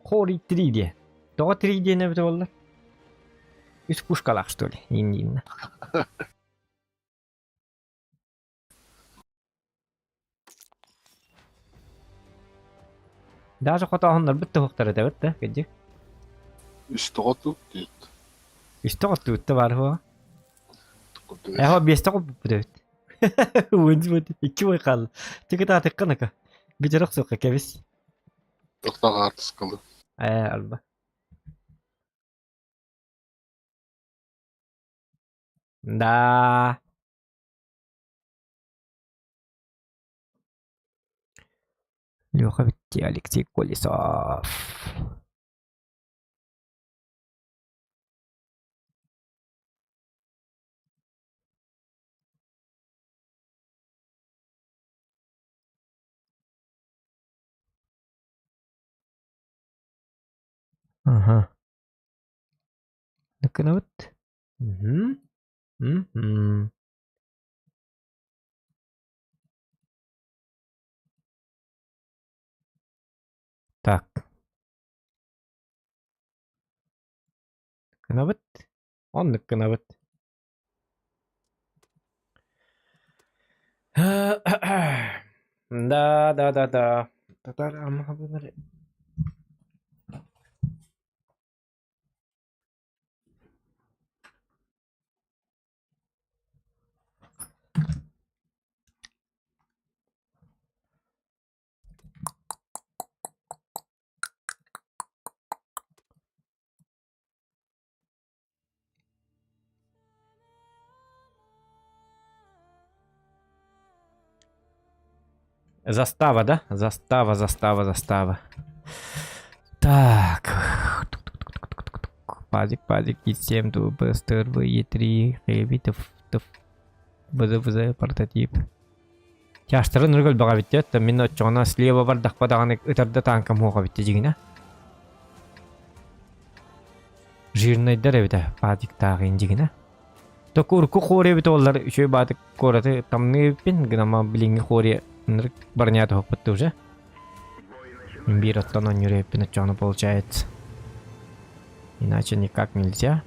Хори 3D. То 3D не бито bolla. Из пушкалах что ли? Инна. Даже хотahonlar bitti hoqtara da bitti gecik. Üstü otup değil. İşte tuttu var ho. Ya bir işte bu. Wins iki way qal. Tika tıqqanaka. Bir jaraq soqa kebis. Doktor artısı kalı. Alba. Da. Yok abi. Алексей Колесов. Ага. Ну-ка, вот. Угу. Угу. Так. Ну вот. Он ну вот. Да. Та-та-дам. Застава, да? Застава. Так. Пазик, И7, Бестер, Е3, Хэви, БЗ, прототип. Яштары нұргіл баға бітті. Мен отчығына слева бардақ падағаны үтірді танкам оға бітті жегіне. Жирнайдар әбіті пазик тағын жегіне. Тоқ ұрқы қоры біті олар үшөй бадық қораты тамны өппен. Гынама біліңі қоры барнята хоқ бітті уже. Бир оттан он юреппен отчығына получается. Иначе никак нельзя.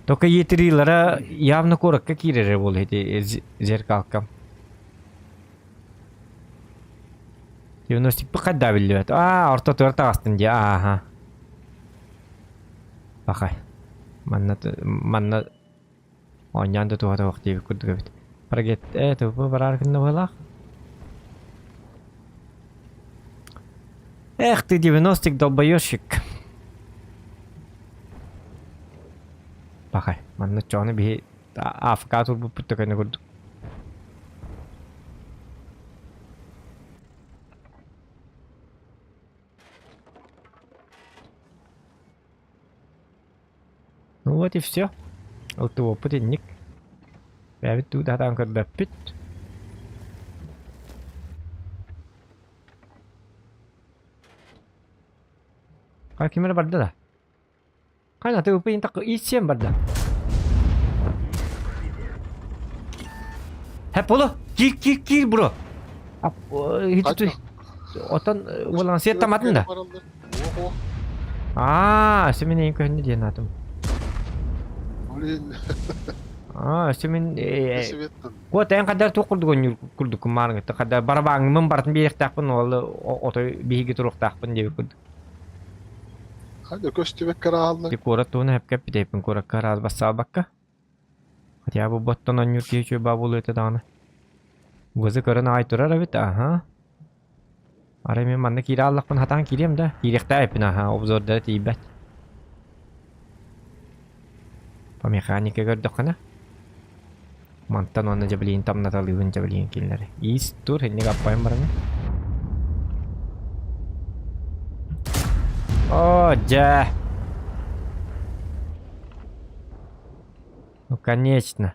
Только Е3-лара явно коротко кирері бол эти зеркалка. 90 қайда білді? Орта төрті астын де. Аха. Бақай. Манна ойнянды туғата вақтебі күрді көбіт. Парагет, тұпы бар арқында болақ. Эх ты, 90-ик долбоёшик. Бақай, манна чоны бі афқа тұр бұл бұтты көйні көрдік. Ну вот и все. Вот его путинник. Я ведь туда там когда пить. Как кемер барды да? Кайна ты упин так И7 барды. Hep oğlum. Gir bro. Hiç otan ulan siyet tamadın da. Semin en köhünde diyen adım. Semin Gua tayang kadar tuh kurduk kemarin gitu. Kadar barabang membarat biyak takpun oğlu oto bihi gitu ruh takpun diye kurduk. Hadi köstübek karalını. Di korat tuh hep kep de pun korat karaz basal bakka. Hadi ya bu botton on yurtiye şu babulu ete dağını. Gözü karın ay turar evet aha. Arayayım ben manna kira Allah pun hatan kiriyem da. Kirikta epin aha obzorda tibet. Pa mekanika gördük kana. Mantan onu jabaliin tam natalıyın jabaliin kinleri. İyis tur hindi kapayım barangnya. Oh, ja. Ну, конечно.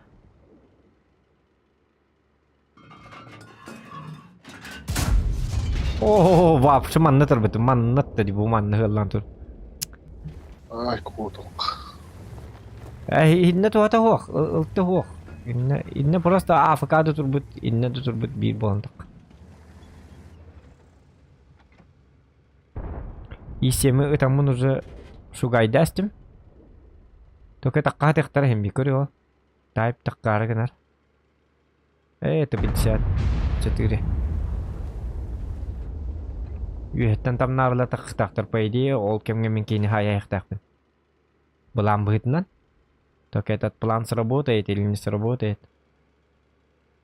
О, вообще манна тарбет, манна тади бу манна хеллан тур. Ay kutuk. Инна туата хуак, ылты хуак. Инна просто афкада турбут, инна турбут бир боландык. И7 ытамын уже шугайдастым. Только такка тектар хем бикөрү. Тайп таккары гынар. Это 54. Үйеттен тамнарыла тақтар по идее, ол кемге мен кейіне хаяяқтақпын. Бұлан бұғытынан. Только этот план сработает или не сработает.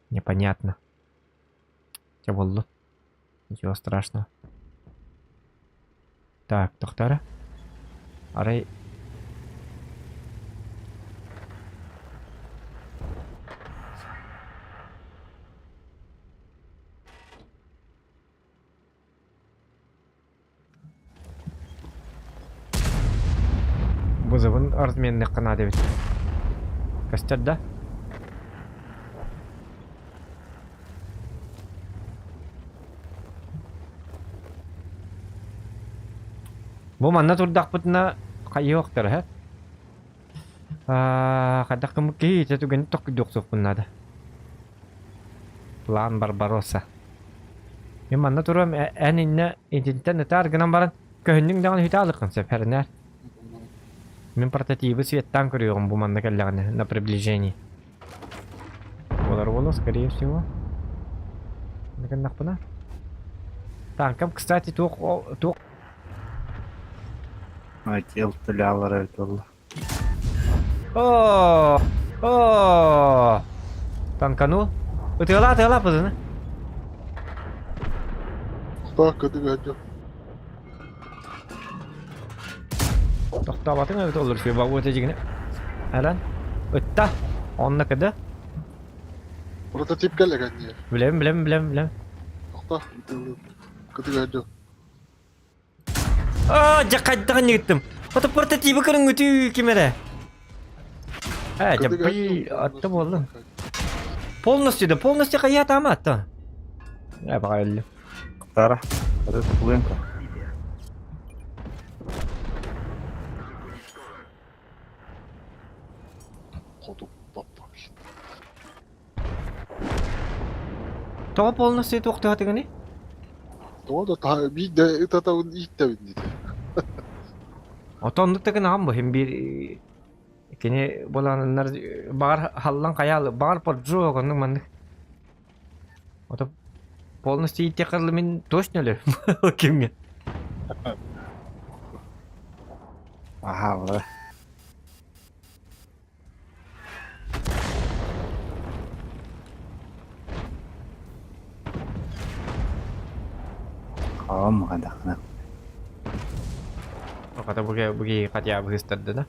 Непонятно. Че болды? Ничего страшного. Так, тоқтары. Арай. Узабын артменне кана дебит. Кастарда. Бу манна турдак бутна кайоктор ха. Кадак кемки tetуген ток доксок bunada. Plan Barbarossa. Мен манна турам әнинне интенттен таргынан баран көһүннүң даган хиталыкын сепәрнәр. Мен прототипы светтан көрüyorum бу манна келләгәне на приближении. Олар боло, скорее всего. Нәкән нахпына. Танкам, кстати, тук Ать ылтылалар айтылды. О! Танкану. Утыла бузуны. Уста кадыга жок. Тоқтабатын өт олар шөй бағу өте жігіне. Әлән. Өтті. Онына кіді. Прототип келеген не? Білем. Уста кадыга жок. Жақайдыған не кеттім. Оты прототипі кірін өті кемері. Жаппай атты болды. Полностью қаят ама атты. Баға әлі. Тара. Это Пуленко. Кодуп баппамш. Тоға полностью тоқты атығыны? Тода та би де тата итте бинди. Отондықтығын ағам бұл. Hem bir kene bolanlar бар халлан қаялы. Бар por жоқ оның маңдық. Ото полностью итекарлы мен точно ле? Кемге? Ага, вот. Қадақна. Kata bugi katya bugistadda da.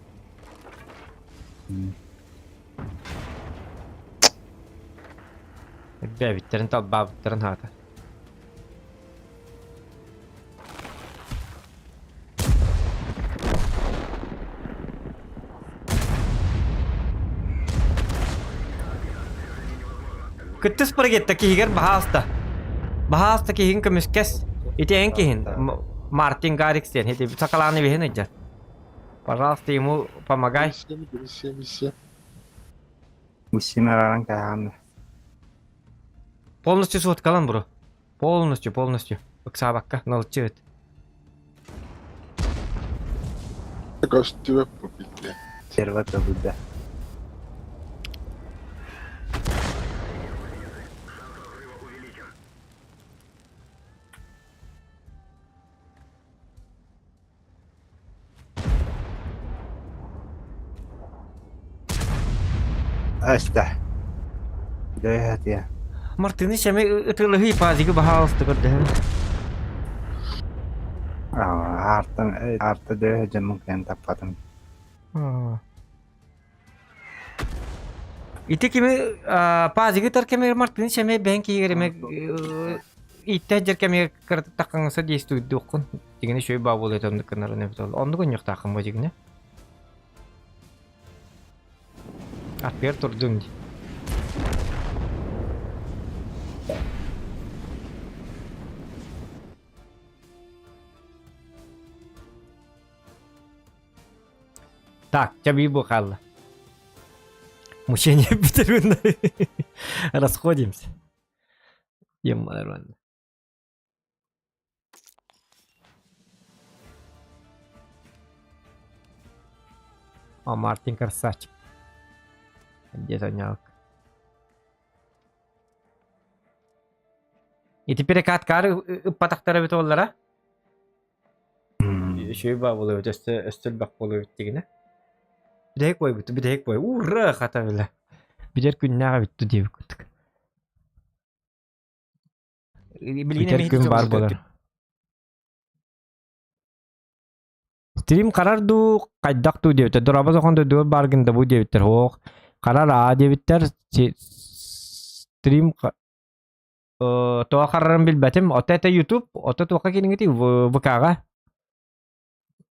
Bevitlerin tabi babitlerin hata. Kıttıs paragetta ki higer bahasta. Bahasta ki hinka miskes. Iti enki hin. Мартин Гарриксен, это соколаны вегенеджа. Пожалуйста, ему помогай. Миссия. Усимераран каянды. Полностью соткалан, бро. Полностью. Баксабакка, налчет. Костюм попитте. Сервата буде. Ашта. Дойхат я. Мартин шаме ытылыгы пазиги бахалысты көрдө. Арта дойхат жамын кайын таппадым. Ити кими пазиги таркеме Мартин шаме бенки егереме иттежер кеме кыртып таккаңса действует докун. Дегене шөй бабыл этемдик кынары не битол. Онду гөньөк такым бо дегене. Атпер турдун. Так, тебе бухало. Мучение Петеруна. Расходимся. Емарон. О, Мартин красавчик. Где-то нялка. И теперь каткары патактары бит оллара. Шөй ба болуп өстөл бак болуп дегене. Бидек бой. Ура хата беле. Бидер күннәгә битте дип көттүк. Бидер күн бар болар. Стрим карарду кайдакту дип, дорабыз оконда дөр баргында бу диптер. Хок. Карар а диптер стрим то карарым билбетим. Ота YouTube, ота тока кирингити ВКга.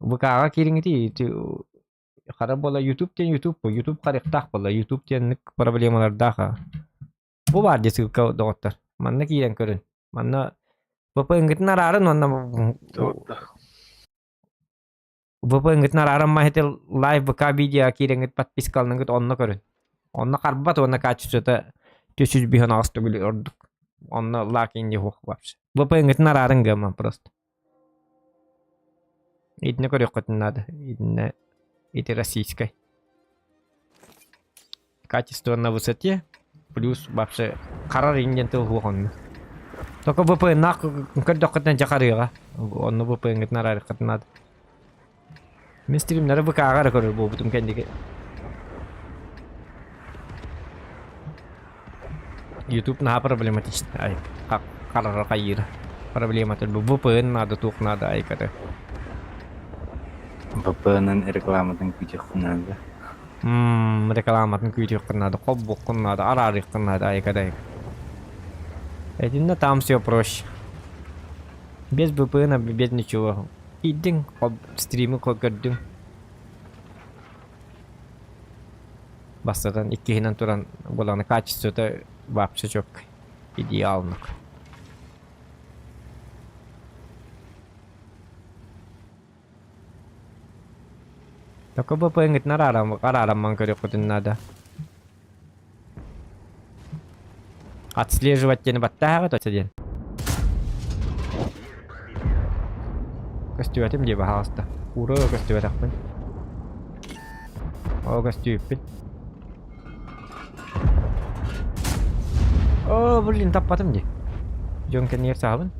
ВКга кирингити Kara bola YouTube diyen YouTube bu. YouTube karıktaq bola. YouTube diyenlik problemalar daha. Bu var diye sıkı doktor. Manna kiyen körün. Manna VPN gittin ararın manna. VPN gittin ararın mahete live baka video kiyen git подпискалның git onna körün. Onna karbat onna kaçışta 300 bir hana biliyorduk. Onna lakin de hoş var. VPN gittin ararın gama просто. Идне көрөк надо. Идне это российской. Качество на высоте плюс вообще карар инден тыл хухон. Только VPN нах көрдөкөтөн жакарыга. Онну VPN гит нарар надо. Мен стримнары ВК агар көрөр бу бутум кендиге. YouTube на проблематично. Ай, как карар кайыр. Проблема тут VPN надо тук надо ай ката. VPN-ын рекламадан күтүк надо. Рекламатын күйтүк надо, коббук надо, арарык надо ай кадай. Этинде там все проще. Без VPN, без ничего. Идин, стримы көрдүң. Бастадан 2-нен туран буланы качеството вообще жок. Идеалнык. Только VPN гит нарарам ман көрөк көтүн надо. Отслеживать тени баттага то ден. Костюатым деп пожалуйста. Ура, костюатакпын. О, костюппин. О, блин, таппатым де. Жонкен ер сабын.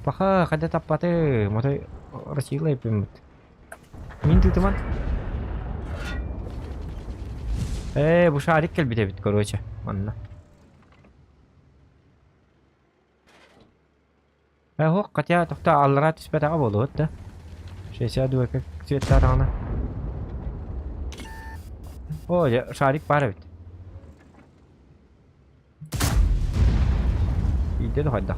Паха, када таппаты, мотой расилай пимит. Мин тутуман. Bu şarik gel bit короче. Манна. هو قتيا تقطع على رات سبتا أبولو ده. شيء سادو كك سيتا رانا. يا شاrik باره bit. İyi de hadi.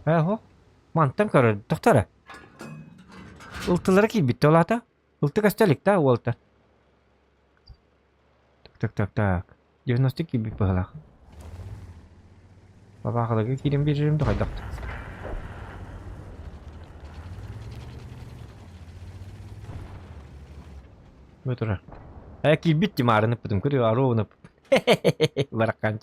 هو Mantap karı doktora. Ultuları ki bitti olata. Ultu kastelik ta ultu. Tak. 90 gibi pahala. Baba kalau kirim birim tuh kayak dokter. Betul. Ki bitti marını pudum kuruyor aronu. Barakanç.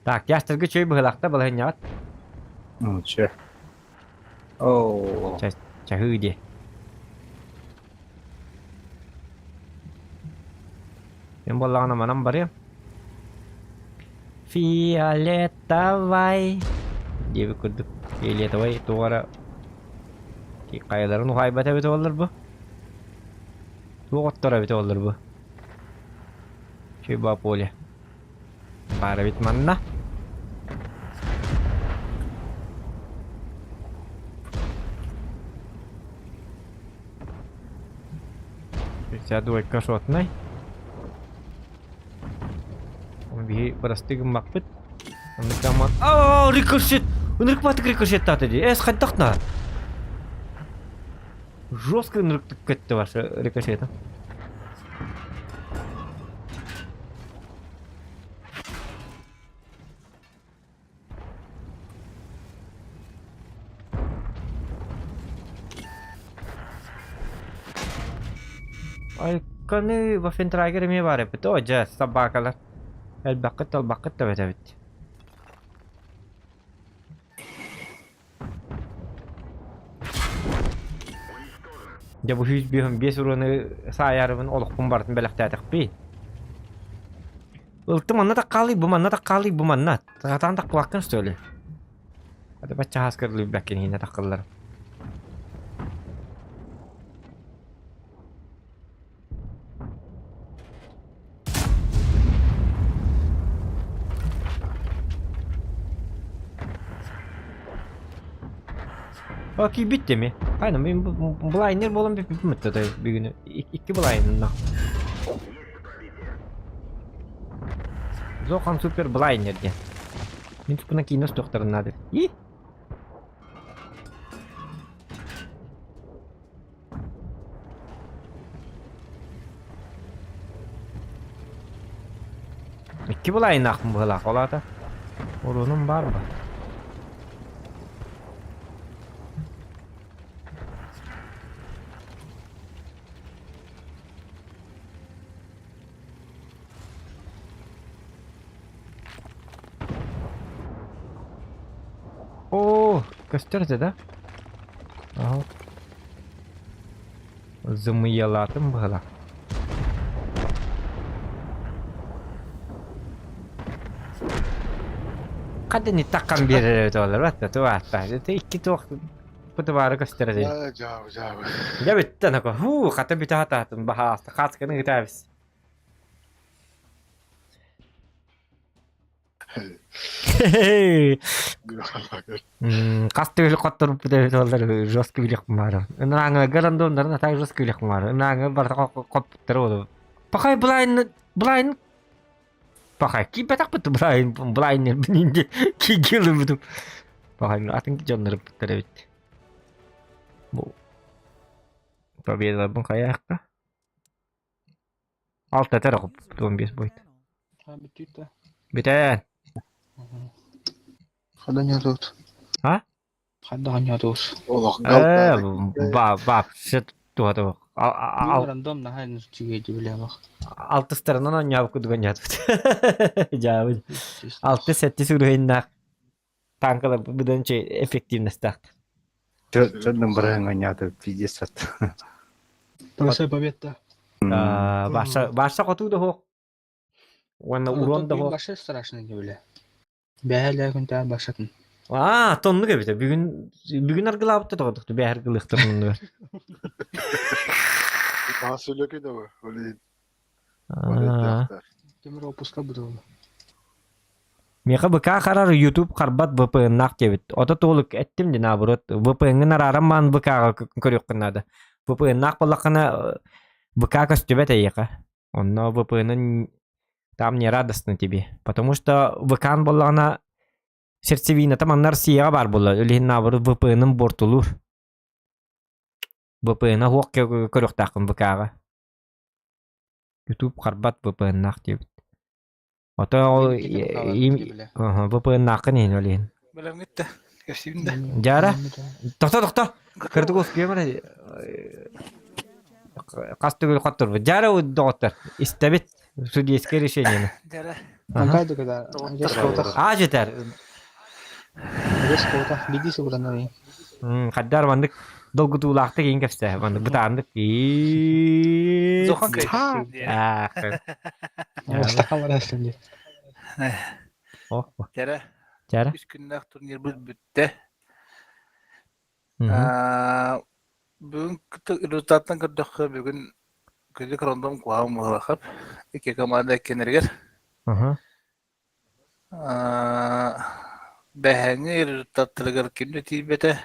Так, я строго чей быхлакта был гнят. Ну, че? О. Чахы де. Мен боллагана манам барем. Фиолетовый. Деп күрдүк. Фиолетовый тугара. Ки кайдарын ухайбата бете болдур бу. Туготтора бете болдур бу. Чей ба поле. Пара бит манна. Двойка шотной. Он бей простыгым макпыт. Он таман. Рикошет! Он рикпатык рикошет татыди. Хаттахна. Жестко нырктык кетти ваша рикошета. Kani Waffen Trager mi var hep o ja sabah kadar. El bakit da evet. Ya bu hiç bir sorunu sayarımın oluqpun bartın belaqtadık bi. Ultim anna taqali bu manna. Taqatan taqwaqkan söyle. Hadi baca askerli bakin hina taqallar. Ki bitti mi? Aynen benim bliner bolan bir müddet bir günü. İki bliner'ın. Zokan super bliner diye. Мен бuna кино doktorun adı. İyi. İki bliner akım bula kolada. Orunun var mı? Oo, gösterdi de. Aha. Zımıyalatım bula. Kadını takkan bir dolar hatta tuvatta. İki tuğ bu da var gösterdi. لا جاوب جاوب Ya bitti nako. Kata bir daha tahtın bahasta. Kat kanı gitabis. Kastı öyle katır bir de dolar josk bilik var. Nanga garandon da tak josk bilik var. Nanga barta kop terus. Pakai blind pakai ki betak betul blind benince ki gelu betul. Pakai atın ki canları terus. Bu Победа Бункаяка. Altta tarafı 11 boyut. Biten. Хадanya тут. Ha? Хадanya тут. والله Bab set tuh. Random nah ini juga juga bak. Altı starından oynayıp kudugan yatı. Jauh. Altı seti suruh indak. Tankala budan şey efektifnes tak. Что набрал гоняты 50. Большая победа. Başta kutu da hok. Wana uron da hok. Başa страшно böyle. Бәһәлә күнтә башатын. Tonlu gibi de. Bugün argılaptı da koduktu. Bir argılıktırın var. ما سلوك كده وليد Темир опуска буду. Meka beka karar YouTube karbat VPN nak cebit. Ota toluk ettim di naburut. VPN nararam man beka körük kınada. VPN nak polakana beka костюбет ека. Онно VPN там не радостно тебе. Потому что VPN болана сердцевина там аннар сия бар бола. Ölhin naburut VPN бортулур. VPN хуак körük takın beka. YouTube karbat VPN nak cebit. Ota VPN nakın in ölhin. Bilem gitti. Geçtiğinde. Jara. Tohta. Kırdık olsun diye bana. Kastı gül katır bu. Jara o doktor. İstebit. Судейское решение. Dere. Кайда когда? Aa yeter. Рескота. Бидисе будан. Kaddar bandık. Dolgu tuğlakta giyin kefse. Bandık butandık. Zokan kayıt. Мустака барасың ди. Oh. Dere. Jara. 3 günlük turnir bitti. Bugün rezultattan gördük bugün küçük random kuağım olacak. İki komanda kenarger. Beheni rezultatları kimde tibete.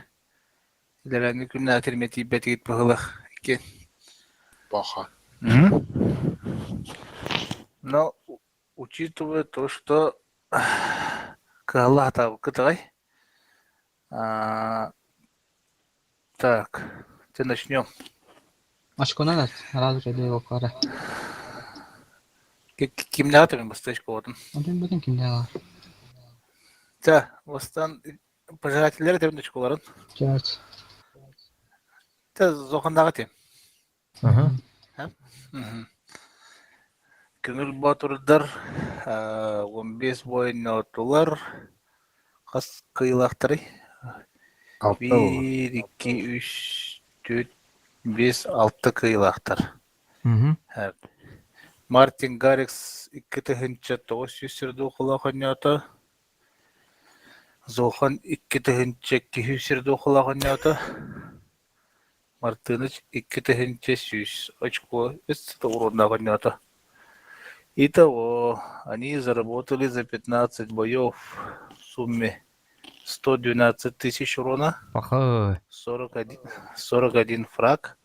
İlerleyen günler terime tibete git bakalım. İki. باخا Но учитывая то, что Калата Кытай. Так, ты начнем. Очко надо. Сразу же его кара. Kimle atayım bastışka oldun. Один bütün kimde var? Да, Vostan пожирателleri de çıkıların. Çarç. Da zokandağı atayım. Gönül Batur'dur. 15 boyunca otular. Kas kıyılaktırı. 1, 2, 3, 4, 5, 6 kıyılaktır. Martin Garrix 2 тыгынча 900 сирді оқыла қойнаты. Зохан 2 тыгынча 200 сирді оқыла қойнаты. Мартыныч 2 тыгынча 100 очко из урона қойнаты. Итого, они заработали за 15 боев в сумме 112 тысяч урона, Пахы. 41 фраг.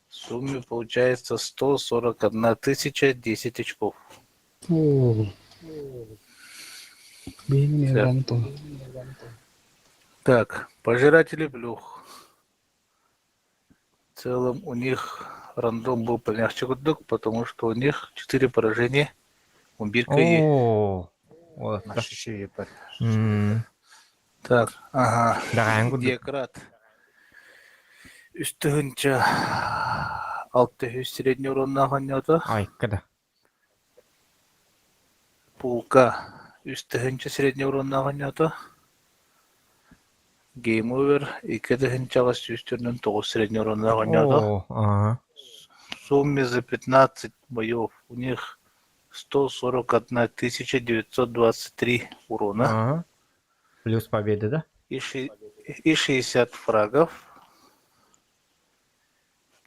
В сумме получается 141 тысяча 10 очков. О. Бедный Всё. Антон. Так, пожиратели плюх. В целом у них рандом был помягче гудок, потому что у них 4 поражения. Умбирка и... О. Вот. Наши шеи бар. Так, ага. Даган гудук. Декрат. Үстігінші 600 средний уронна ғанята. Ай, када. Пулка. Үстігінші средний уронна ғанята. Game over. 2-гінші ағас үстірінің 9 средний уронна ғанята. О, ага. В сумме за 15 боев у них 141 923 урона Ага. Плюс победы, да? и 60 фрагов.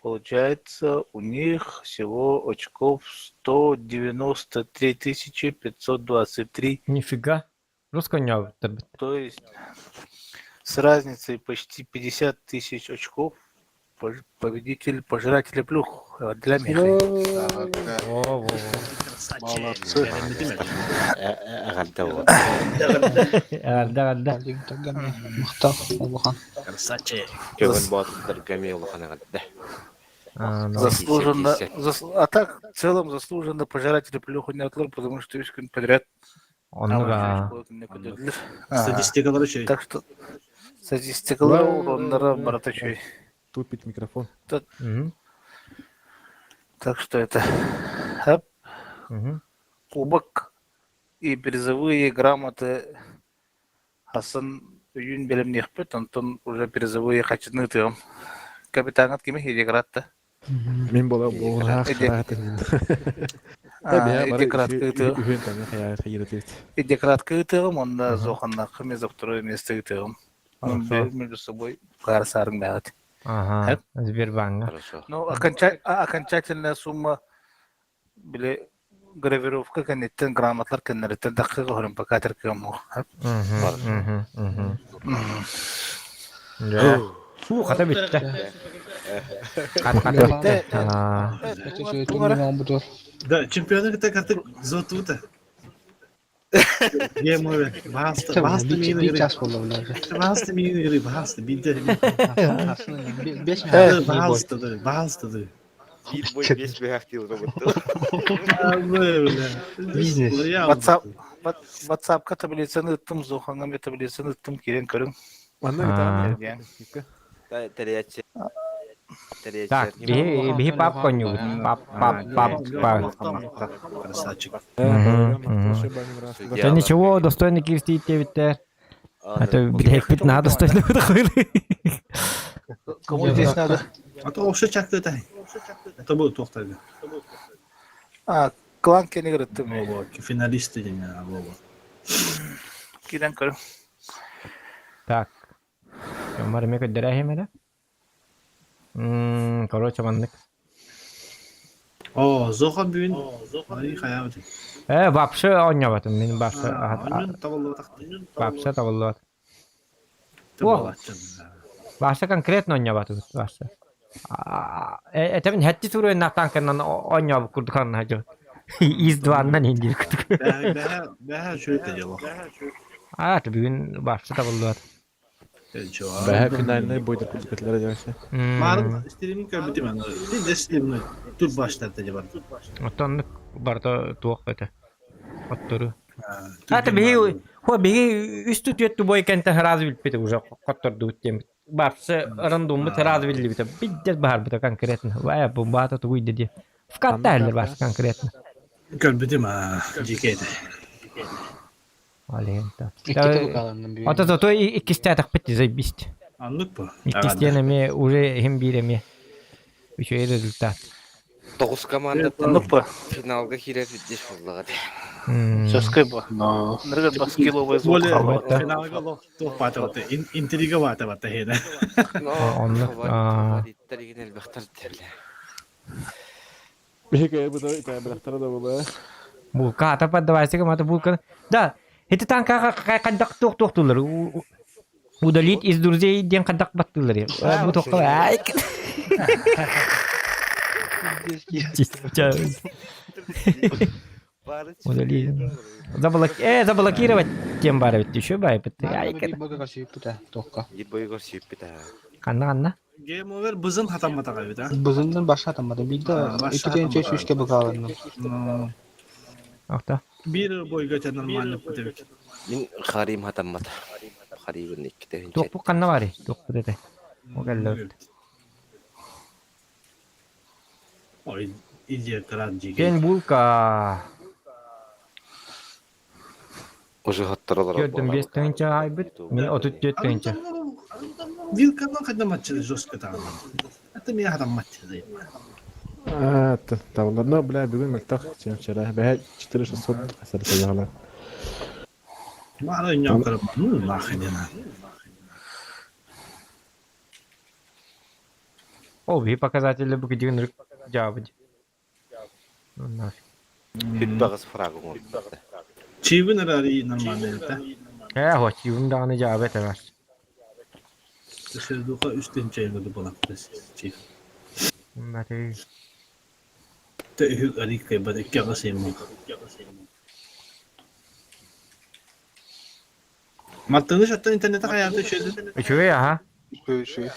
Получается у них всего очков 193 523. Нифига. Русского не авторбит. То есть с разницей почти 50 тысяч очков победитель пожирателя плюх для Михаила. О, Молодцы. да. Алик Тагами. Махтав Аллахан. Заслуженно, а так в целом заслуженно пожиратели плюху не отлор, потому что 3 күн подряд. Онуга. Статистикалар şey. Так что статистикалар уроннары баратачой. Тупит микрофон. Мгм. Так что это Хэп, Мгм. кубок и призовые грамоты Хасан Юн белем нехпет, Антон уже призовые хачны тем. Капитан от кими Эдегратта. Мен бола бола Эдеграт кыты. Эдеграт кыты, онда зоханна хмез второе место кыты. Он между собой гарсарың бәгат. Ага. Сбербанк. Ну, окончательная сумма биле гравировка канеттен грамотлар кеннереттен даққы ғырым пакатер кему. Фу, қата бітті. Қата бітті. Это же турнир Бутор. Да, чемпионы так artık зотута. Геймове. Баста мини игры. Час было, блядь. Баста мини игры, баста биде. Беш Баста. Бизнес. WhatsApp-ка таблицаны ыттым, зохаңа таблицаны ыттым керен көрің. Так, беги папконю. Пап. Красавчик. Это ничего, достойный кирстить тебе. Это, блядь, 15 достойный выходили. Кому здесь надо? А то вообще чакты это. Это будет тоқтайды. Клан кені кірітті ме? Финалисты деген Вова. Керен көрің. Так. Кемар меко дерахим это? Короче, мандык. О, Зоха бүгін. Ари хаябыты. Вообще ойнабатым. Мен вообще Табылды тақты. вообще табылды. Табылды. Вообще конкретно ойнабатым. Вообще. Это мен хатти туру натанканан ойнабы курдукан хажу. Из-2-нан индир курдук. Бәһә шөйті дело. Это бүгін вообще табылды. Бәһә финальный бойда күткетләре дәвәсе. Марын стримин көрбіті мен. Де стримин тур баштарды де бар. Оттаннык барда туақ это. Оттуру. Это беги үстү төттү бой кенте раз билпете уже котторду тем. Вообще рандомы раз билбите. Биддет бар бите конкретно. Вая бомбата туй деди. В картайлер бар конкретно. Көрбіті ма жекеді. Алента. İki kalanın bir. Ото то икистятак пети заебист. Anlık bu. Икистенами уже хембиреме. Еще и результат. 9 команда Нупа. финалга кирет битдеш болдуга. Сөзкай ба. Ныргат бас киловый звук Böyle қалады. finalga toh batı batı. Intriga batı batı hene. Таригинел бахтар дерле. Беге бу да итә бирәктәре дә була. Булка ата поддавайся мата булка. Да, это танка кадак тук туктулар. Удалить из друзей ден кадак баттылар ya. Bu toqqa ay. Удалить. Заблокировать заблокировать еще бай. Ay. Бага карşı пыта тоққа. Гибойгор сүйіппеді. Канна. Game over bızın hatamata kaybı ha. Бузындан баша атамады. Бийді Başka 2-3 atamadı. 3-3 багаланды. Ахта. Bir boy göçen normal bu demek. Мен Харим хатаммата. Харимын икките. Тоқ bu канна var. Тоқ bu dede. O geldi. Oy iyice kırancı. Ken bulka. Уже хаттаралар. Gördüm 5 tınca aybıt. Men 34 tınca. Vilkan'dan kadar maçı Joska tamam. Hatta bir adam maçı değil. Tavallarına bile bugün mektak çemşere. Behe çıtırış asıl asıl sayılar. Var ya yakarım. Bakın yana. Обе показатели бүгін жабы. Хүтбағыз фрагым ол. Çivin ararı normalde. Hoş yuvum dağını jabı etmez. Dışarıda üstten çayırdı bana. Çiv. Mati. Tehük arayı kaybede kâgasıyım. Mattığını şattan internete hayatı şeydi. Şöyle ya ha. Şey.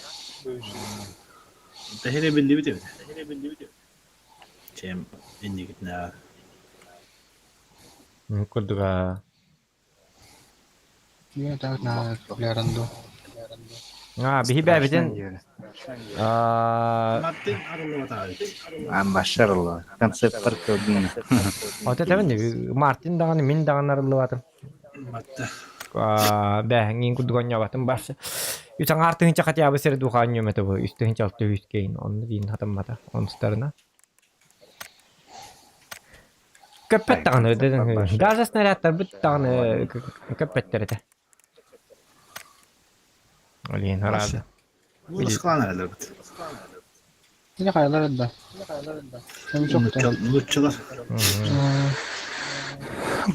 Tehire bildi bir de. Çem indi gitne. Kurduk ha. Iya tak na Lerando. Ha bir hibebetin. Martin arılma tarih. Başarılı. Konsept parkı. Ota tabii de Martin dağını min dağını arılı batım. Matta. Ngin kurduk onya batım başı. Yüzden artık hiç akat yabı seri duhan yömete bu. Üstü hiç altı yüz keyin. Onu din hatam bata. Onun starına. Köpet dağını dedin. Gazas nereyatta bu dağını köpetleri de. Oliyin herhalde. Bu sıkılan herhalde. Yine kayalar da. Hem çok da. Mutçular.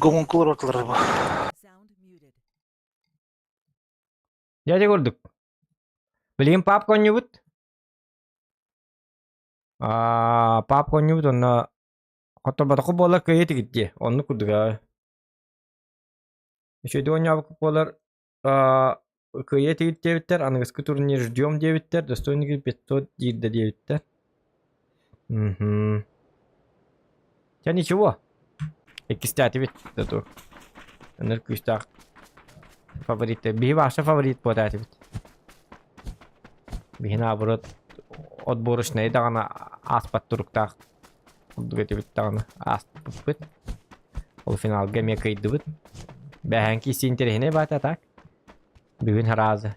Gomunkular ortaları bu. Sound muted. Ya gördük. Bileyim popcorn yubut. Popcorn yubut onu hatta bada kubolar kıyıtı gitti. Onu kurduk ya. Şeyde oynayıp kubolar kıyıtı gitti diyebitter. Anıgıskı turnir ждем diyebitter. Достойники 500 girdi diyebitter. Ya ничего. Экистати бит. Это. Энергия фавориты. Би ваша фаворит подати бит. Би наоборот отборочный дагана аспат туруктак. Дугати бит дагана аспат бит. Ол финалга мекайды бит. Бәһәнки синтерехне бата так. Бүгүн харазы.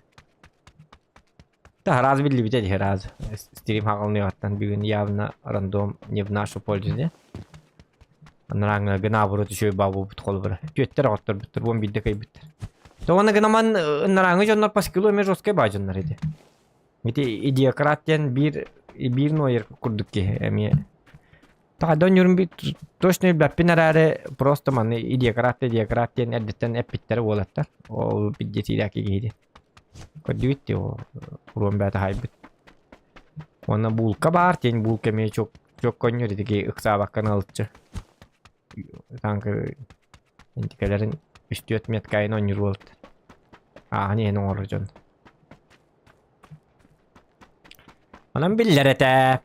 Та харазы билли бит харазы. Стрим хагылны аттан бүгүн явно рандом не в нашу пользу, не? Анраңа наоборот еще бабу бит кол бир. Көттөр аттыр биттер 11 кай биттер. Тоғаны гынаман нараңы жоннар пас километр жоске бажыннар иди. Мити идиократтен бир нойер курдук ки эми. Тағадан юрум бит точно бәппин арары просто маны идиократтен эддеттен эппиттер болаттар. Ол биддетидаки кейди. Көдүйтти о урон бәті хайбит. Оны булка бар, тен булка ме чок коньор идиги ыксабаккан алытчы. Танкы интикаларын 3-4 меткайын ойныр болт. Не ең оңыр жон. Анан биллер эте.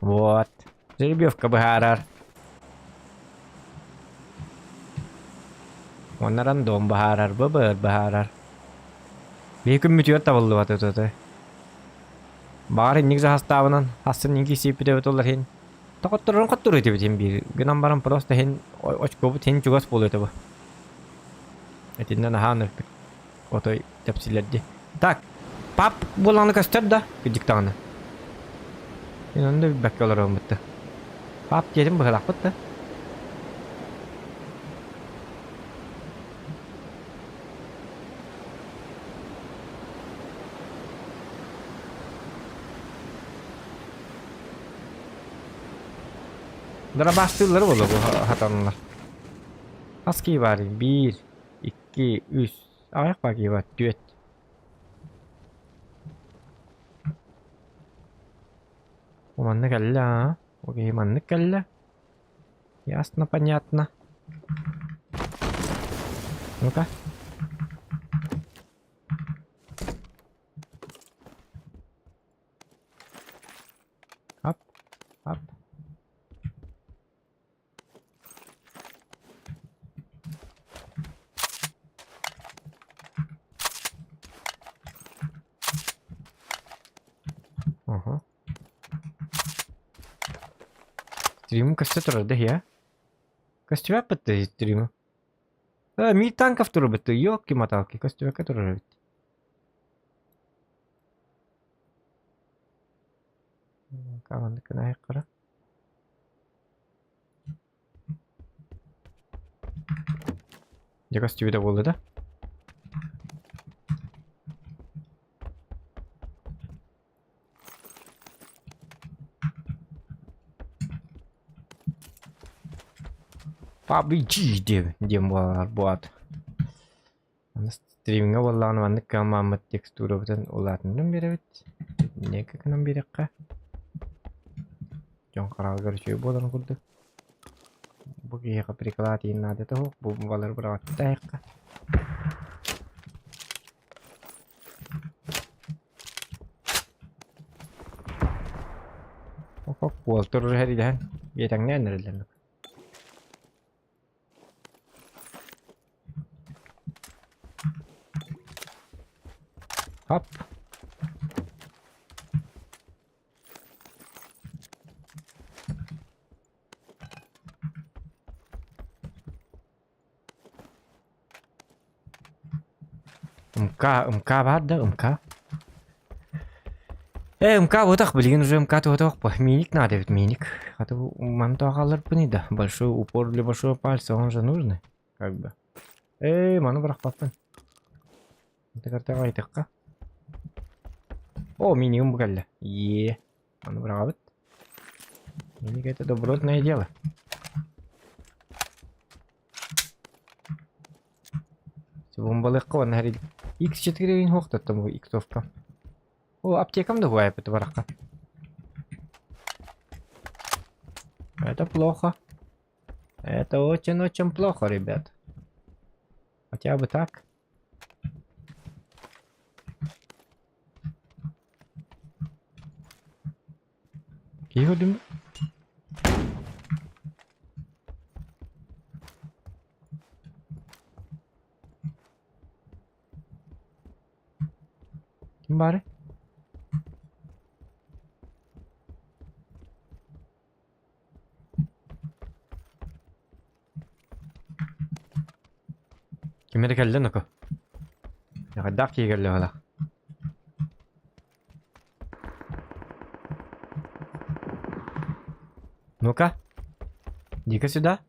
Вот. Жеребьевка бахарар. Оны рандом бахарар, бабыр бахарар. Бейкім мүтіет табылды бат өтөті. Бағар еннік жахастабынан, хасын енкі сейпіде өт олар хен. Тоқыттырын қыттыр өте бітен бір. Гынан баран просто хен очко бұт хен чугас бол өте бұл. Этинден ахан өппік. Отой тәпсілерді. Так, пап болаңны көстер да, күдік тағаны. Мен онда бәкке олар оң бұтты. Пап дедім бұғылақ бұтты. Dara bastırları olur bu hatanlar. Az ki var? 1, 2, 3. Ayak bak var. 4. Манны кэллэ, а? Окей, манны кэллэ. Ясно, понятно. Ну-ка. Ап, ап. Ага. Стрим костюм да я. Костюм бітті стрим. Ми танков туры бітті. Ёлки-моталки. Костюм который бітті. Команда кына айқыра. Я костюм да болды да? PUBG дем бар буат. Стриминга болланы манны камамат текстура бутан улатынын беребит. Неке кынан берекка. Жон карал көрчөй болан курду. Бу кийка приколат надо то бу балар брат тайка. Ок болтур хериден. Бетаңнан нерелен. Hop. МК بعد МК. МК вот так, блин, уже МК то вот миник надо, ведь миник. А то манту агалар да. Большой упор для большого пальца, он же нужный, как бы. Ману брах папа. Это как давай так. О, минимум галля. Он бравит. Миник это добротное дело. Бомбалыкка вон харид. X4 хохта там иксовка. О, аптекам давай это варака. Это плохо. Это очень-очень плохо, ребят. Хотя бы так. Киhodum. Kim bari? Kim ada geldi nako? Ya kadar ki geldi hala. Ну-ка, иди-ка сюда.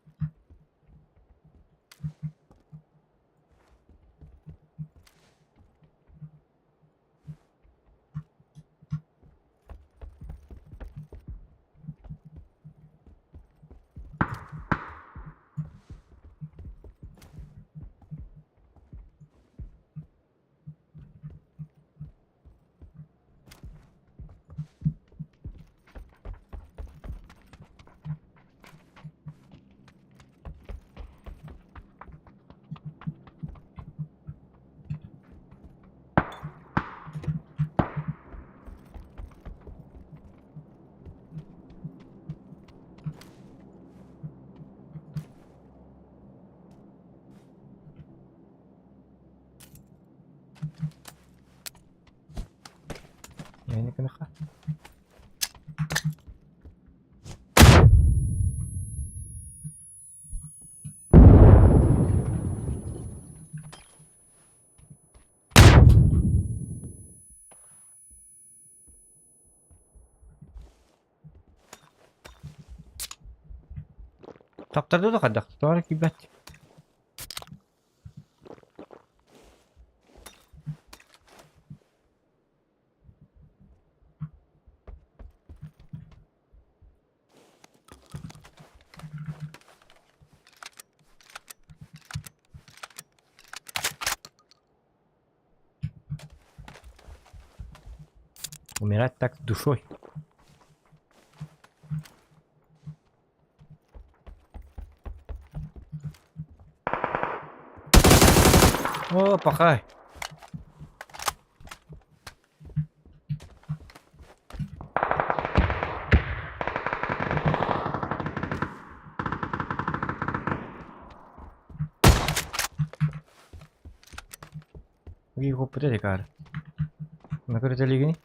يعني كنا خا Таптарды да кадак тора кибет. Умирать так душой. О, пахай. Его подали, cara. На какой-то лиге?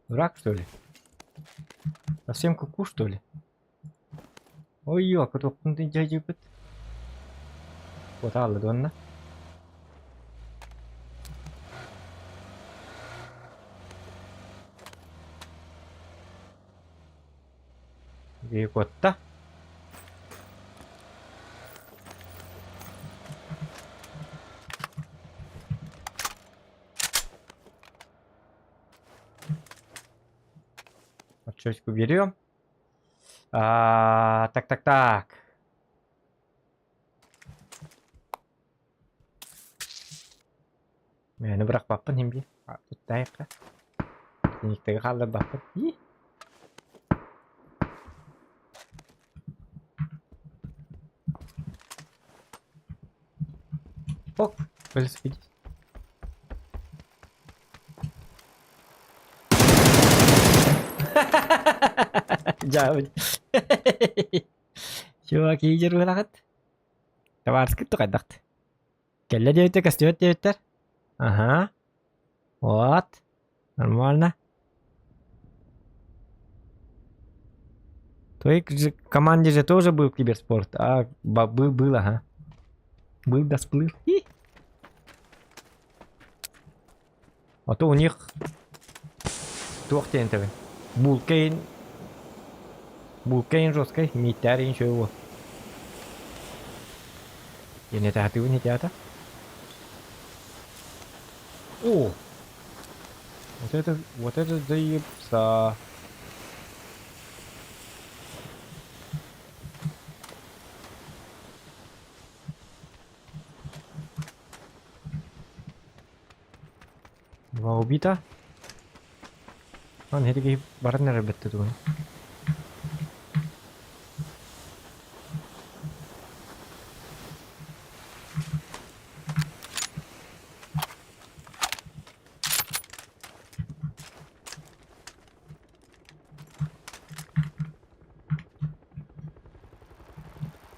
Враг, что ли? Совсем куку, что ли? Ой-ё, кто ты дядя бит? Вот алла донна. Викотта. Чётку берем. Так. Мені бірақ баппын ембе. Тұттайыққа. Тенектегі қалда баппын. Ок, велосипедист. Jauh. Чувак, идер вылахат. Товарский тук айдакт. Келле дейтер, кастет дейтер. Ага. Вот. Нормально. Твоей команде же тоже был киберспорт. А, был, ага. Был, да сплыл. А то у них двухтентовый. Булкейн жесткой, митяри ничего. Я не так, ты не так. О! Вот это заебца. Два убита. Он такие барнеры бетты тут.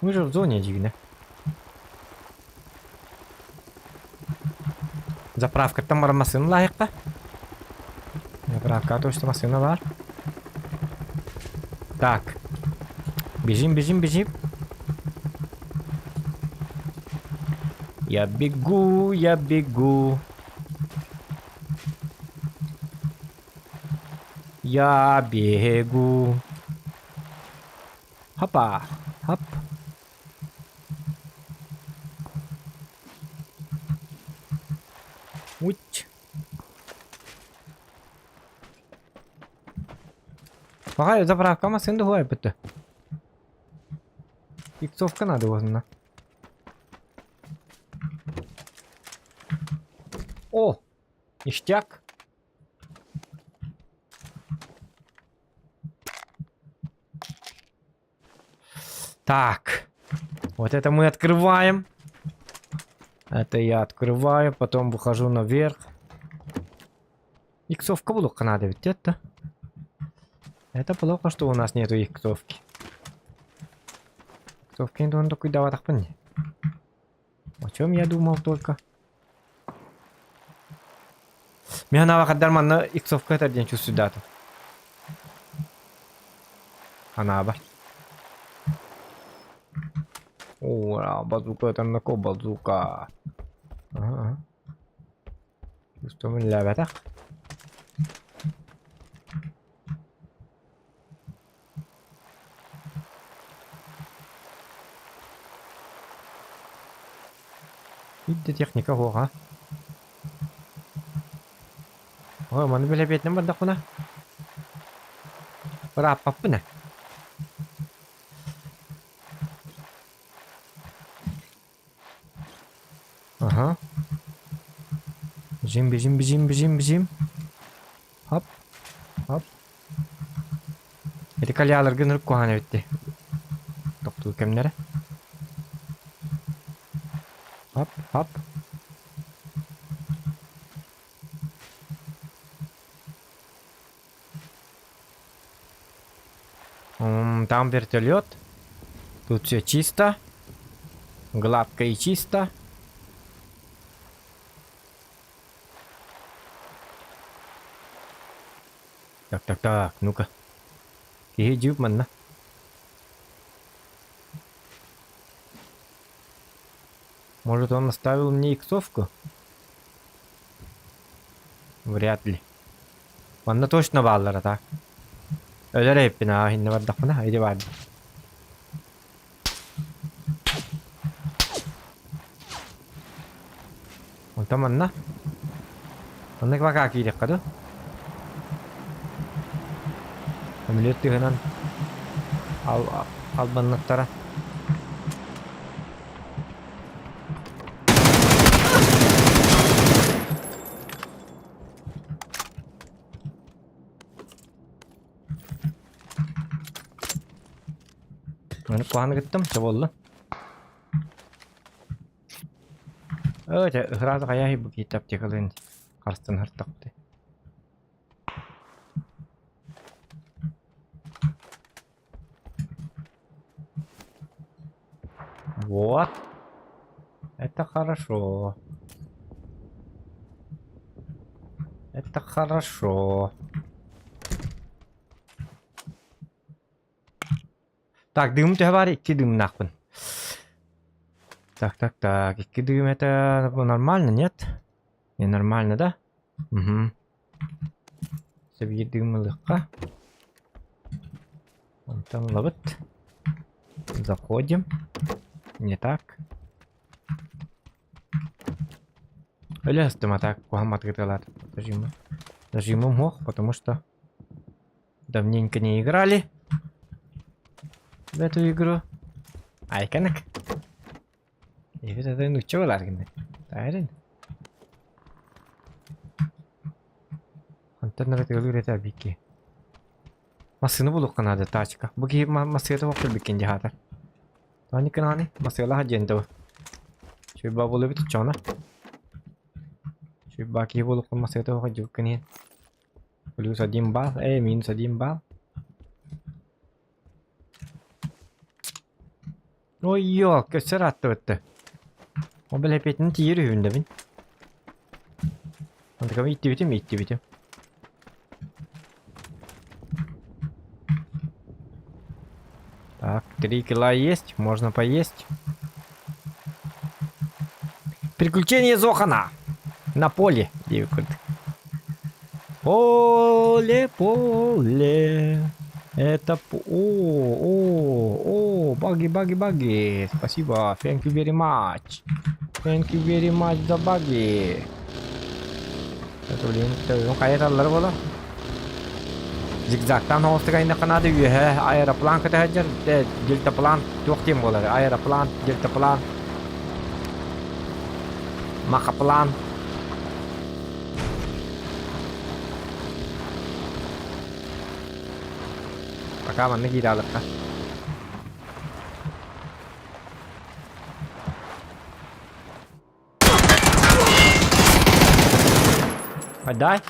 Мы же в зоне дивно. Заправка там машина лайка. Заправка, то что машина бар. Так. Бежим. Я бегу. Я бегу. Хопа. Хоп. Уч. Погай, заправка машина хуай бітті. Иксовка надо возможно. О! Ништяк. Так. Вот это мы открываем. Это я открываю, потом выхожу наверх. Иксовка блока надо ведь это. Это плохо, что у нас нету иксовки. Иксовки он такой давай так понять. О чем я думал только? Меня на выход дарманно иксовка это день сюда-то. Она бар. О, базука это на ко базука. Ага. Что мы для так? Видите техника гора. Ой, man vill veta vad det är. Bara papperna. Ага. Бежим. Хоп. Это калялар гыныр куана битти. Токтуу кемнере? Хоп, хоп. Там вертолет. Тут все чисто. Гладко и чисто. Так, ну-ка. Киджип манна. Может, он оставил мне иксовку? Вряд ли. Манна точно баллара, так. Öyle hepina hinne vardaqmana idi vardı. Onta manna. Onne kva ki dekkadu. Ameliyat dihanan. Al bannattara. Mana puanı gittim çabollu. Evet, sırada kaya bu kitap çıkalım. Karstın hırtaktı. Вот. Это хорошо. Это хорошо. Так, дым товарищ, дым нахуй. Так, дым это нормально, нет? Не нормально, да? Угу. Себе дым легко. Вон там ловит. Заходим. Не так. Лестом так, Мухаммад Гаталат. Нажиму мох, потому что давненько не играли в эту игру. Айканак. И вот это ну чего ларгин? Тайрин. Антенна это бики. Масыны булук канада тачка. Буги масыты вокл бикин жахата. Тани канани масыла хадженто. Чуба булу бит чона. Чуба ки булук масыты вокл жуккани. Плюс 1 балл, минус 1 балл. Ой, ёк, сыратты өтті. О, біл әпетінің тиері үйінде бін. Андықам итті бітім. Так, 3 кило есть, можно поесть. Приключение Зохана. На поле. Поле. Это... баги. Спасибо. Thank you very much. Thank you very much за баги. Это, блин, ну какая-то ларвала. Зигзагтан холстыгайна канады үйе. Аэроплан катахаджар. Дельтаплан. Тоқтем болар. Аэроплан, дельтаплан. Махаплан. Пока man не гидалык. Отдай.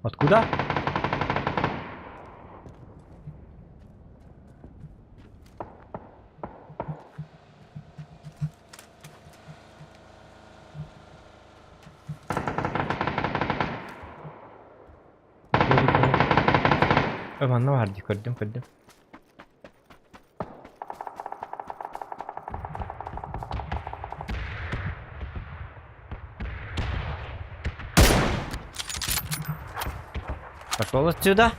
Откуда? Aman vardı gördüm. Пошел отсюда,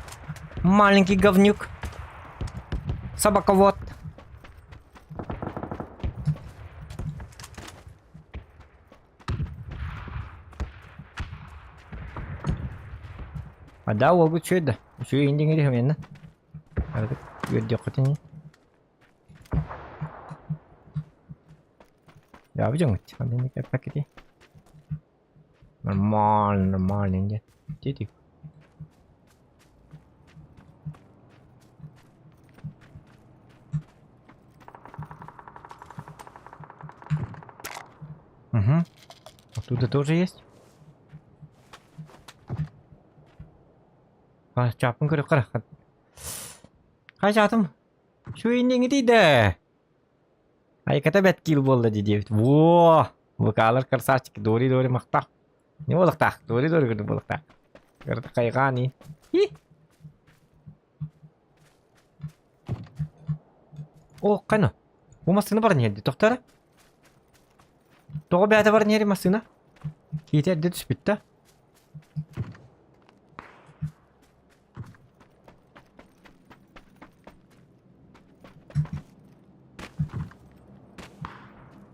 маленький говнюк. Собаковод. А да, вот что это? Еще и не говорим, Artık video katını. Ya bu jangan. Ada ni kayak pakai dia. Normal ni. Jadi. Угу. Оттуда тоже есть. А, чапын көріп қара. Қай жатым? Şu indiğini değil de. Ay kata bet kill болды дейді. Во! Бұқалар қырсачық. Дори мақтақ. Не болықтақ? Дори көрді болықтақ. Көрді қайға не? О, қайны? Бұл масыны бар не еді? Тоқтары? Тоғы бәді бар не еді масыны? Кейті әдді түспітті.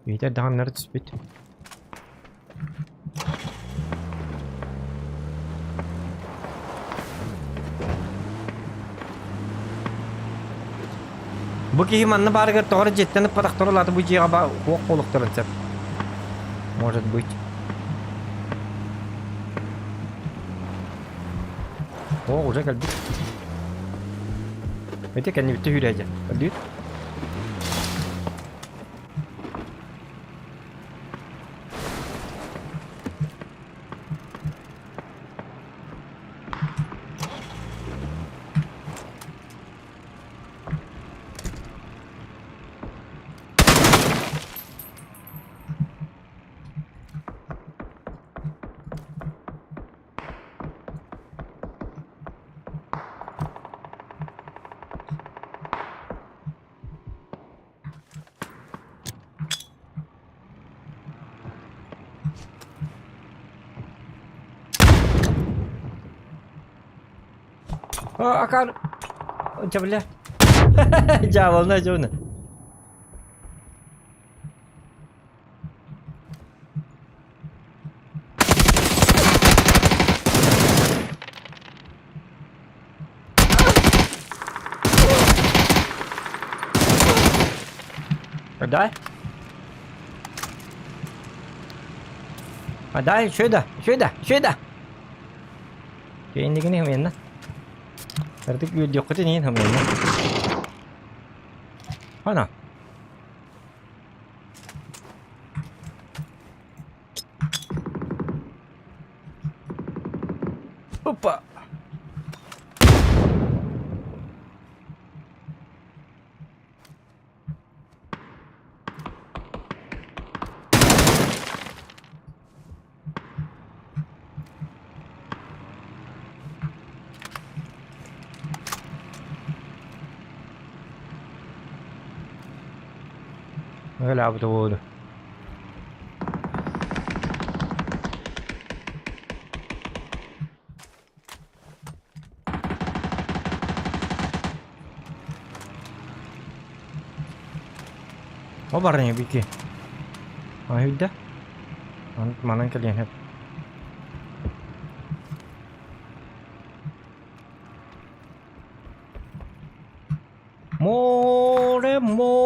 Кейті әдді ғанлары түспітті. Bu ki himanını bari gör doğru jetlenip pataqtırıladı bu cihaba oq qoluqtırılsa. Может быть. О, уже geldi. Это kendi bitti hürece. Geldi. Akan coba lihat. Jawabnya jauh. Ada, sudah. Ini gini men. Artık video katı neyin hamle ne? Ana. Hoppa. ألعب طوله apa barangnya bikin udah mana kalian lihat more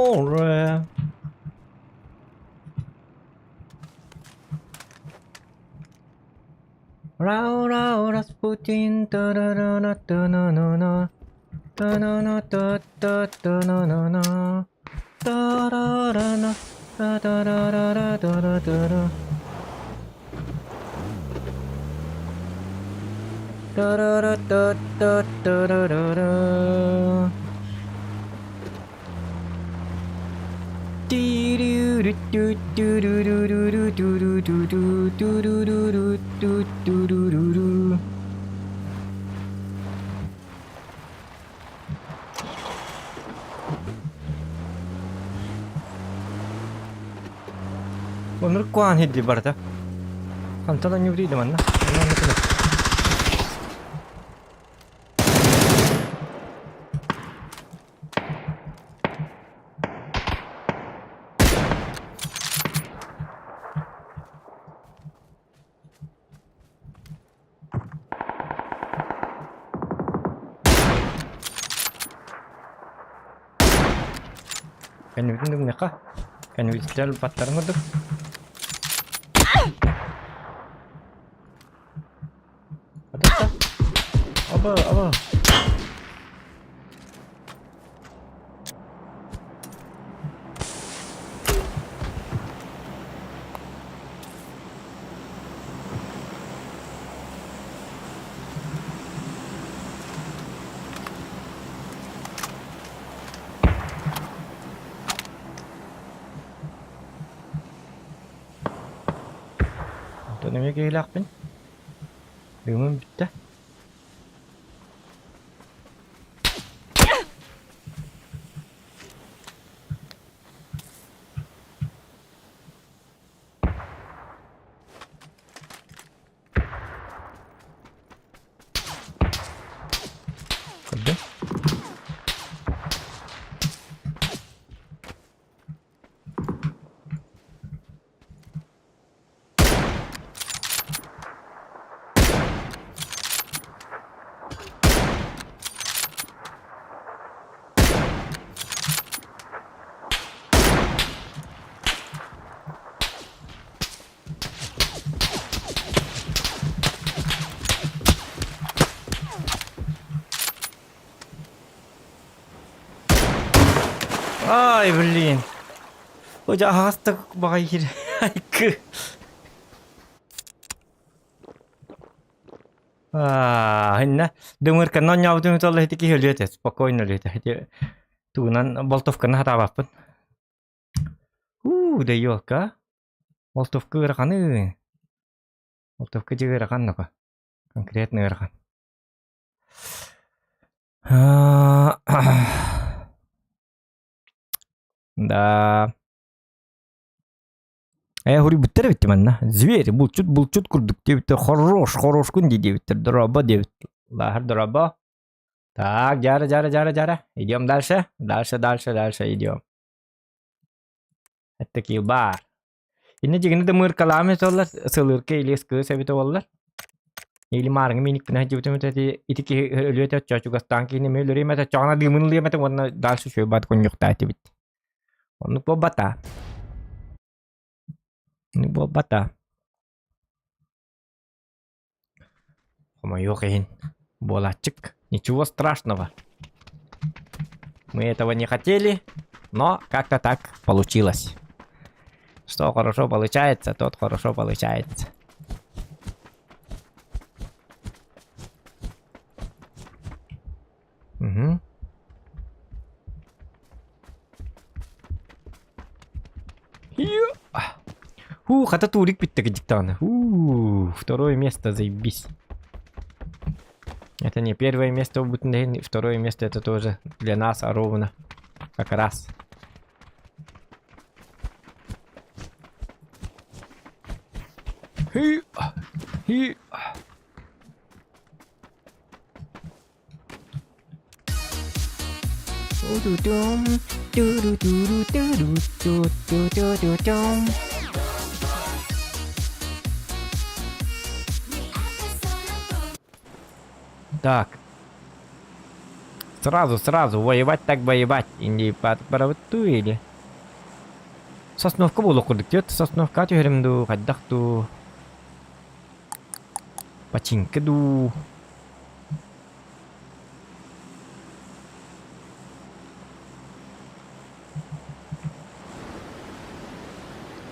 Rau Rasputin ta-da-da-da ta-na-na-na ta-na-na ta-ta-ta-na-na-na ta-da-da-da ta-da-da-da-da-da-da-da ta-da-da-da-da-da-da-da Menurut kuan hit di barata. Kantor nyuri di mana? Kan bütün neka? Kan vistel patlar mı dur? Atas. Aba. Nereye geliyor ben? Yumum bitti. Hadi. Ай, блин. Hoca hasta bakayım. Haykı. Hanya dengarkan nanya betul betul itu kih lihat ya, spokojnya lihat aja. Tunan boltov kena hata apa? Udah yo ka? Boltov ke rakan ni. Boltov ke juga rakan napa? Konkret nih rakan. Да. Хури биттер битти манна. Зверь, булчут курдук дебиттер. Хорош күн дебиттер. Дроба дебит. Лахар дроба. Так, жара. Идем дальше. Дальше идем. Это килбар. Инне жигине да мыр каламе толлар. Сылырке илес кыз эбите боллар. Или марың миник пина жибитем тети итики өлөтө чачугастан кийин мөлөрү мета чана дымын лемете онна дальше шөй бат конюкта айтыбыт. Он по бата. Не было бата. Ё-моё, Болачик. Ничего страшного. Мы этого не хотели, но как-то так получилось. Что хорошо получается, тот хорошо получается. Угу. Это турик битти диктана. Второе место, заебись. Это не первое место в Бутнейне, второе место это тоже для нас, а ровно. Как раз. Так. Сразу воевать так воевать. И не подправтуили. Сосновка было курдык. Сосновка тюремду, хаддахту. Починкаду.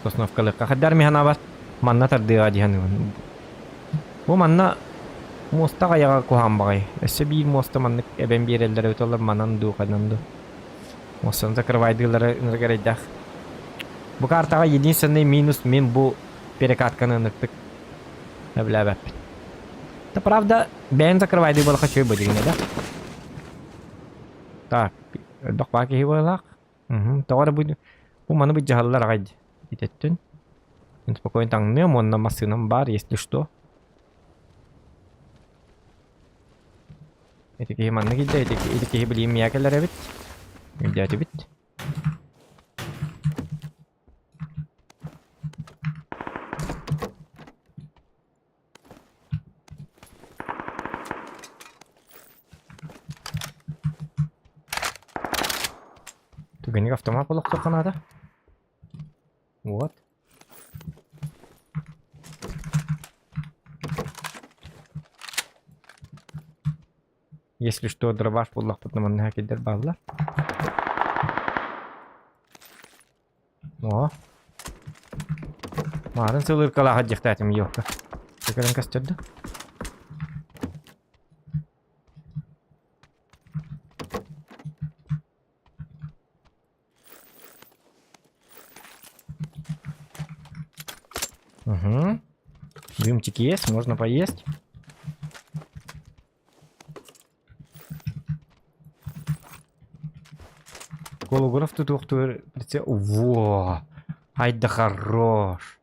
Сосновка легка. Хаддар миханават. Манна тарды адихан. Бу манна Моста яга кухан багай. Эссе бир моста маннык эбен берелдер өтөлөр манан ду кананду. Мостан закрывайдылары ныргарайдах. Бу картага единственный минус мен бу перекатканы ныртык. Эбләбәп. Да правда, бен закрывайды болха чөй бөдигине да. Так, док баки хибалак. Тагара бу маны бу жахаллар гайд. Итеттен. Спокойно таңны, монна машинам бар, если что. Эти кихиманны килде, эти кихибилим миякеллер эбит. Билдяти бит. Тугенник автомат полок токанада. Вот. Если что, дробаш полок потом на кидер балла. О. Марын сылыр кала хаджихтатым ёкка. Текерен кастырды. Угу. Дымчик есть, можно поесть. Голограф тут ухтур. Во! Ай да хорош.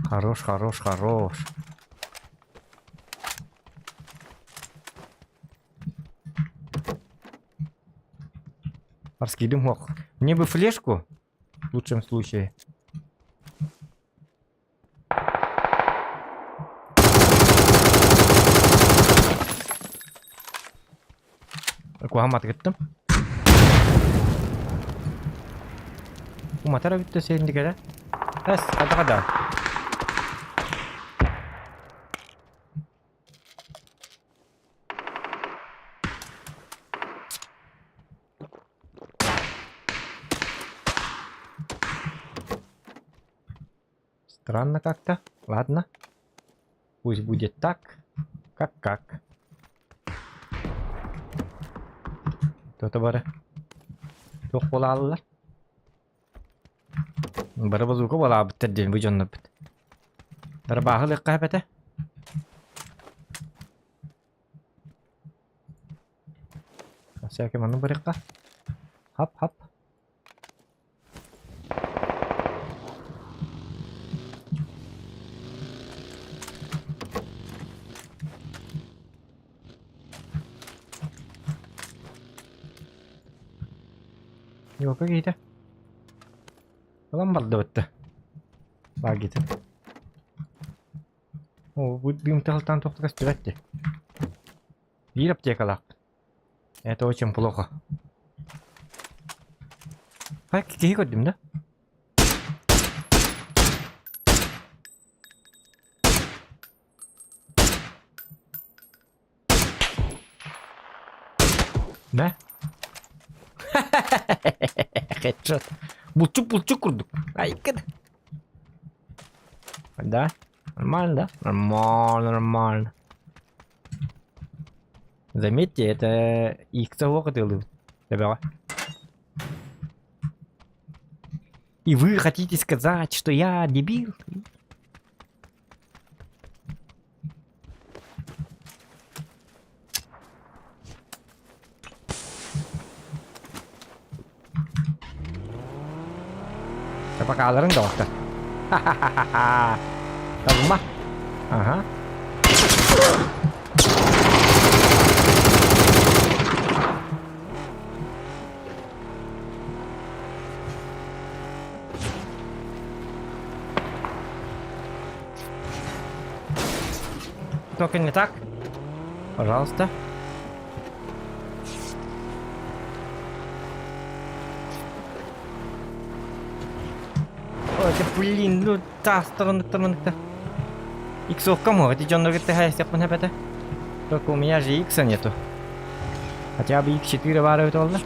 Хорош, хорош, хорош. Раскидым мог. Мне бы флешку. В лучшем случае. Куамат кеттім. Куматара бітті сенді кәді. Әс, қада. Странно как-то. Ладно. Пусть будет так, как. Кто-то бары. Тоқ бола алылар. Бары базука бола біттірден бұйжонны біт. Бары бағыл еққа әпеті. Сәке мәні бір еққа. Хап. Yok какие-то. Ламбарда бітті. Баг кетіп. О, будем талтан тоқтыға стирать. Бір аптекалақ. Это очень плохо. Ай, кеге көрдім да? Да? Хедшот. Булчук курдук. Ай, кыд. Да? Нормально, да? Нормально. Заметьте, это их целого тылы. Ребята. И вы хотите сказать, что я дебил? Пока аларың да вақты. Ха-ха-ха-ха. Табылма. Ага. Только не так. Пожалуйста. Ой, блин, ну та сторона-то. Иксовка может, идёт на ГТХ, пон хапета. Только у меня же икса нету. Хотя бы X4 варывает олда.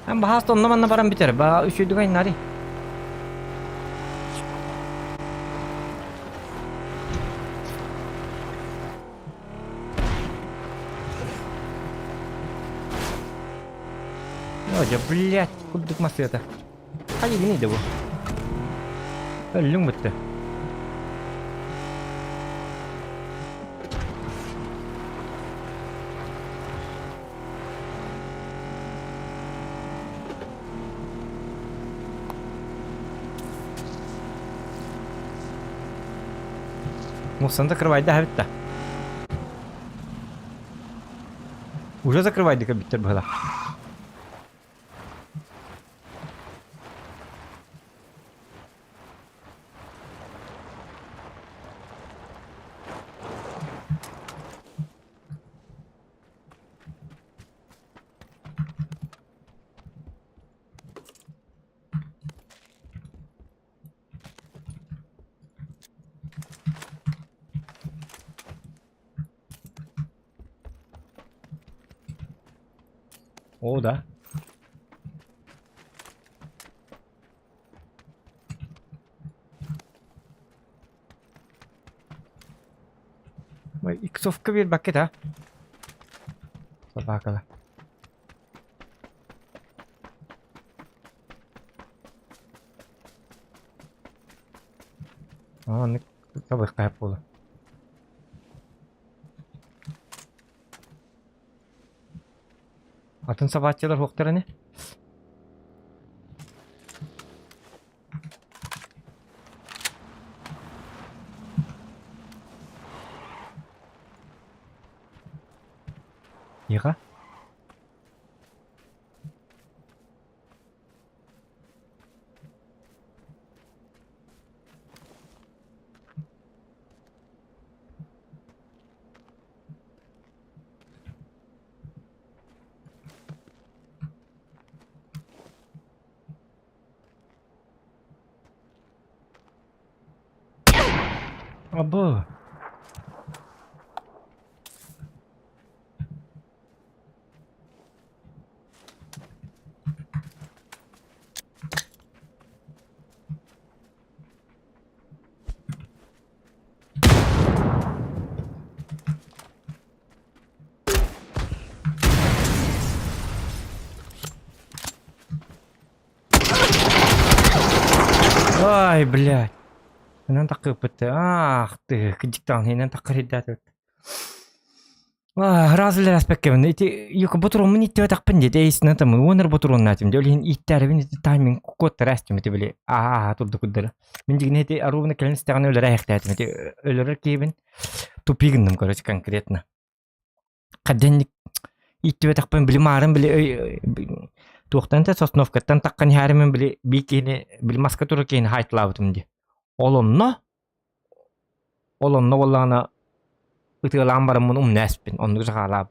Ам бахаст оннаман на барам битер, ба üşüdüğün nari. Ой, блядь, куда масса-то? Hadi gini de bu. Ölüm bitti. Мусан закрывай, да, это. Уже закрывай, да, компьютер была. O da. Vay iksofka bir paket ha. Sabah kadar. Aa ne kabul kayboldu. Atın sabahçılar hoklara ne? Yıka. Abo. Ай, блядь. Нан такып бітті. Ах ты, кыдиктан хенен такыр еддәді. Разылар аспеккевін. Юка бұтыру мұн итті өтақпын деді. Эйсін атамын. Оныр бұтыру ұнатым. Өлген иттәрі бін таймин көттір әстім. Біле. Тұрды күддірі. Мен деген еті аруыны кәлін істеген өлір аяқтайтым. Өлірі кейбін тупигіндім, короче, конкретно. Қадден итті өтақпын білім арын біле... Туқтан та сосновкаттан таққан әрімен біле бейкені біл маска тұры кейіні хайтылабытым де. Olonno olana ıtılan barımın nespin onu güzel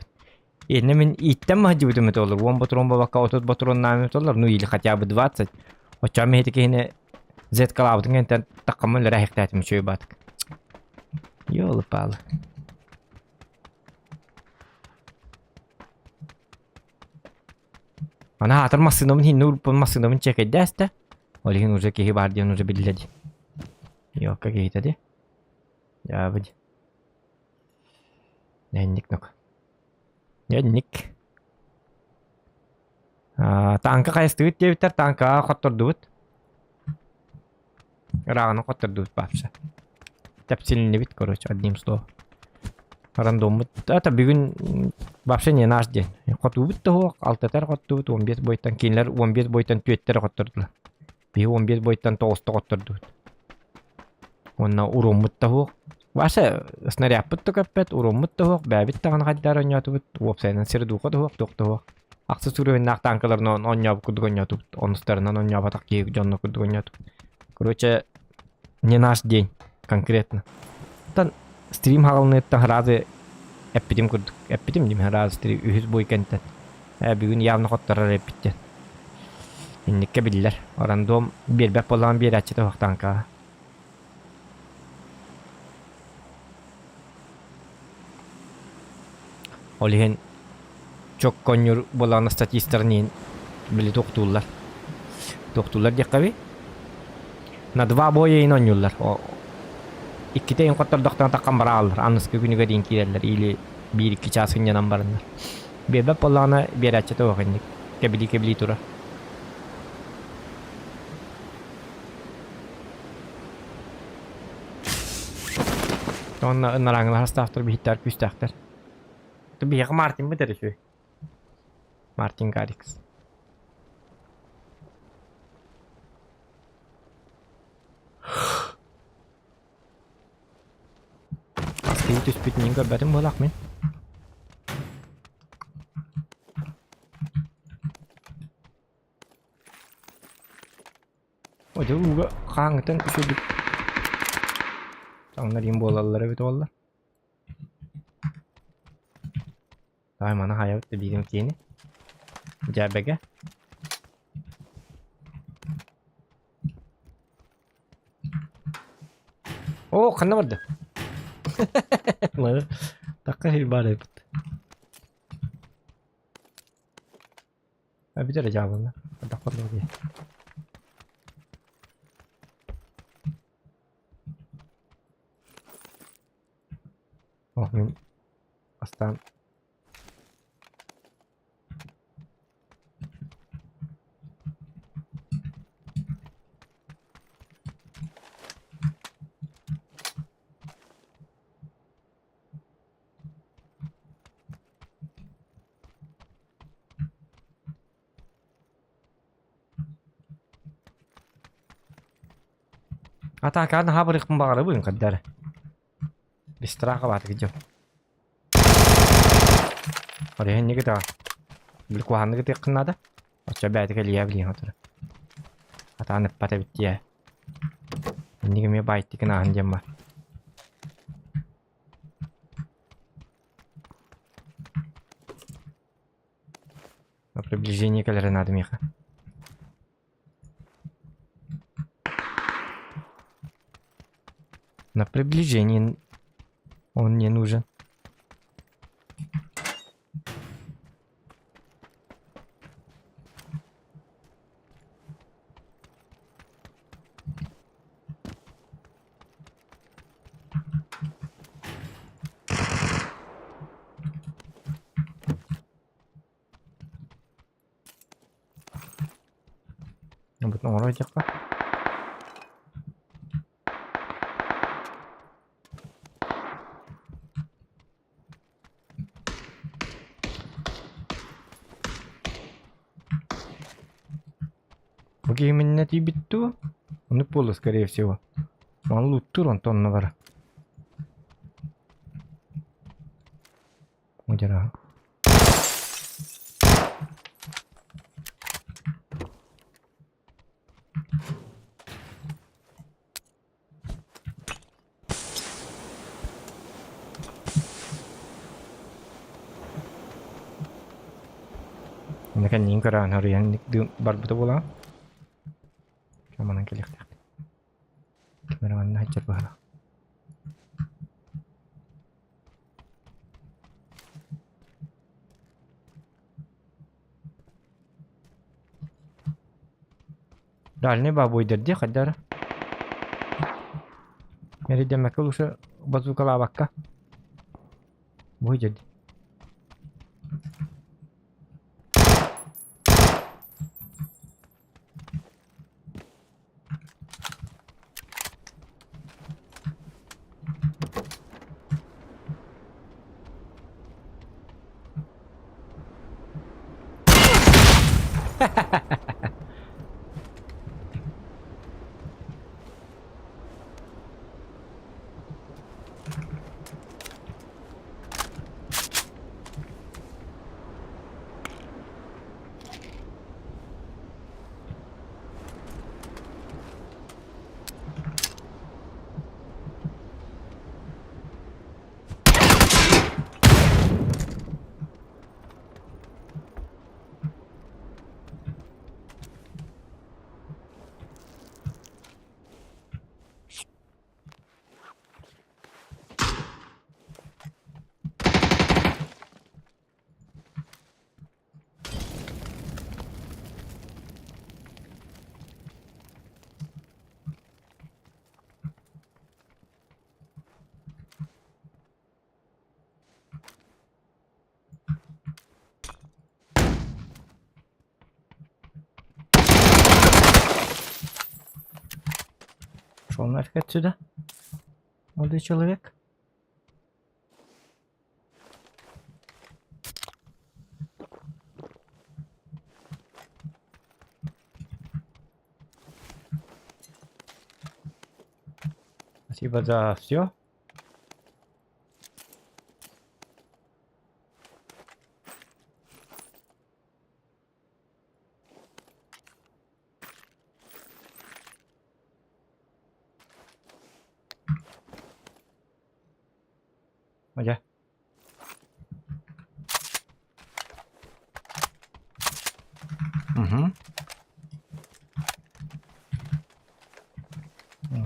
Yine min itten mahcubudum olur. Won patron baka 30 patron namet olur. Nu ili хотя бы 20. O çam heti kene Z kalabdın enten takımın lere hektatim şöyle batık. Yolu pahalı. Ana hatır masınımın hin nur pun masınımın çekedi işte. Olihin uca ki var diye uca billedi. Yok какие-то де. Я вроде. Ненник ну-ка. Ненник. Танка кайстыгыт дебиттер, танка коттурдубут. Раганы коттурдубут бапша. Тепсилинне бит, короче, одним словом. Рандомбут. Это бүгүн бапша не наш день. Коттубут да, алтатар коттубут, 15 бойттан кейинлер 15 бойттан түеттер коттурдулар. Биги 15 бойттан 9 коттурдубут. Онна уруммут та хук. Ваша снаряппыт төкөппет, уруммут та хук, бәбит таган хаддар оньятубут, уопсайнан сирдука да хук, тук та хук. Аксы сүрүвен танкаларынан оньябы кудук оньятубут, онустарынан оньябы так кейик жонно кудук оньятубут. Короче, не наш день, конкретно. Тан стрим хагалныттан разы эппитим кудук, эппитим дим разы стрим үхүс бой кенттен. Бүгүн явны хоттарар эппиттен. Инникке биллер, орандом бербеп болған бер ачы та хук танка. Olihin çok konyor bolan статистарнин били доктурлар. Доктурлар декаби. На 2 боя ин онюллар. Икките ин коттор доктан таккан бара алар. Анныскы күнүгө дейин кирерлер или 1-2 час кынянан барындар. Бебеп болана берачы тоогынник. Кебили тура. Тонна нараңлар стафтыр биттер күстактер. Bir Martin mi dedi şu? Martin Garrix. Askeri tüspütünün göberim bolak men. O da uga kağıttan düşürdük. Onlar yine bolaları bit oldular. Давай mana hayat da bizim kini. Cebege. Oo, kanna vardı. Mana takka hilbare bit. Bir de cevabını. Hadi bakalım diye. Oh men aslan. Atakan habari kembali bukan kadar. Bistra ka bata kejauh. Hari ini kita بالكوهان kita kena dah. Macam بعد kali ya beli hotel. Ata anak pada bitia. Ini kami baik kena hanjam mah. На приближение калера надо, Миха. На приближение он не нужен. Вот на вроде как. Окей, именно тибитту. Он и поло, скорее всего. Он луттур, он тонна вара. Удира. Ini kan nyingkaran hari yang bar betul bola. Mana kelihatan. Kamera mana hajar bahala. डालने बाबू इधर दिया खद्दार मेरी जब मैं कल उसे बजू कला बक्का वही जल्दी Шел нафиг отсюда. Молодой человек. Спасибо за все. Aja.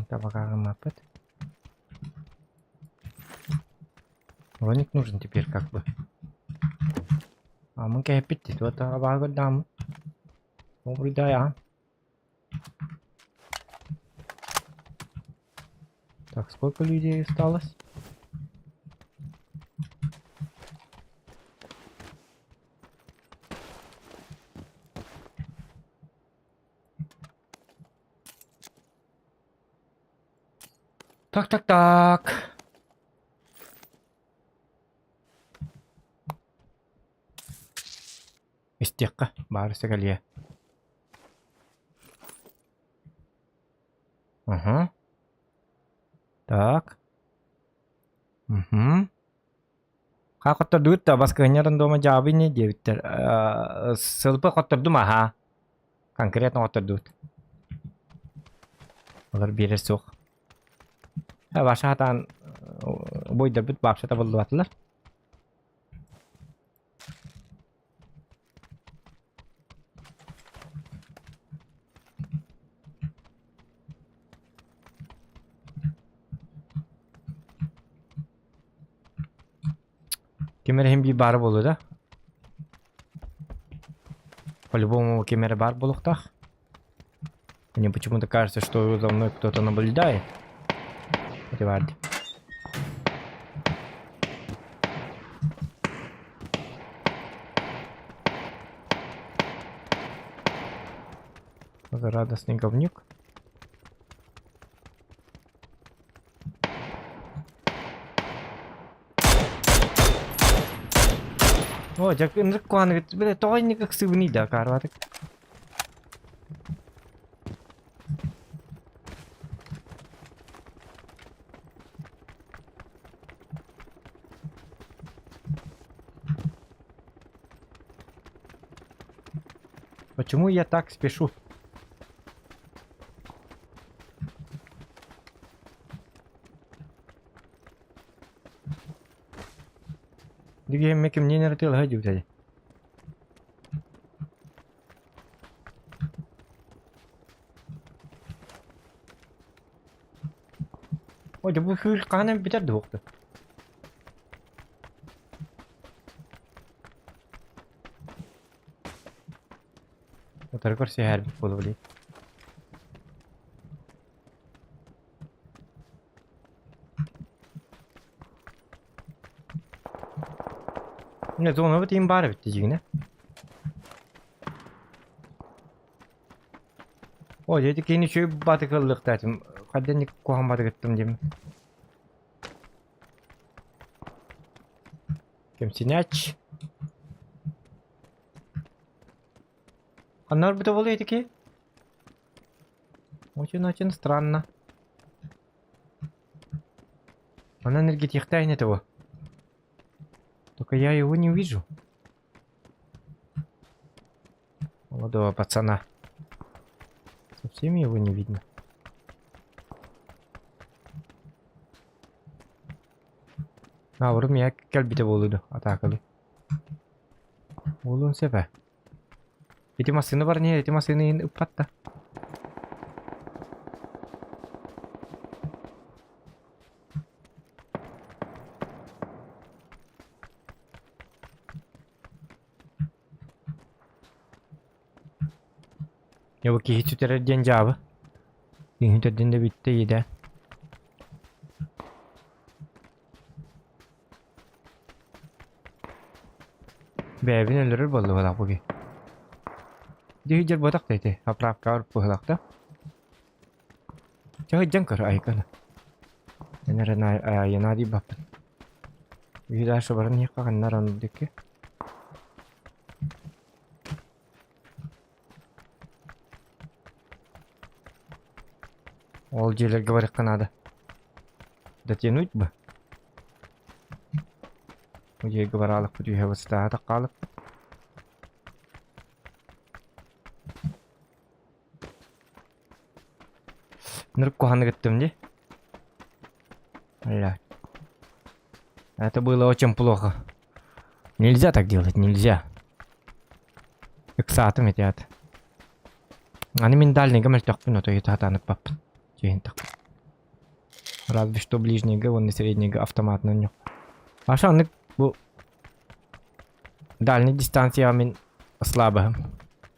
Так, пока мапет. Роник нужен теперь как бы. А мы кипит, вот абага дам. Да я. Так, сколько людей осталось? Так. Истекка, барысы галия. Ага. Так. Угу. Как это дует-то? Басканеран дома жабы не девиттер. Сылпы хотырды ма, ха? Конкретно хотырдут. Олар берер соқ. Баша хатан бойдар бүт бапшата болды батылар. Кемер hem bir bar болу да. По-любому кемер бар болуктах. Мне почему-то кажется, что за мной кто-то наблюдает. Варди. Радостный говнюк. О, jak nrekuan gitu, beli toy ini ke sini dah karena Почему я так спешу? Dia make мне не ротил гадю тadi. О, да bu full kanım biter doktor. Otar se her bir bolu bile. Ne zona biteyim bari bitti yine. O dedi ki yine şu batıkıllık dedim. Kadın kohan batık ettim diyeyim. Kimsini aç. Onlar bir de oluyordu ki. Очень странно. Он энергетик тайнет его. Только я его не вижу. Молодого пацана. Совсем его не видно. Vurun ya kalbite boludu atakalı. Bolun sepe. Iti masını var niye? Iti masını in upatta. Ya bu ki hiç ütere cevabı. Hiç ütere bitti iyi de. Bevin öldürür boldu balak bugün. Dihijar botak tete, aprak kar puhlakta. Çahıcan kar ayıkanı. Yanadi bapan. Vida sobaran yakakan naran dike. Ол жерлерге барып канады. Дотянуть бы. Bu yerге баралық bu үйе бастады қалып. Нырып коханы кеттім де. Это было очень плохо. Нельзя так делать, нельзя. Эксатым етят. Они миндальный гамель тохпин, но то и татанып пап. Разве что ближний га, вон и средний га автомат на нем. А что, он bu Дальняя дистанция min слабая.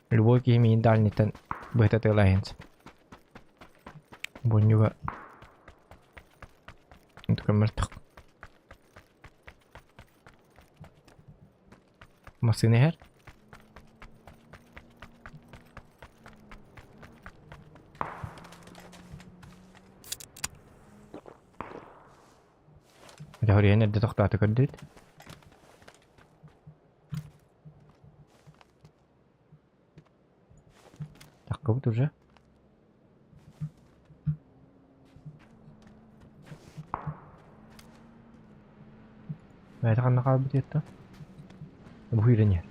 Любой имеет дальний тен будет это лайнс. Бонюга. Это камертак. Машины her. Jag har igen det tohtaa tyköndit. Так, вот уже. Это kan nakabit ito. Nabuhiran niya.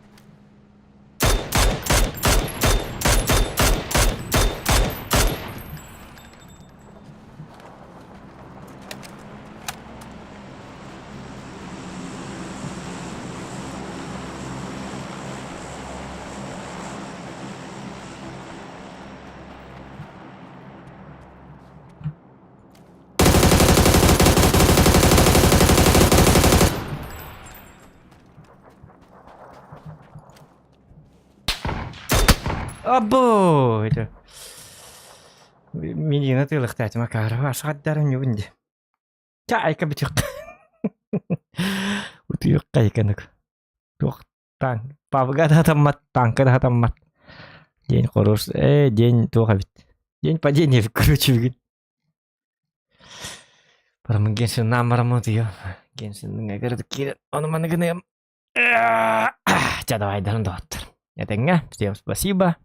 Або! Это... Миний натылых тать макар. Ваш гаддарам не вынди. Чайка битюк. Утюк кайканок. Тух танк. Павгада таммат. Танкада таммат. День хороший. День тухавит. День падения вкручивает. Парам генсин намарамут ее. Генсин нагар такие. Он манагнем. Давай, доктор. Это всем спасибо.